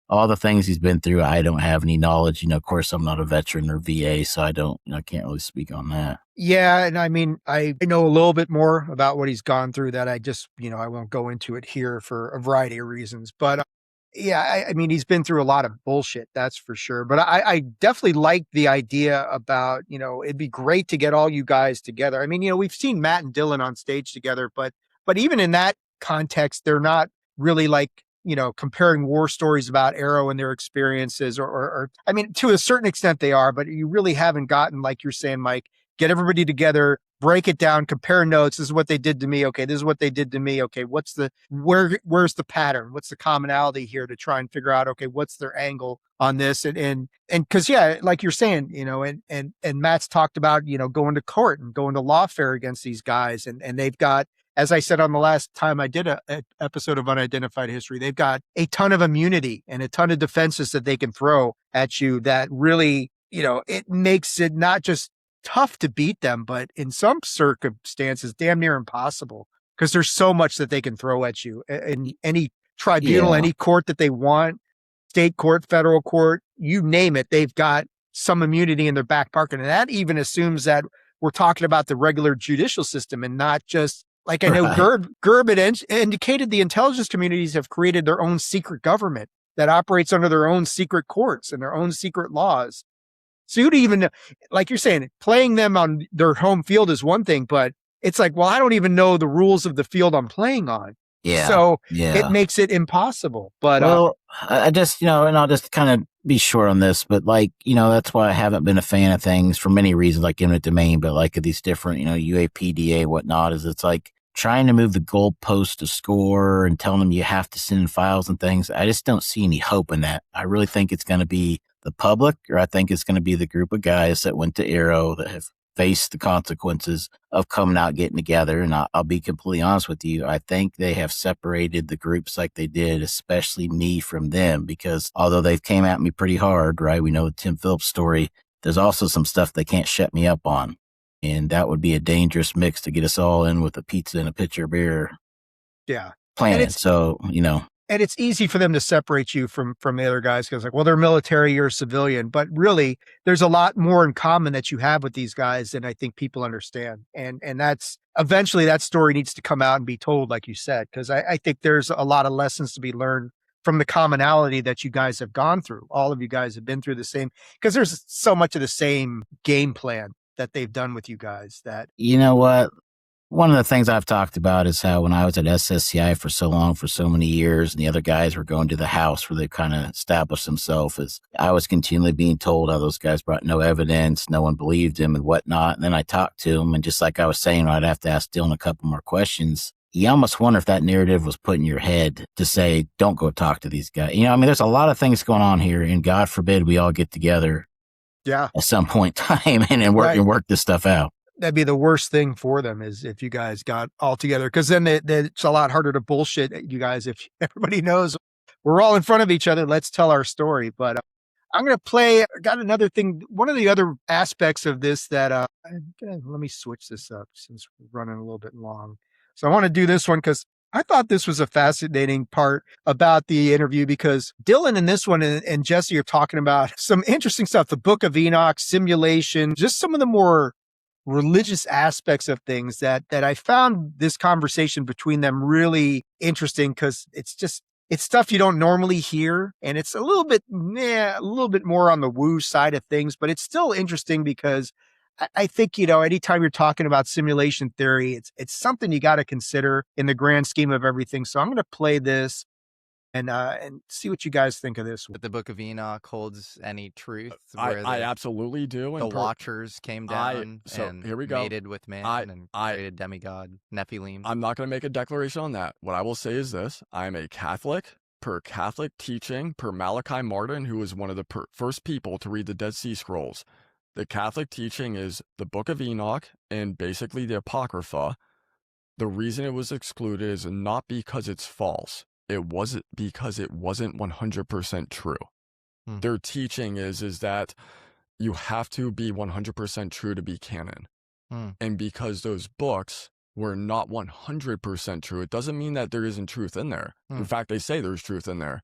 All the things he's been through, I don't have any knowledge. Of course, I'm not a veteran or VA, so I can't really speak on that. Yeah. And I mean, I know a little bit more about what he's gone through that I just, I won't go into it here for a variety of reasons. But yeah, I mean, he's been through a lot of bullshit, that's for sure. But I definitely like the idea about, it'd be great to get all you guys together. I mean, we've seen Matt and Dylan on stage together, but even in that context, they're not really like, comparing war stories about Arrow and their experiences or I mean, to a certain extent they are, but you really haven't gotten, like you're saying, Mike, get everybody together, break it down, compare notes. This is what they did to me. Okay. This is what they did to me. Okay. Where's the pattern? What's the commonality here to try and figure out, okay, what's their angle on this? And cause yeah, like you're saying, and Matt's talked about, going to court and going to lawfare against these guys. And they've got, as I said on the last time I did an episode of Unidentified History, they've got a ton of immunity and a ton of defenses that they can throw at you that really, it makes it not just tough to beat them, but in some circumstances, damn near impossible because there's so much that they can throw at you in any tribunal, any court that they want, state court, federal court, you name it. They've got some immunity in their back pocket. And that even assumes that we're talking about the regular judicial system and not just like I know Gerb had indicated the intelligence communities have created their own secret government that operates under their own secret courts and their own secret laws. So you'd even, like you're saying, playing them on their home field is one thing, but it's like, well, I don't even know the rules of the field I'm playing on. Yeah. So it makes it impossible. But I just, and I'll just kind of be short on this, but like, that's why I haven't been a fan of things for many reasons, like eminent domain, but like these different, UAPDA, whatnot, is it's like trying to move the goalpost to score and telling them you have to send in files and things. I just don't see any hope in that. I really think it's going to be the public, or I think it's going to be the group of guys that went to Arrow that have faced the consequences of coming out, getting together. And I'll be completely honest with you. I think they have separated the groups like they did, especially me from them, because although they've came at me pretty hard, right? We know the Tim Phillips story. There's also some stuff they can't shut me up on. And that would be a dangerous mix to get us all in with a pizza and a pitcher of beer. Yeah. Planet. So, And it's easy for them to separate you from the other guys because, like, well, they're military, you're a civilian. But really, there's a lot more in common that you have with these guys than I think people understand. And that's eventually that story needs to come out and be told, like you said, because I think there's a lot of lessons to be learned from the commonality that you guys have gone through. All of you guys have been through the same, because there's so much of the same game plan that they've done with you guys that. You know what? One of the things I've talked about is how when I was at SSCI for so long, for so many years, and the other guys were going to the house where they kind of established themselves, as I was continually being told how those guys brought no evidence, no one believed him and whatnot. And then I talked to them, and just like I was saying, I'd have to ask Dylan a couple more questions. You almost wonder if that narrative was put in your head to say, don't go talk to these guys. I mean, there's a lot of things going on here, and God forbid we all get together at some point in time and work this stuff out. That'd be the worst thing for them, is if you guys got all together, because then it's a lot harder to bullshit you guys if everybody knows we're all in front of each other. Let's tell our story. But I'm going to play. I got another thing. One of the other aspects of this that let me switch this up since we're running a little bit long. So I want to do this one because I thought this was a fascinating part about the interview, because Dylan in this one and Jesse are talking about some interesting stuff. The Book of Enoch, simulation, just some of the more religious aspects of things that I found this conversation between them really interesting, because it's stuff you don't normally hear, and it's a little bit more on the woo side of things, but it's still interesting because I think, anytime you're talking about simulation theory, it's something you got to consider in the grand scheme of everything. So I'm going to play this and see what you guys think of this. But the Book of Enoch holds any truth? I absolutely do. The Watchers came down and here we go. mated with man and created demigod Nephilim. I'm not going to make a declaration on that. What I will say is this. I'm a Catholic. Per Catholic teaching, per Malachi Martin, who was one of the first people to read the Dead Sea Scrolls, the Catholic teaching is the Book of Enoch and basically the Apocrypha. The reason it was excluded is not because it's false. It wasn't because it wasn't 100% true. Their teaching is that you have to be 100% true to be canon. And because those books were not 100% true, it doesn't mean that there isn't truth in there. In fact, they say there's truth in there.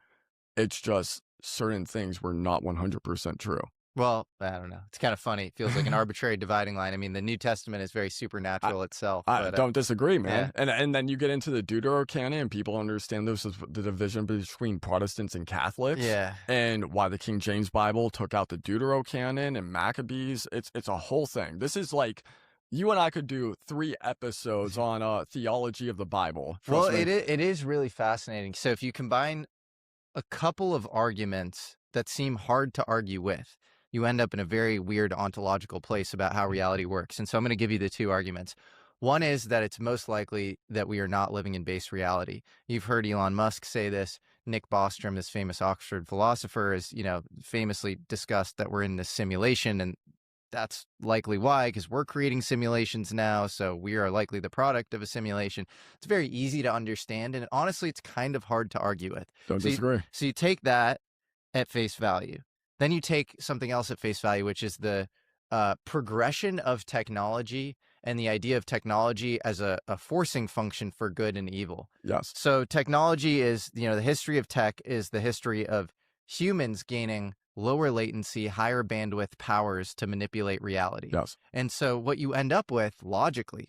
It's just certain things were not 100% true. Well, I don't know. It's kind of funny. It feels like an arbitrary dividing line. I mean, the New Testament is very supernatural itself. I don't disagree, man. Yeah. And then you get into the Deuterocanon, and people understand this as the division between Protestants and Catholics. Yeah. And why the King James Bible took out the Deuterocanon and Maccabees. It's a whole thing. This is like, you and I could do 3 episodes on theology of the Bible. Well, it is really fascinating. So if you combine a couple of arguments that seem hard to argue with, you end up in a very weird ontological place about how reality works. And so I'm going to give you the 2 arguments. One is that it's most likely that we are not living in base reality. You've heard Elon Musk say this. Nick Bostrom, this famous Oxford philosopher, has, famously discussed that we're in this simulation, and that's likely why, because we're creating simulations now, so we are likely the product of a simulation. It's very easy to understand, and honestly, it's kind of hard to argue with. Don't disagree. So you take that at face value. Then you take something else at face value, which is the progression of technology and the idea of technology as a forcing function for good and evil. Yes. So technology is, the history of tech is the history of humans gaining lower latency, higher bandwidth powers to manipulate reality. Yes. And so what you end up with logically,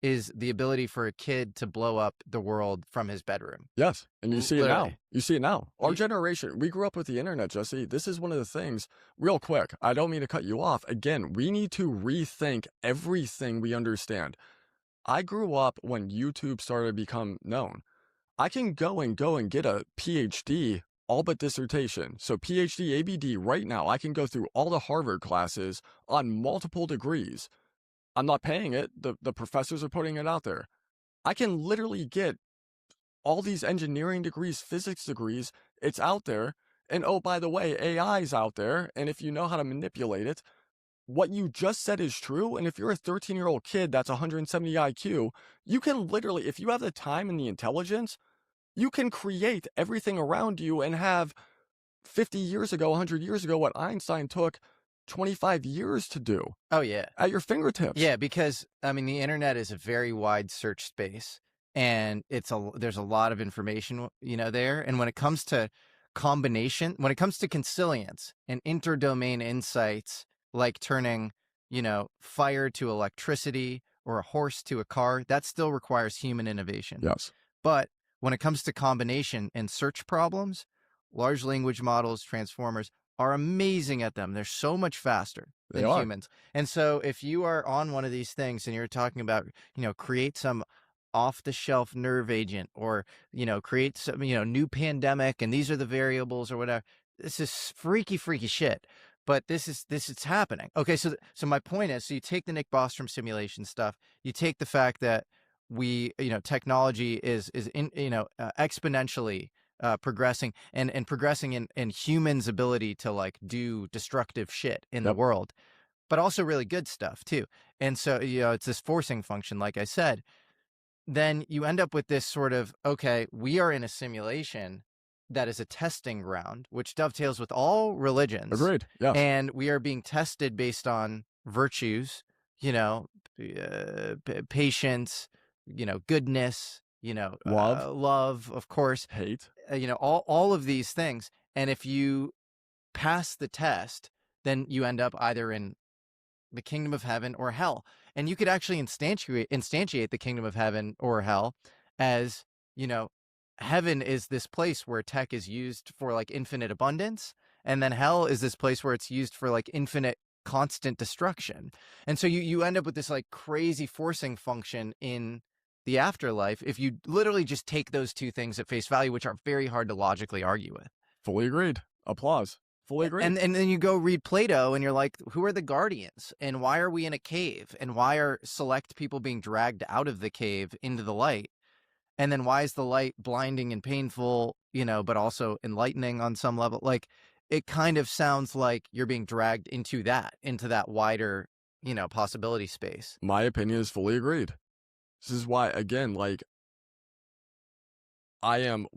is the ability for a kid to blow up the world from his bedroom. Yes. And you see it now. You see it now. Our generation, we grew up with the internet, Jesse. This is one of the things, real quick, I don't mean to cut you off. Again, we need to rethink everything we understand. I grew up when YouTube started to become known. I can go and get a PhD, all but dissertation. So PhD, ABD right now, I can go through all the Harvard classes on multiple degrees. I'm not paying it. The professors are putting it out there. I can literally get all these engineering degrees, physics degrees. It's out there. And oh, by the way, AI is out there. And if you know how to manipulate it, what you just said is true. And if you're a 13-year-old kid that's 170 IQ, you can literally, if you have the time and the intelligence, you can create everything around you and have 50 years ago, 100 years ago, what Einstein took 25 years to do. Oh, yeah. At your fingertips. Yeah, because, the internet is a very wide search space, and there's a lot of information, there. And when it comes to combination, when it comes to consilience and interdomain insights, like turning, fire to electricity or a horse to a car, that still requires human innovation. Yes. But when it comes to combination and search problems, large language models, transformers are amazing at them. They're so much faster than humans. And so if you are on one of these things and you're talking about, create some off-the-shelf nerve agent, or, create some, new pandemic, and these are the variables or whatever, this is freaky shit. But this is happening. Okay, so my point is, so you take the Nick Bostrom simulation stuff, you take the fact that technology is exponentially progressing and progressing in humans' ability to like do destructive shit in the world, but also really good stuff too. And so it's this forcing function, like I said. Then you end up with this sort of, okay, we are in a simulation that is a testing ground, which dovetails with all religions. Agreed. Yes. And we are being tested based on virtues, patience, goodness, love, of course, hate, all of these things. And if you pass the test, then you end up either in the kingdom of heaven or hell. And you could actually instantiate the kingdom of heaven or hell as, heaven is this place where tech is used for like infinite abundance. And then hell is this place where it's used for like infinite constant destruction. And so you end up with this like crazy forcing function in the afterlife if you literally just take those two things at face value, which are very hard to logically argue with. Fully agreed. Applause. Fully agreed. And then you go read Plato and you're like, who are the guardians? And why are we in a cave? And why are select people being dragged out of the cave into the light? And then why is the light blinding and painful, but also enlightening on some level? Like, it kind of sounds like you're being dragged into that wider, possibility space. My opinion is fully agreed. This is why, again, like, I know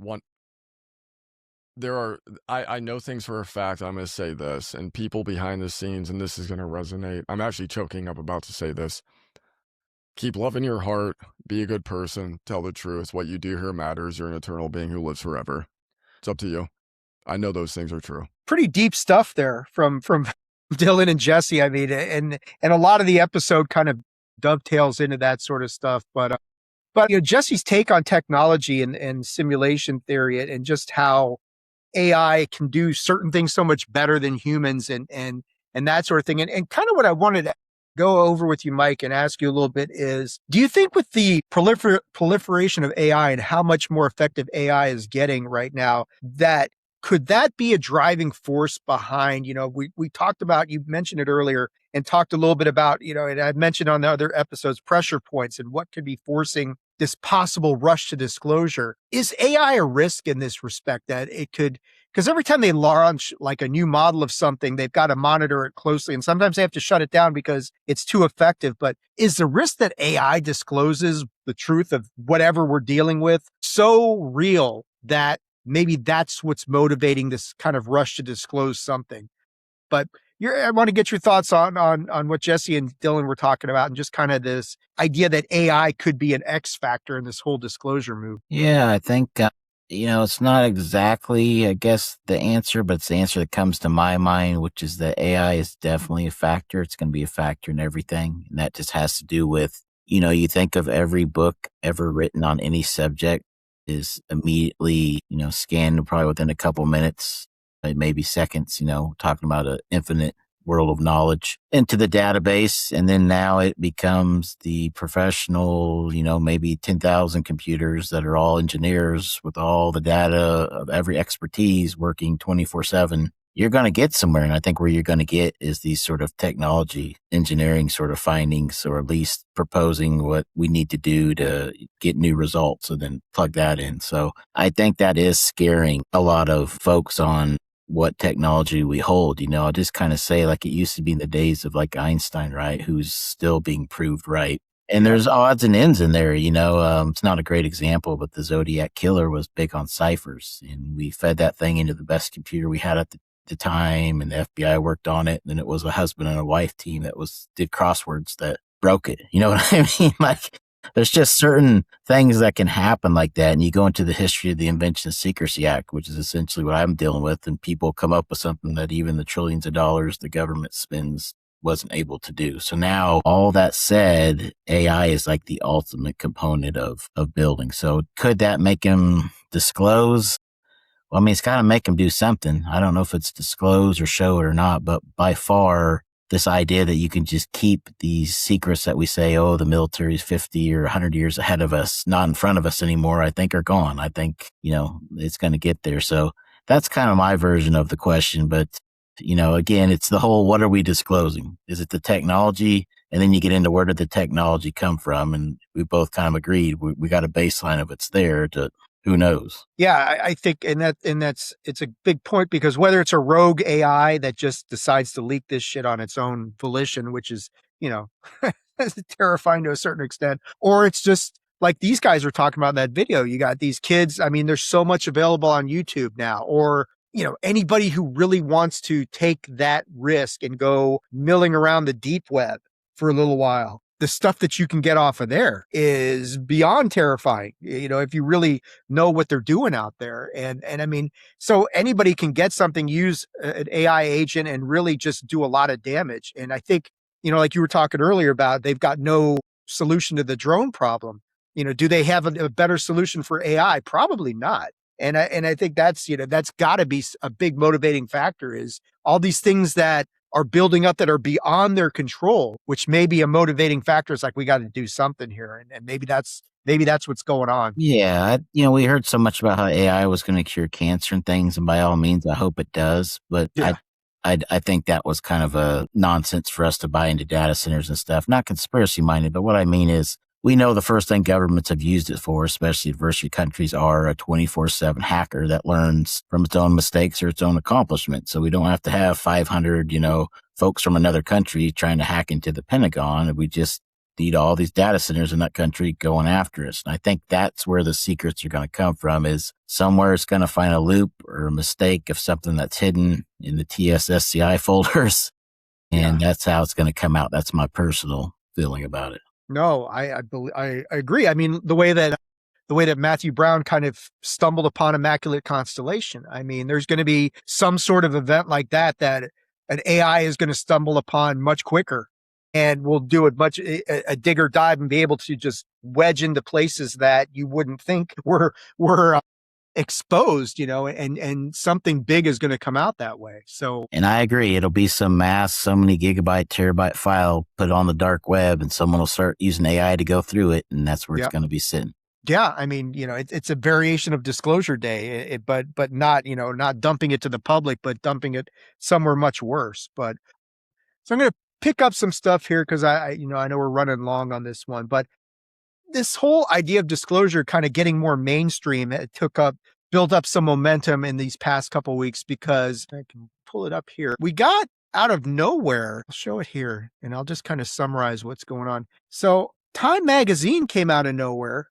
things for a fact. I'm going to say this, and people behind the scenes, and this is going to resonate. I'm actually choking up about to say this. Keep loving your heart, be a good person, tell the truth. What you do here matters. You're an eternal being who lives forever. It's up to you. I know those things are true. Pretty deep stuff there from Dylan and Jesse. I mean, and a lot of the episode kind of dovetails into that sort of stuff. But Jesse's take on technology and simulation theory and just how AI can do certain things so much better than humans and that sort of thing. And kind of what I wanted to go over with you, Mike, and ask you a little bit is, do you think with the proliferation of AI and how much more effective AI is getting right now, could that be a driving force behind, we talked about, you mentioned it earlier and talked a little bit about, and I've mentioned on the other episodes, pressure points and what could be forcing this possible rush to disclosure. Is AI a risk in this respect that it could, because every time they launch like a new model of something, they've got to monitor it closely. And sometimes they have to shut it down because it's too effective. But is the risk that AI discloses the truth of whatever we're dealing with so real that maybe that's what's motivating this kind of rush to disclose something? But I want to get your thoughts on what Jesse and Dylan were talking about and just kind of this idea that AI could be an X factor in this whole disclosure move. Yeah, I think, it's not exactly, I guess, the answer, but it's the answer that comes to my mind, which is that AI is definitely a factor. It's going to be a factor in everything. And that just has to do with, you think of every book ever written on any subject is immediately, scanned probably within a couple minutes, maybe seconds, talking about an infinite world of knowledge into the database. And then now it becomes the professional, maybe 10,000 computers that are all engineers with all the data of every expertise working 24/7. You're going to get somewhere. And I think where you're going to get is these sort of technology engineering sort of findings, or at least proposing what we need to do to get new results and then plug that in. So I think that is scaring a lot of folks on what technology we hold. I'll just kind of say, like, it used to be in the days of like Einstein, right? Who's still being proved right. And there's odds and ends in there, it's not a great example, but the Zodiac Killer was big on ciphers, and we fed that thing into the best computer we had at the time, and the FBI worked on it. And then it was a husband and a wife team that did crosswords that broke it. You know what I mean? Like, there's just certain things that can happen like that. And you go into the history of the Invention of Secrecy Act, which is essentially what I'm dealing with. And people come up with something that even the trillions of dollars the government spends wasn't able to do. So now, all that said, AI is like the ultimate component of building. So could that make him disclose? Well, I mean, it's got to make them do something. I don't know if it's disclose or show it or not, but by far, this idea that you can just keep these secrets that we say, oh, the military is 50 or 100 years ahead of us, not in front of us anymore, I think are gone. I think, it's going to get there. So that's kind of my version of the question. But, again, it's the whole, what are we disclosing? Is it the technology? And then you get into where did the technology come from? And we both kind of agreed we got a baseline of it's there to who knows? Yeah, I think, it's a big point, because whether it's a rogue AI that just decides to leak this shit on its own volition, which is, terrifying to a certain extent, or it's just like these guys were talking about in that video. You got these kids. I mean, there's so much available on YouTube now, or, anybody who really wants to take that risk and go milling around the deep web for a little while. The stuff that you can get off of there is beyond terrifying, if you really know what they're doing out there. And I mean, so anybody can get something, use an AI agent and really just do a lot of damage. And I think, like you were talking earlier about, they've got no solution to the drone problem. Do they have a better solution for AI? Probably not. And I think that's got to be a big motivating factor, is all these things that are building up that are beyond their control, which may be a motivating factor. It's like, we got to do something here. And maybe that's what's going on. Yeah. We heard so much about how AI was going to cure cancer and things. And by all means, I hope it does. But yeah. I think that was kind of a nonsense for us to buy into data centers and stuff. Not conspiracy minded, but what I mean is, we know the first thing governments have used it for, especially adversary countries, are a 24/7 hacker that learns from its own mistakes or its own accomplishments. So we don't have to have 500, folks from another country trying to hack into the Pentagon. We just need all these data centers in that country going after us. And I think that's where the secrets are going to come from, is somewhere it's going to find a loop or a mistake of something that's hidden in the TSSCI folders. And that's how it's going to come out. That's my personal feeling about it. No, I agree. I mean, the way that Matthew Brown kind of stumbled upon Immaculate Constellation. I mean, there's going to be some sort of event like that an AI is going to stumble upon much quicker, and will do a dig or dive and be able to just wedge into places that you wouldn't think were exposed, and something big is going to come out that way. So, and I agree, it'll be so many gigabyte, terabyte file put on the dark web, and someone will start using AI to go through it, and that's where it's going to be sitting. Yeah, I mean, it's a variation of Disclosure Day, but not, not dumping it to the public, but dumping it somewhere much worse. But so I'm going to pick up some stuff here, because I know we're running long on this one, but this whole idea of disclosure kind of getting more mainstream, it built up some momentum in these past couple of weeks, because I can pull it up here. We got out of nowhere, I'll show it here, and I'll just kind of summarize what's going on. So Time Magazine came out of nowhere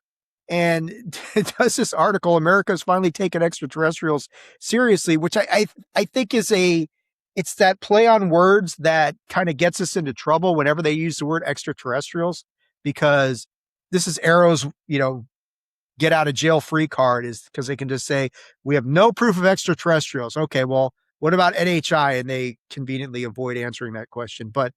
and it does this article, America's finally taken extraterrestrials seriously, which I think it's that play on words that kind of gets us into trouble whenever they use the word extraterrestrials, because this is Arrow's, get out of jail free card, is because they can just say, we have no proof of extraterrestrials. Okay, well, what about NHI? And they conveniently avoid answering that question. But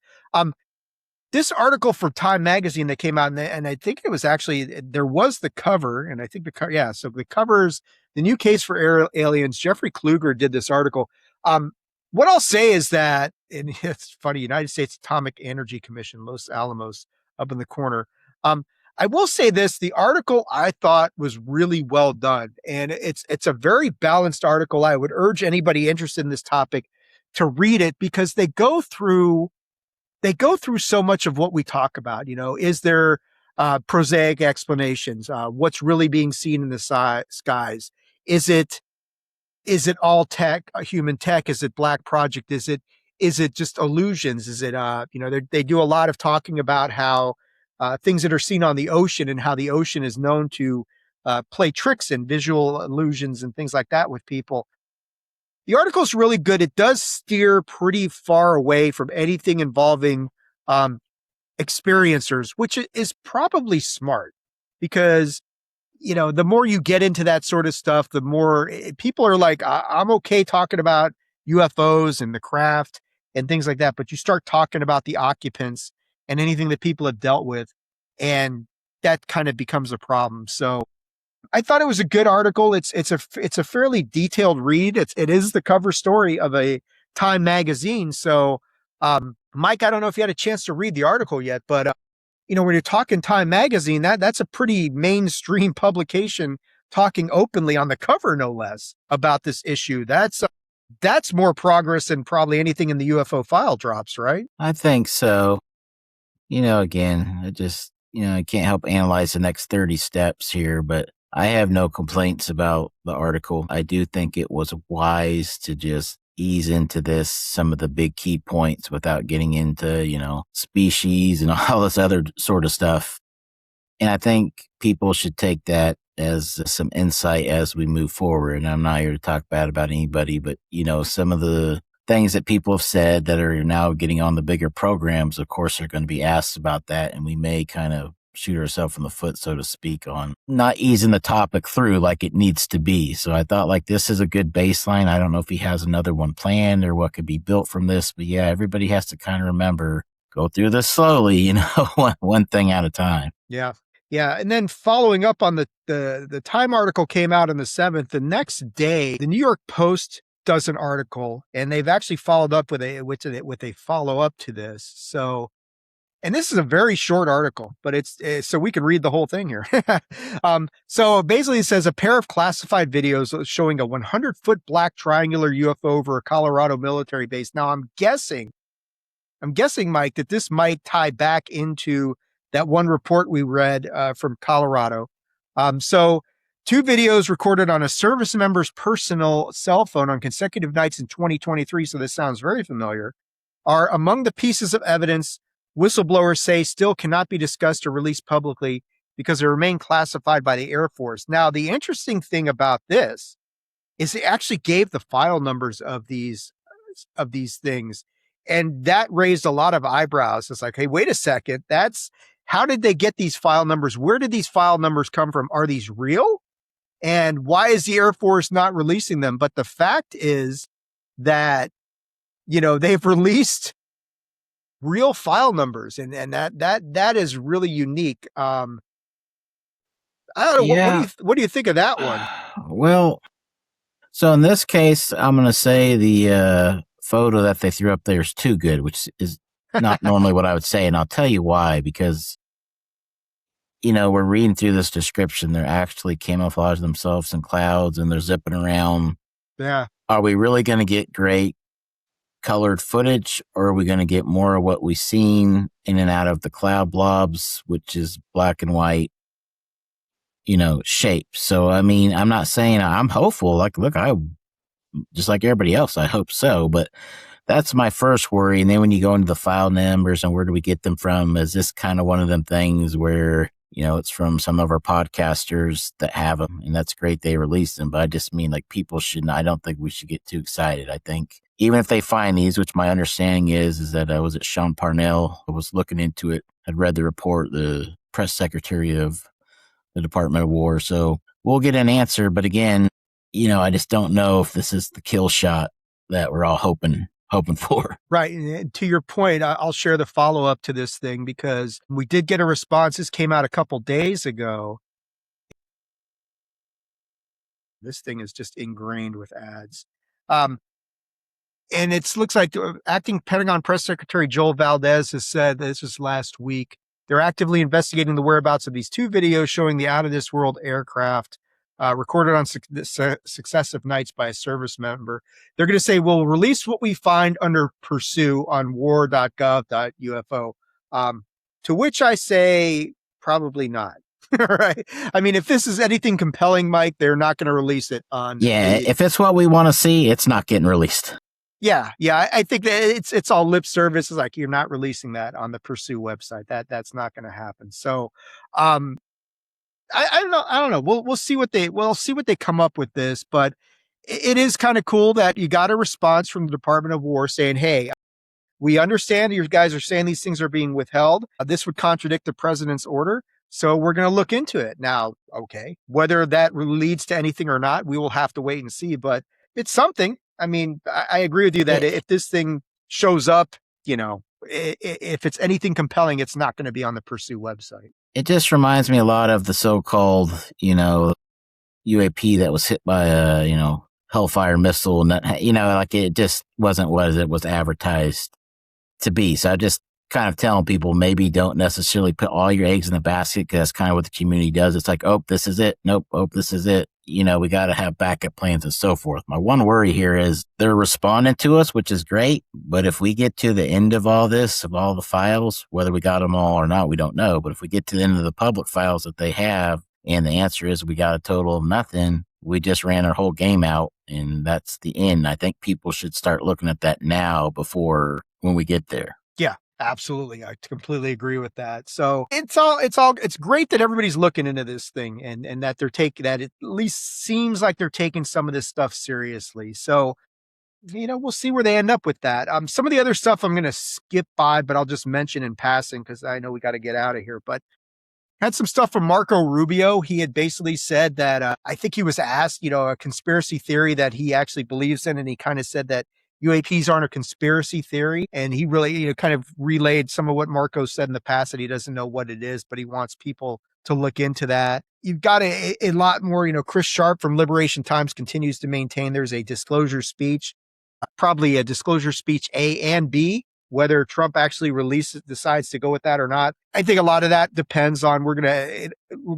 this article for Time Magazine that came out, and I think it was actually, there was the cover, and I think so the cover's The New Case for Aliens. Jeffrey Kluger did this article. What I'll say is that, and it's funny, United States Atomic Energy Commission, Los Alamos, up in the corner. I will say this, the article I thought was really well done, and it's a very balanced article. I would urge anybody interested in this topic to read it, because they go through so much of what we talk about. Is there prosaic explanations? What's really being seen in the skies? Is it all tech, human tech? Is it black project? Is it just illusions? Is it, they do a lot of talking about how things that are seen on the ocean, and how the ocean is known to play tricks and visual illusions and things like that with people. The article is really good. It does steer pretty far away from anything involving experiencers, which is probably smart, because, the more you get into that sort of stuff, the more people are like, I'm okay talking about UFOs and the craft and things like that. But you start talking about the occupants and anything that people have dealt with, and that kind of becomes a problem. So I thought it was a good article. It's a fairly detailed read. It is the cover story of a Time magazine. So, Mike, I don't know if you had a chance to read the article yet, but when you're talking Time magazine, that's a pretty mainstream publication talking openly on the cover, no less, about this issue. That's more progress than probably anything in the UFO file drops, right? I think so. Again, I can't help analyze the next 30 steps here, but I have no complaints about the article. I do think it was wise to just ease into some of the big key points without getting into, species and all this other sort of stuff. And I think people should take that as some insight as we move forward. And I'm not here to talk bad about anybody, but, some of the things that people have said that are now getting on the bigger programs, of course, are going to be asked about that. And we may kind of shoot ourselves in the foot, so to speak, on not easing the topic through like it needs to be. So I thought this is a good baseline. I don't know if he has another one planned or what could be built from this, but yeah, everybody has to kind of remember, go through this slowly, one thing at a time. Yeah. Yeah. And then following up on the Time article came out on the 7th, the next day, the New York Post does an article, and they've actually followed up with a follow-up to this. So, and this is a very short article, but it's so we can read the whole thing here. So basically it says a pair of classified videos showing a 100-foot black triangular UFO over a Colorado military base. Now I'm guessing, Mike, that this might tie back into that one report we read from Colorado. So 2 videos recorded on a service member's personal cell phone on consecutive nights in 2023, so this sounds very familiar, are among the pieces of evidence whistleblowers say still cannot be discussed or released publicly because they remain classified by the Air Force. Now, the interesting thing about this is they actually gave the file numbers of these things, and that raised a lot of eyebrows. It's like, hey, wait a second, how did they get these file numbers? Where did these file numbers come from? Are these real? And why is the Air Force not releasing them? But the fact is that, they've released real file numbers, and that is really unique. I don't know. Yeah. What do you think of that one? Well, so in this case, I'm going to say the photo that they threw up there is too good, which is not normally what I would say. And I'll tell you why, because, we're reading through this description. They're actually camouflaging themselves in clouds and they're zipping around. Yeah. Are we really going to get great colored footage, or are we going to get more of what we've seen in and out of the cloud blobs, which is black and white, shape? So, I mean, I'm not saying I'm hopeful. Look, I just like everybody else, I hope so, but that's my first worry. And then when you go into the file numbers and where do we get them from, is this kind of one of them things where, it's from some of our podcasters that have them, and that's great they release them. But I just mean, people shouldn't, I don't think we should get too excited. I think even if they find these, which my understanding is that was it Sean Parnell who was looking into it, had read the report, the press secretary of the Department of War. So we'll get an answer. But again, I just don't know if this is the kill shot that we're all hoping for. Right. And to your point, I'll share the follow-up to this thing, because we did get a response. This came out a couple days ago. This thing is just ingrained with ads. And it looks like acting Pentagon Press Secretary Joel Valdez has said, this was last week, they're actively investigating the whereabouts of these 2 videos showing the out-of-this-world aircraft recorded on successive nights by a service member. They're going to say, we'll release what we find under pursue on war.gov.ufo. To which I say, probably not. Right. I mean, if this is anything compelling, Mike, they're not going to release it on. Yeah. If it's what we want to see, it's not getting released. Yeah. Yeah. I think that it's all lip service. It's like, you're not releasing that on the Pursue website. That's not going to happen. So, I don't know. We'll see what they come up with this, but it is kind of cool that you got a response from the Department of War saying, hey, we understand you guys are saying these things are being withheld. This would contradict the president's order. So we're going to look into it. Now, okay, whether that leads to anything or not, we will have to wait and see, but it's something. I mean, I agree with you that if this thing shows up, if it's anything compelling, it's not going to be on the Pursue website. It just reminds me a lot of the so-called, UAP that was hit by a, Hellfire missile, and that, like it just wasn't what it was advertised to be. So I just kind of telling people maybe don't necessarily put all your eggs in the basket, because that's kind of what the community does. It's like, oh, this is it. Nope. Oh, this is it. We got to have backup plans and so forth. My one worry here is they're responding to us, which is great. But if we get to the end of all this, of all the files, whether we got them all or not, we don't know. But if we get to the end of the public files that they have, and the answer is we got a total of nothing, we just ran our whole game out, and that's the end. I think people should start looking at that now before when we get there. Yeah, absolutely. I completely agree with that. So it's great that everybody's looking into this thing, and that they're taking that. It at least seems like they're taking some of this stuff seriously. So, we'll see where they end up with that. Some of the other stuff I'm going to skip by, but I'll just mention in passing because I know we got to get out of here. But had some stuff from Marco Rubio. He had basically said that, I think he was asked, a conspiracy theory that he actually believes in. And he kind of said that UAPs aren't a conspiracy theory. And he really, kind of relayed some of what Marco said in the past, that he doesn't know what it is, but he wants people to look into that. You've got a lot more, Chris Sharp from Liberation Times continues to maintain there's a disclosure speech, probably a disclosure speech A and B. Whether Trump actually decides to go with that or not, I think a lot of that depends on we're gonna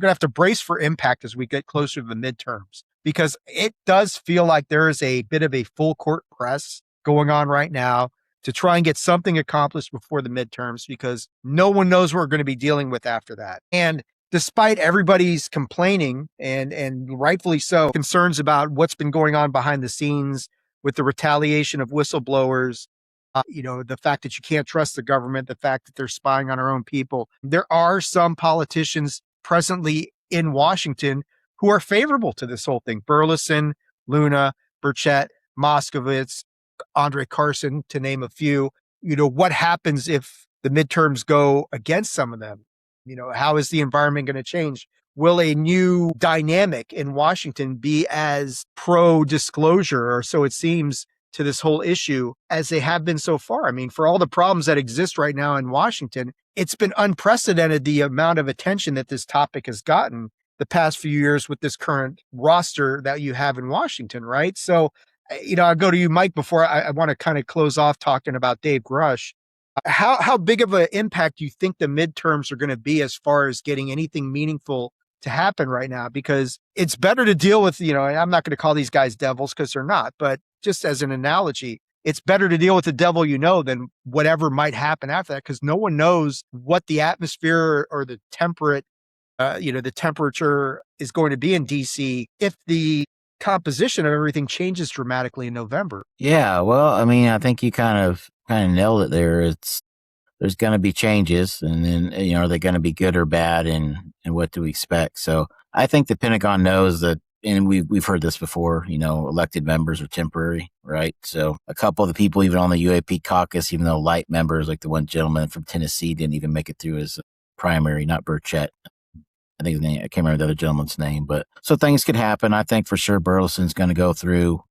have to brace for impact as we get closer to the midterms, because it does feel like there is a bit of a full court press going on right now to try and get something accomplished before the midterms, because no one knows what we're going to be dealing with after that. And despite everybody's complaining and rightfully so, concerns about what's been going on behind the scenes with the retaliation of whistleblowers, the fact that you can't trust the government, the fact that they're spying on our own people. There are some politicians presently in Washington who are favorable to this whole thing. Burleson, Luna, Burchett, Moskowitz, Andre Carson, to name a few. What happens if the midterms go against some of them? How is the environment going to change? Will a new dynamic in Washington be as pro-disclosure, or so it seems, to this whole issue as they have been so far? I mean, for all the problems that exist right now in Washington, it's been unprecedented the amount of attention that this topic has gotten the past few years with this current roster that you have in Washington, right? So, I'll go to you, Mike, before I want to kind of close off talking about Dave Grusch. How big of an impact do you think the midterms are going to be as far as getting anything meaningful to happen right now? Because it's better to deal with, and I'm not going to call these guys devils because they're not, but just as an analogy, it's better to deal with the devil than whatever might happen after that, because no one knows what the atmosphere or the the temperature is going to be in DC if the composition of everything changes dramatically in November. Yeah, well, I mean, I think you kind of nailed it there. There's going to be changes, and then, are they going to be good or bad, and what do we expect? So I think the Pentagon knows that, and we've heard this before, elected members are temporary, right? So a couple of the people even on the UAP caucus, even though light members, like the one gentleman from Tennessee, didn't even make it through his primary, not Burchett. I think his name, I can't remember the other gentleman's name, but so things could happen. I think for sure Burleson's going to go through,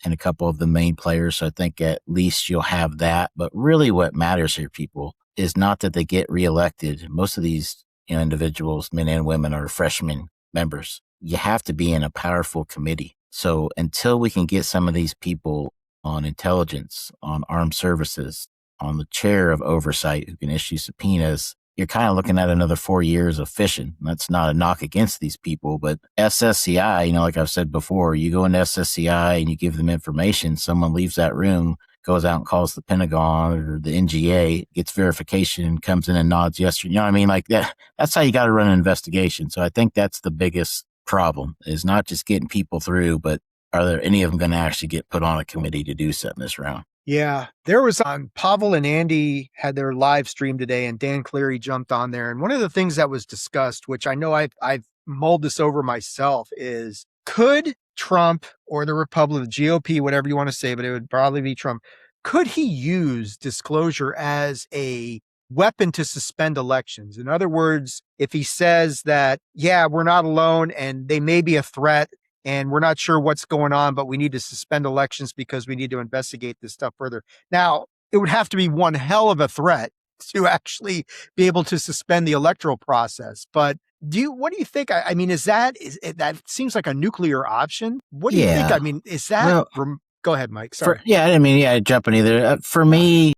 and a couple of the main players. So I think at least you'll have that. But really what matters here, people, is not that they get reelected. Most of these individuals, men and women, are freshman members. You have to be in a powerful committee. So until we can get some of these people on intelligence, on armed services, on the chair of oversight who can issue subpoenas, you're kind of looking at another 4 years of fishing. That's not a knock against these people, but SSCI, like I've said before, you go into SSCI and you give them information, someone leaves that room, goes out and calls the Pentagon or the NGA, gets verification, comes in and nods yes. You know what I mean? Like that's how you got to run an investigation. So I think that's the biggest problem, is not just getting people through, but are there any of them going to actually get put on a committee to do something this round? Yeah, there was Pavel and Andy had their live stream today, and Dan Cleary jumped on there. And one of the things that was discussed, which I know I've mulled this over myself, is could Trump or the Republican, GOP, whatever you want to say, but it would probably be Trump, could he use disclosure as a weapon to suspend elections? In other words, if he says that, yeah, we're not alone and they may be a threat, and we're not sure what's going on, but we need to suspend elections because we need to investigate this stuff further. Now, it would have to be one hell of a threat to actually be able to suspend the electoral process. But what do you think? I mean, that seems like a nuclear option? What do you think? I mean, is that go ahead, Mike. Sorry. Jump in either. For me,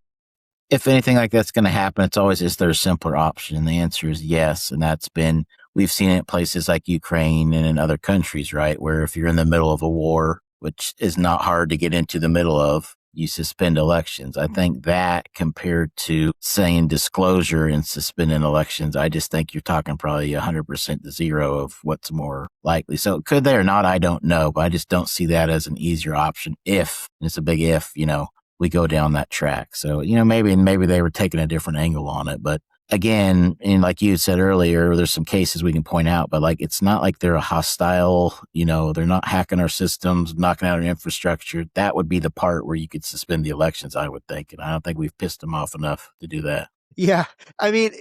if anything like that's going to happen, it's always, is there a simpler option? And the answer is yes. And we've seen it in places like Ukraine and in other countries, right? Where if you're in the middle of a war, which is not hard to get into the middle of, you suspend elections. I think that compared to saying disclosure and suspending elections, I just think you're talking probably 100% to zero of what's more likely. So could they or not? I don't know, but I just don't see that as an easier option if, and it's a big if, we go down that track. So, maybe they were taking a different angle on it, but again, and like you said earlier, there's some cases we can point out, but it's not like they're a hostile, they're not hacking our systems, knocking out our infrastructure. That would be the part where you could suspend the elections, I would think. And I don't think we've pissed them off enough to do that. Yeah. I mean,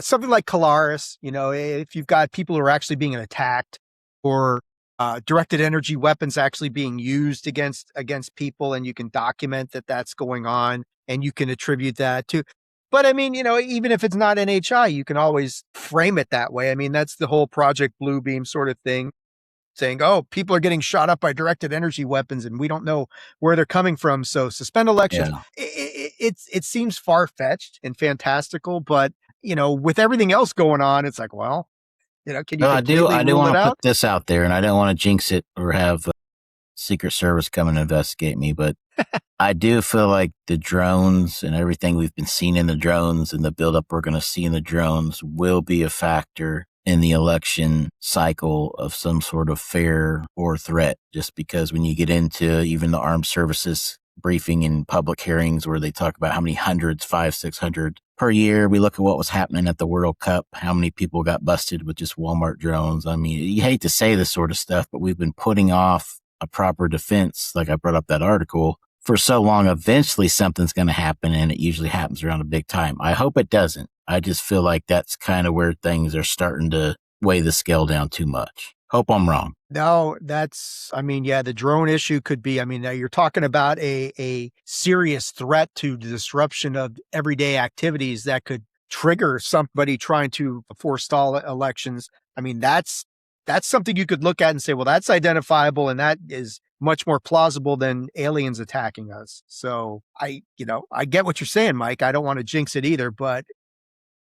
something like Colaris, if you've got people who are actually being attacked or directed energy weapons actually being used against people, and you can document that that's going on and you can attribute that to. But I mean, even if it's not NHI, you can always frame it that way. I mean, that's the whole Project Bluebeam sort of thing, saying, oh, people are getting shot up by directed energy weapons and we don't know where they're coming from. So suspend elections. Yeah. It seems far-fetched and fantastical, but, with everything else going on, it's like, well, can you I do want to put this out there, and I don't want to jinx it or have Secret Service come and investigate me, but I do feel like the drones and everything we've been seeing in the drones and the buildup we're going to see in the drones will be a factor in the election cycle of some sort of fear or threat, just because when you get into even the armed services briefing and public hearings where they talk about how many hundreds, 500, 600 per year, we look at what was happening at the World Cup, how many people got busted with just Walmart drones. I mean, you hate to say this sort of stuff, but we've been putting off a proper defense, like I brought up that article, for so long. Eventually something's going to happen, and it usually happens around a big time. I hope it doesn't. I just feel like that's kind of where things are starting to weigh the scale down too much. Hope I'm wrong. No, the drone issue could be, now you're talking about a serious threat to the disruption of everyday activities that could trigger somebody trying to forestall elections. I mean, that's something you could look at and say, well, that's identifiable, and that is much more plausible than aliens attacking us. So I get what you're saying, Mike. I don't want to jinx it either, but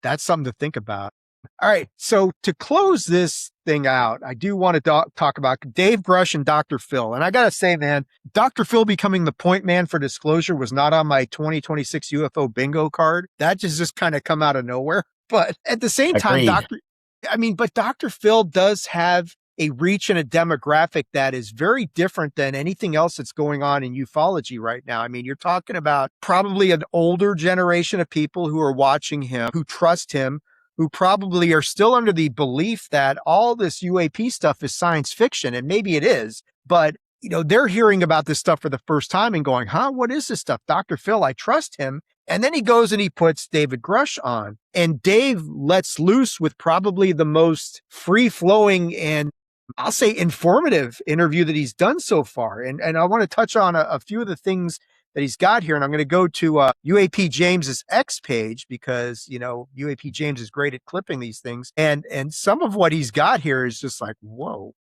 that's something to think about. All right. So to close this thing out, I do want to talk about Dave Grusch and Dr. Phil. And I got to say, man, Dr. Phil becoming the point man for disclosure was not on my 2026 UFO bingo card. That just kind of come out of nowhere. But at the same time, Dr. Phil does have a reach and a demographic that is very different than anything else that's going on in ufology right now. I mean, you're talking about probably an older generation of people who are watching him, who trust him, who probably are still under the belief that all this UAP stuff is science fiction, and maybe it is, but they're hearing about this stuff for the first time and going, what is this stuff? Dr. Phil, I trust him. And then he goes and he puts David Grusch on, and Dave lets loose with probably the most free-flowing and I'll say informative interview that he's done so far. And I want to touch on a few of the things that he's got here. And I'm going to go to UAP James's X page because, UAP James is great at clipping these things. And some of what he's got here is just like, whoa,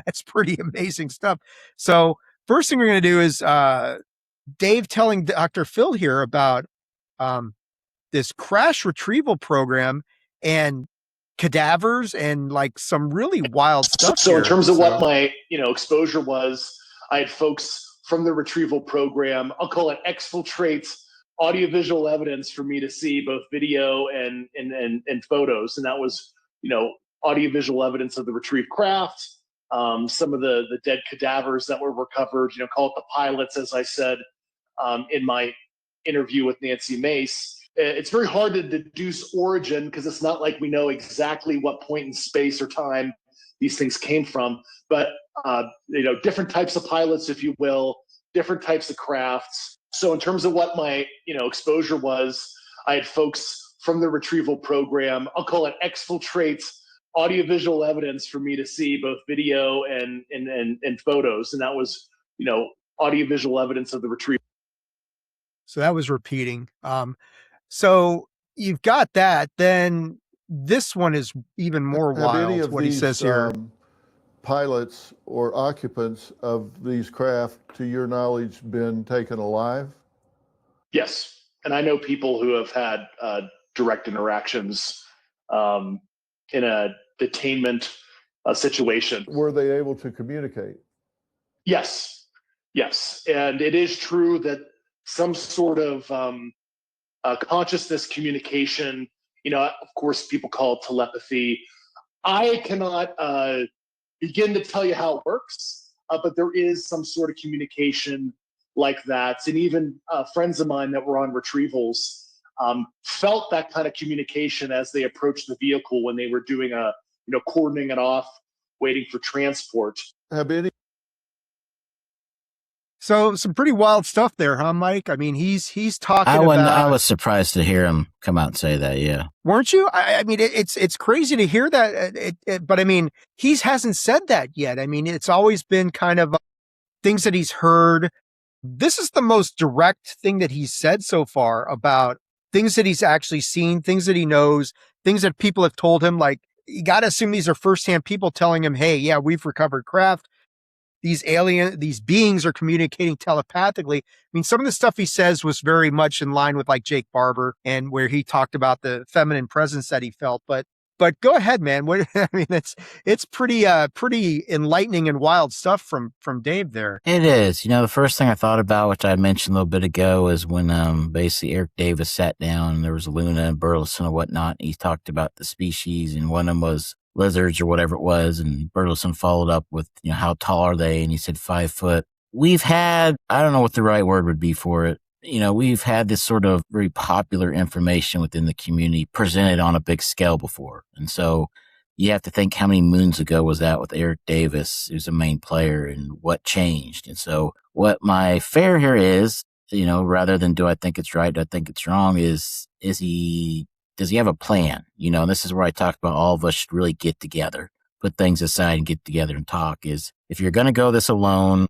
that's pretty amazing stuff. So first thing we're going to do is Dave telling Dr. Phil here about this crash retrieval program and cadavers and like some really wild stuff. So in terms of what my, exposure was, I had folks from the retrieval program, I'll call it exfiltrates audiovisual evidence for me to see both video and photos. And that was, audiovisual evidence of the retrieved craft, some of the dead cadavers that were recovered, call it the pilots, as I said, in my interview with Nancy Mace. It's very hard to deduce origin because it's not like we know exactly what point in space or time these things came from. But, different types of pilots, if you will, different types of crafts. So in terms of what my, exposure was, I had folks from the retrieval program, I'll call it exfiltrates audiovisual evidence for me to see both video and photos. And that was, audiovisual evidence of the retrieval. So that was repeating. So you've got that. Then this one is even more wild, what he says here. Pilots or occupants of these craft, to your knowledge, been taken alive? Yes. And I know people who have had direct interactions in a detainment situation. Were they able to communicate? Yes. Yes. And it is true that some sort of consciousness communication, of course, people call it telepathy. I cannot begin to tell you how it works, but there is some sort of communication like that. And even friends of mine that were on retrievals felt that kind of communication as they approached the vehicle when they were doing cordoning it off, waiting for transport. So some pretty wild stuff there, huh, Mike? I mean, he's talking about. I was surprised to hear him come out and say that. Yeah, weren't you? I mean, it's crazy to hear that. But I mean, he hasn't said that yet. I mean, it's always been kind of things that he's heard. This is the most direct thing that he's said so far about things that he's actually seen, things that he knows, things that people have told him. Like, you got to assume these are firsthand people telling him, "Hey, yeah, we've recovered craft. These beings are communicating telepathically." I mean, some of the stuff he says was very much in line with like Jake Barber, and where he talked about the feminine presence that he felt. But go ahead, man. I mean, it's pretty enlightening and wild stuff from Dave there. It is. The first thing I thought about, which I mentioned a little bit ago, is when basically Eric Davis sat down and there was Luna and Burleson and whatnot. And he talked about the species, and one of them was lizards or whatever it was, and Burleson followed up with, how tall are they? And he said 5 foot. We've had, I don't know what the right word would be for it. We've had this sort of very popular information within the community presented on a big scale before. And so you have to think, how many moons ago was that with Eric Davis, who's a main player, and what changed? And so what my fare here is, rather than do I think it's right, do I think it's wrong, does he have a plan? And this is where I talk about all of us should really get together, put things aside and get together and talk. Is if you're going to go this alone,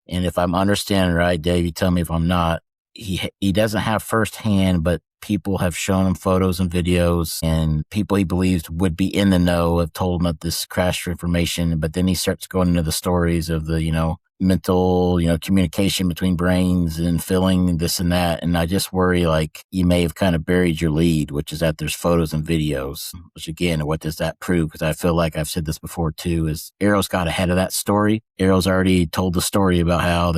and if I'm understanding right, Dave, you tell me if I'm not, he doesn't have firsthand, but people have shown him photos and videos, and people he believes would be in the know have told him of this crash information. But then he starts going into the stories of the, mental, communication between brains and feeling this and that. And I just worry, like, you may have kind of buried your lead, which is that there's photos and videos, which again, what does that prove? Because I feel like I've said this before too, is Arrow's got ahead of that story. Arrow's already told the story about how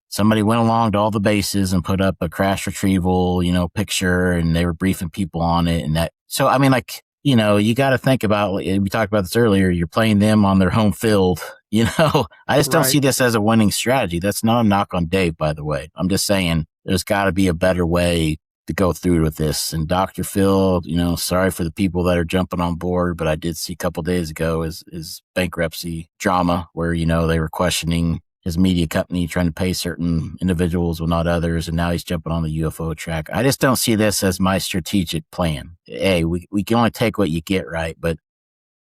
somebody went along to all the bases and put up a crash retrieval, picture, and they were briefing people on it. And that, so, I mean, like, you got to think about, we talked about this earlier, you're playing them on their home field, I just don't see this as a winning strategy. That's not a knock on Dave, by the way. I'm just saying there's got to be a better way to go through with this. And Dr. Phil, sorry for the people that are jumping on board, but I did see a couple days ago his bankruptcy drama where, they were questioning his media company trying to pay certain individuals, well, not others, and now he's jumping on the UFO track. I just don't see this as my strategic plan. Hey, we can only take what you get, right? But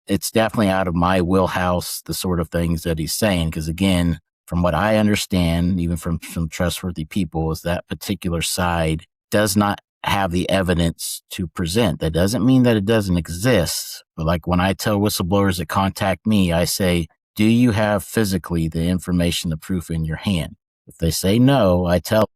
it's definitely out of my wheelhouse, the sort of things that he's saying, because again, from what I understand, even from some trustworthy people, is that particular side does not have the evidence to present. That doesn't mean that it doesn't exist. But like when I tell whistleblowers that contact me, I say, do you have physically the information, the proof in your hand? If they say no, I tell them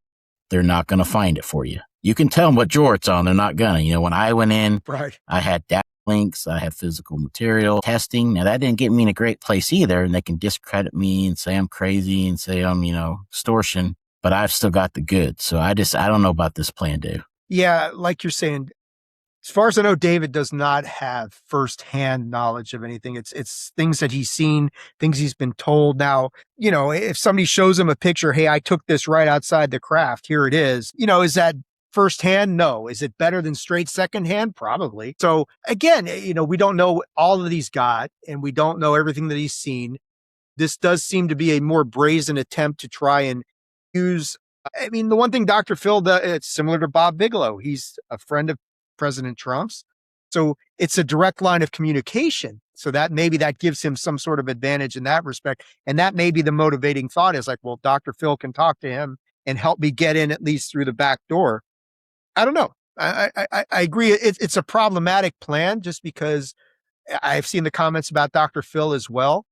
they're not going to find it for you. You can tell them what drawer it's on. They're not going to. When I went in, I had data links, I had physical material testing. Now, that didn't get me in a great place either. And they can discredit me and say I'm crazy and say I'm, extortion. But I've still got the goods. So I don't know about this plan, Dave. Yeah, like you're saying, as far as I know, David does not have firsthand knowledge of anything. It's things that he's seen, things he's been told. Now, if somebody shows him a picture, hey, I took this right outside the craft, here it is. Is that firsthand? No. Is it better than straight secondhand? Probably. So again, we don't know all that he's got, and we don't know everything that he's seen. This does seem to be a more brazen attempt to try and use. I mean, the one thing Dr. Phil does, it's similar to Bob Bigelow. He's a friend of President Trump's. So it's a direct line of communication. So that maybe that gives him some sort of advantage in that respect. And that may be the motivating thought is like, well, Dr. Phil can talk to him and help me get in at least through the back door. I don't know. I agree. It's a problematic plan just because I've seen the comments about Dr. Phil as well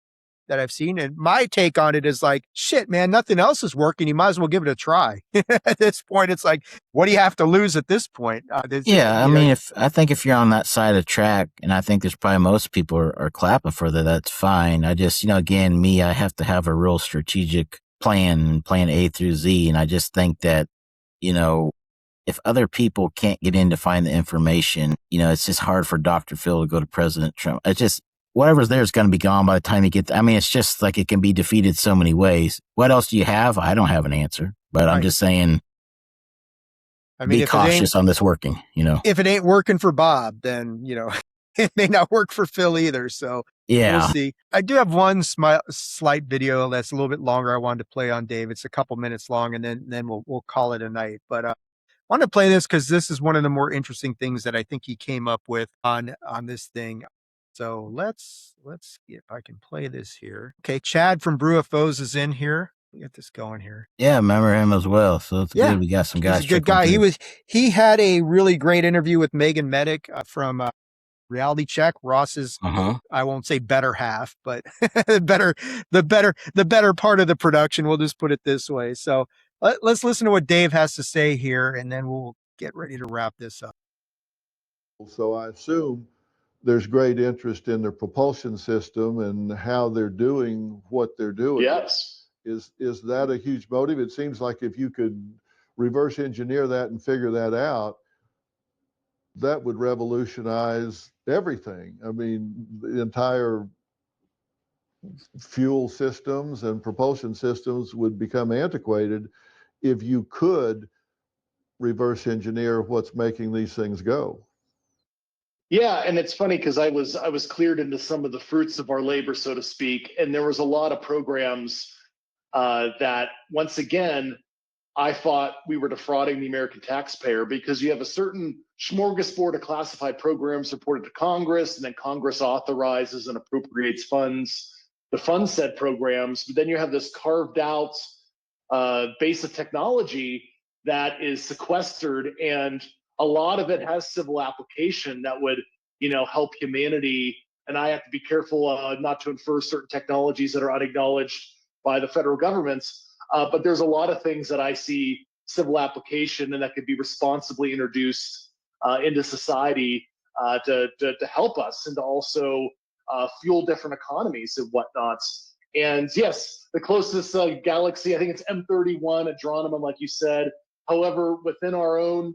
that I've seen. And my take on it is like, shit, man, nothing else is working. You might as well give it a try. At this point, it's like, what do you have to lose at this point? Yeah, I mean, I think if you're on that side of track, and I think there's probably most people are clapping for that, that's fine. I just, again, I have to have a real strategic plan A through Z. And I just think that, if other people can't get in to find the information, it's just hard for Dr. Phil to go to President Trump. It's just, whatever's there is going to be gone by the time you get there. I mean, it's just like it can be defeated so many ways. What else do you have? I don't have an answer, but I'm just saying, be cautious on this working, If it ain't working for Bob, then, it may not work for Phil either. So yeah, we'll see. I do have one slight video that's a little bit longer I wanted to play on Dave. It's a couple minutes long, and then we'll call it a night. But I want to play this because this is one of the more interesting things that I think he came up with on this thing. So let's see if I can play this here. Okay, Chad from Brew of Foes is in here. Get this going here. Yeah, I remember him as well. So it's good. We got some guys. He's a good guy. He had a really great interview with Megan Medic from Reality Check. Ross's, I won't say better half, but the better part of the production. We'll just put it this way. So let's listen to what Dave has to say here, and then we'll get ready to wrap this up. So I assume there's great interest in their propulsion system and how they're doing what they're doing. Yes. Is that a huge motive? It seems like if you could reverse engineer that and figure that out, that would revolutionize everything. I mean, the entire fuel systems and propulsion systems would become antiquated if you could reverse engineer what's making these things go. Yeah, and it's funny because I was cleared into some of the fruits of our labor, so to speak, and there was a lot of programs that, once again, I thought we were defrauding the American taxpayer, because you have a certain smorgasbord of classified programs reported to Congress, and then Congress authorizes and appropriates funds to fund said programs. But then you have this carved out base of technology that is sequestered, and a lot of it has civil application that would, help humanity. And I have to be careful not to infer certain technologies that are unacknowledged by the federal governments. But there's a lot of things that I see civil application and that could be responsibly introduced into society to help us and to also fuel different economies and whatnot. And yes, the closest galaxy, I think it's M31 Adromedon, like you said. However, within our own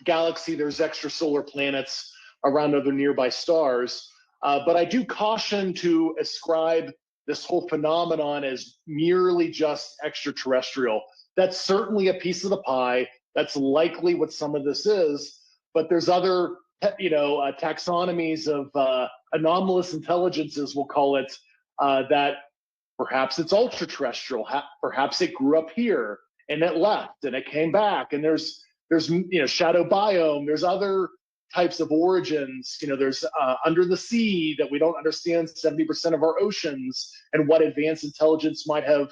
galaxy, there's extrasolar planets around other nearby stars. But I do caution to ascribe this whole phenomenon as merely just extraterrestrial. That's certainly a piece of the pie. That's likely what some of this is. But there's other, taxonomies of anomalous intelligences, we'll call it, that perhaps it's ultra terrestrial. Perhaps it grew up here and it left and it came back. And there's shadow biome. There's other types of origins. There's under the sea that we don't understand 70% of our oceans, and what advanced intelligence might have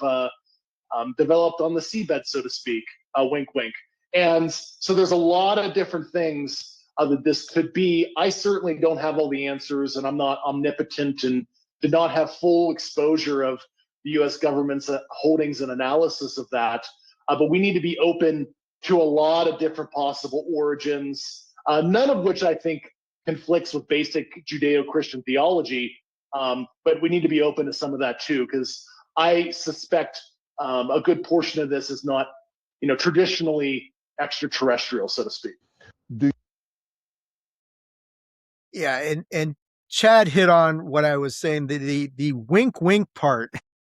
developed on the seabed, so to speak. Wink, wink. And so there's a lot of different things that this could be. I certainly don't have all the answers, and I'm not omnipotent and did not have full exposure of the U.S. government's holdings and analysis of that. But we need to be open to a lot of different possible origins, none of which I think conflicts with basic Judeo-Christian theology. But we need to be open to some of that too, because I suspect a good portion of this is not, traditionally extraterrestrial, so to speak. Yeah, and Chad hit on what I was saying. The wink wink part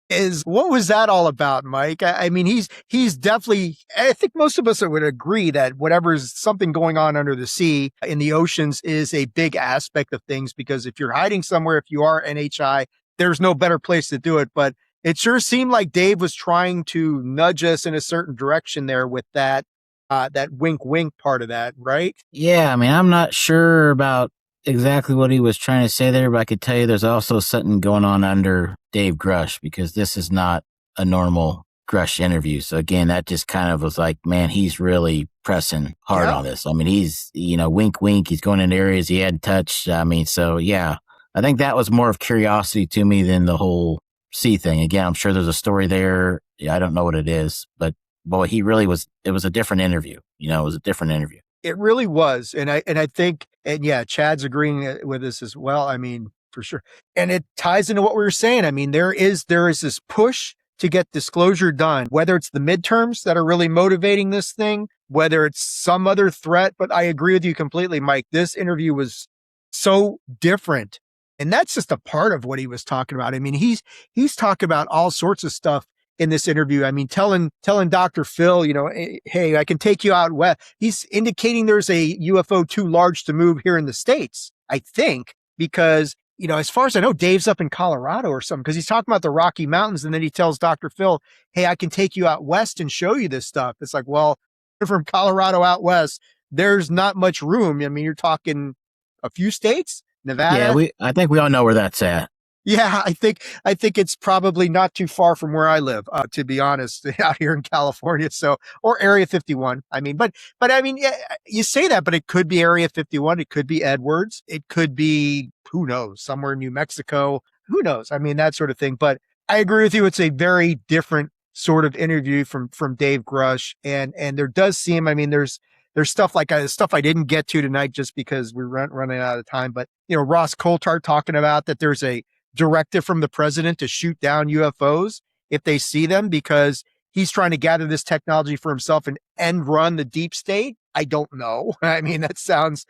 is, what was that all about, Mike? I mean, he's definitely, I think most of us would agree that whatever's something going on under the sea in the oceans is a big aspect of things, because if you're hiding somewhere, if you are NHI, there's no better place to do it. But it sure seemed like Dave was trying to nudge us in a certain direction there with that wink wink part of that, right? Yeah, I mean, I'm not sure about exactly what he was trying to say there, but I could tell you there's also something going on under Dave Grusch, because this is not a normal Grusch interview. So again, that just kind of was like, man, he's really pressing hard on this. I mean, he's, wink, wink. He's going in areas he hadn't touched. I mean, so yeah, I think that was more of curiosity to me than the whole C thing. Again, I'm sure there's a story there. Yeah, I don't know what it is, but boy, he really was, it was a different interview. It was a different interview. It really was. And I think, and yeah, Chad's agreeing with us as well. I mean, for sure. And it ties into what we were saying. I mean, there is this push to get disclosure done, whether it's the midterms that are really motivating this thing, whether it's some other threat. But I agree with you completely, Mike. This interview was so different. And that's just a part of what he was talking about. I mean, he's talking about all sorts of stuff in this interview. I mean, telling Dr. Phil, hey, I can take you out west. He's indicating there's a UFO too large to move here in the States, I think, because, as far as I know, Dave's up in Colorado or something, because he's talking about the Rocky Mountains. And then he tells Dr. Phil, hey, I can take you out west and show you this stuff. It's like, well, from Colorado out west, there's not much room. I mean, you're talking a few states, Nevada. Yeah, I think we all know where that's at. Yeah, I think it's probably not too far from where I live, to be honest, out here in California. So, or Area 51. I mean, but I mean, yeah, you say that, but it could be Area 51. It could be Edwards. It could be, who knows, somewhere in New Mexico. Who knows? I mean, that sort of thing. But I agree with you. It's a very different sort of interview from Dave Grusch. And there does seem, I mean, there's stuff like stuff I didn't get to tonight just because we're running out of time. But, Ross Coulthard talking about that there's a directive from the president to shoot down UFOs if they see them, because he's trying to gather this technology for himself and run the deep state. I don't know. I mean, that sounds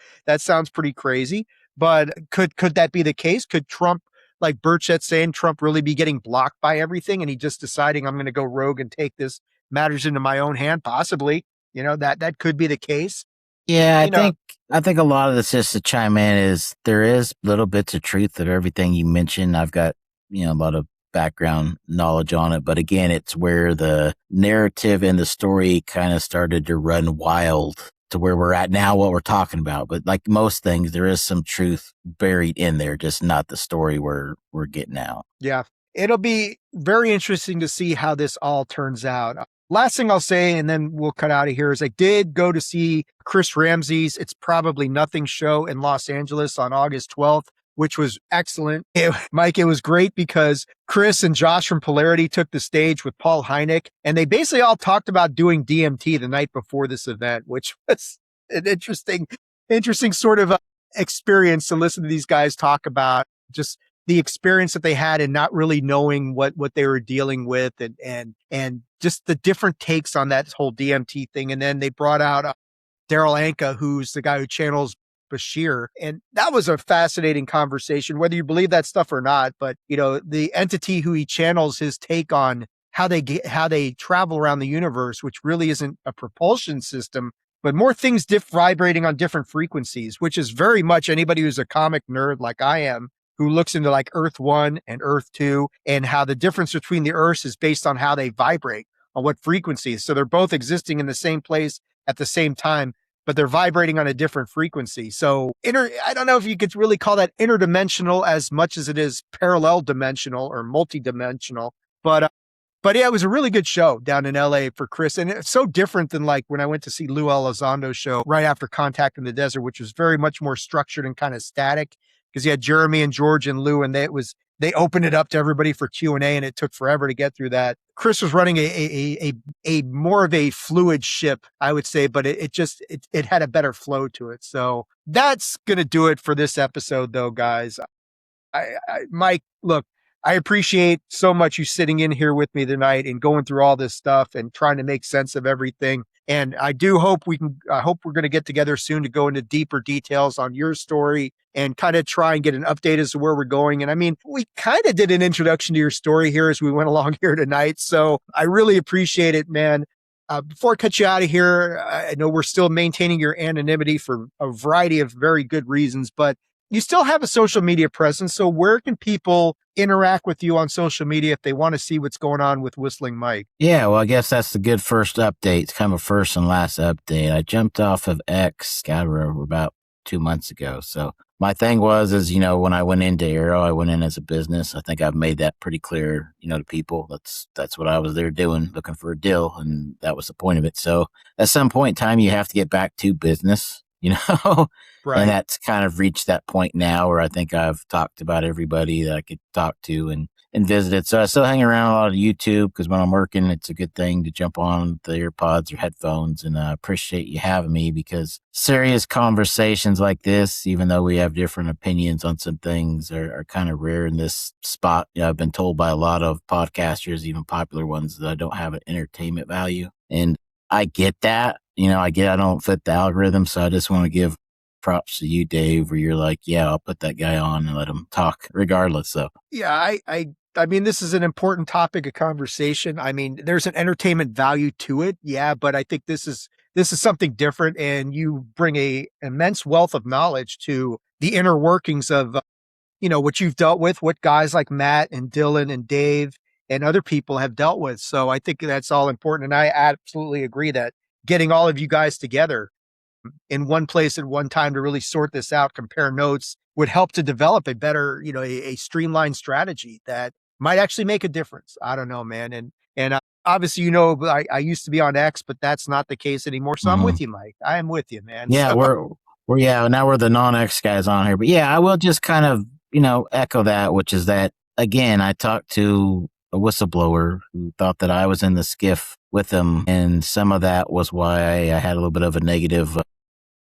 pretty crazy, but could that be the case? Could Trump, like Burchett saying, Trump really be getting blocked by everything and he just deciding I'm going to go rogue and take this matters into my own hand? Possibly, that could be the case. Yeah, I think a lot of this, just to chime in, is there is little bits of truth to everything you mentioned. I've got, a lot of background knowledge on it, but again, it's where the narrative and the story kind of started to run wild to where we're at now, what we're talking about. But like most things, there is some truth buried in there, just not the story we're getting out. Yeah, it'll be very interesting to see how this all turns out. Last thing I'll say, and then we'll cut out of here, is I did go to see Chris Ramsey's It's Probably Nothing show in Los Angeles on August 12th, which was excellent. Mike, it was great because Chris and Josh from Polarity took the stage with Paul Hynek, and they basically all talked about doing DMT the night before this event, which was an interesting sort of experience to listen to these guys talk about just the experience that they had and not really knowing what they were dealing with and just the different takes on that whole DMT thing. And then they brought out Daryl Anka, who's the guy who channels Bashir. And that was a fascinating conversation, whether you believe that stuff or not. But, the entity who he channels, his take on how they travel around the universe, which really isn't a propulsion system, but more things vibrating on different frequencies, which is very much anybody who's a comic nerd like I am, who looks into like Earth 1 and Earth 2 and how the difference between the Earths is based on how they vibrate, on what frequencies. So they're both existing in the same place at the same time, but they're vibrating on a different frequency. So I don't know if you could really call that interdimensional as much as it is parallel dimensional or multidimensional, but yeah, it was a really good show down in LA for Chris. And it's so different than like when I went to see Lou Elizondo's show right after Contact in the Desert, which was very much more structured and kind of static. Because you had Jeremy and George and Lou, and they opened it up to everybody for Q&A, and it took forever to get through that. Chris was running a more of a fluid ship, I would say, but it had a better flow to it. So that's gonna do it for this episode, though, guys. Mike, look, I appreciate so much you sitting in here with me tonight and going through all this stuff and trying to make sense of everything. And I do hope we're going to get together soon to go into deeper details on your story and kind of try and get an update as to where we're going. And I mean, we kind of did an introduction to your story here as we went along here tonight. So I really appreciate it, man. Before I cut you out of here, I know we're still maintaining your anonymity for a variety of very good reasons, but you still have a social media presence. So where can people interact with you on social media if they want to see what's going on with Whistling Mike? Yeah, well, I guess that's the good first update. It's kind of a first and last update. I jumped off of X, God, we're about 2 months ago. So my thing is, when I went into Arrow, I went in as a business. I think I've made that pretty clear, to people. That's what I was there doing, looking for a deal. And that was the point of it. So at some point in time, you have to get back to business, Right. And that's kind of reached that point now where I think I've talked about everybody that I could talk to and visited. So I still hang around a lot of YouTube because when I'm working, it's a good thing to jump on the earpods or headphones. And I appreciate you having me because serious conversations like this, even though we have different opinions on some things, are kind of rare in this spot. I've been told by a lot of podcasters, even popular ones, that I don't have an entertainment value. And I get that. I don't fit the algorithm. So I just want to give props to you, Dave, where you're like, yeah, I'll put that guy on and let him talk regardless. So yeah, I mean, this is an important topic of conversation. I mean, there's an entertainment value to it. Yeah. But I think this is something different, and you bring a immense wealth of knowledge to the inner workings of, what you've dealt with, what guys like Matt and Dylan and Dave and other people have dealt with. So I think that's all important. And I absolutely agree that getting all of you guys together in one place at one time to really sort this out, compare notes, would help to develop a better, a streamlined strategy that might actually make a difference. I don't know, man. And obviously, I used to be on X, but that's not the case anymore. So I'm with you, Mike. I am with you, man. Yeah, So, now we're the non-X guys on here. But yeah, I will just kind of, echo that, which is that, again, I talked to a whistleblower who thought that I was in the skiff with him. And some of that was why I had a little bit of a negative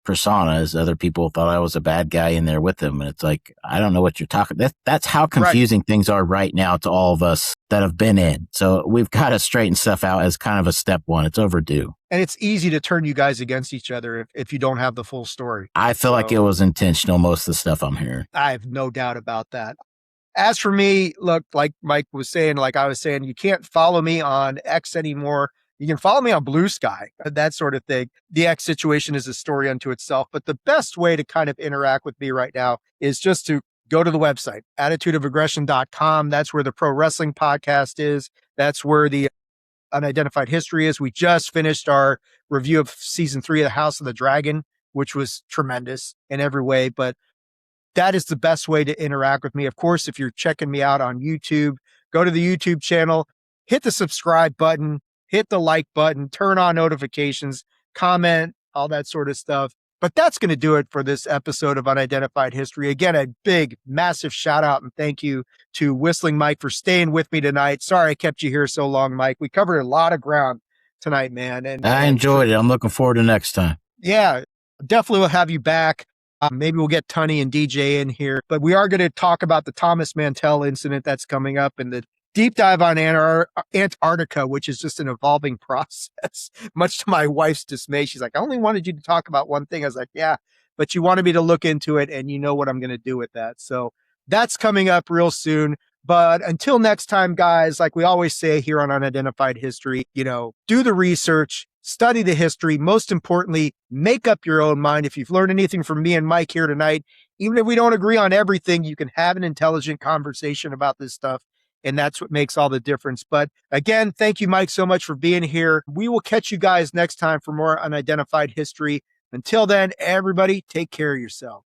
persona, as other people thought I was a bad guy in there with him. And it's like, I don't know what you're talking. That's how confusing things are right now to all of us that have been in. So we've got to straighten stuff out as kind of a step one. It's overdue. And it's easy to turn you guys against each other if you don't have the full story. I feel like it was intentional, most of the stuff I'm hearing. I have no doubt about that. As for me, look, like Mike was saying, like I was saying, you can't follow me on X anymore. You can follow me on Blue Sky, that sort of thing. The X situation is a story unto itself. But the best way to kind of interact with me right now is just to go to the website, attitudeofaggression.com. That's where the Pro Wrestling Podcast is. That's where the Unidentified History is. We just finished our review of season 3 of the House of the Dragon, which was tremendous in every way. But that is the best way to interact with me. Of course, if you're checking me out on YouTube, go to the YouTube channel, hit the subscribe button, hit the like button, turn on notifications, comment, all that sort of stuff. But that's going to do it for this episode of Unidentified History. Again, a big, massive shout out and thank you to Whistling Mike for staying with me tonight. Sorry I kept you here so long, Mike. We covered a lot of ground tonight, man. And I enjoyed it. I'm looking forward to next time. Yeah, definitely will have you back. Maybe we'll get Tunney and DJ in here. But we are going to talk about the Thomas Mantell incident that's coming up and the deep dive on Antarctica, which is just an evolving process, much to my wife's dismay. She's like, I only wanted you to talk about one thing. I was like, yeah, but you wanted me to look into it and you know what I'm going to do with that. So that's coming up real soon. But until next time, guys, like we always say here on Unidentified History, do the research, study the history. Most importantly, make up your own mind. If you've learned anything from me and Mike here tonight, even if we don't agree on everything, you can have an intelligent conversation about this stuff. And that's what makes all the difference. But again, thank you, Mike, so much for being here. We will catch you guys next time for more Unidentified History. Until then, everybody, take care of yourself.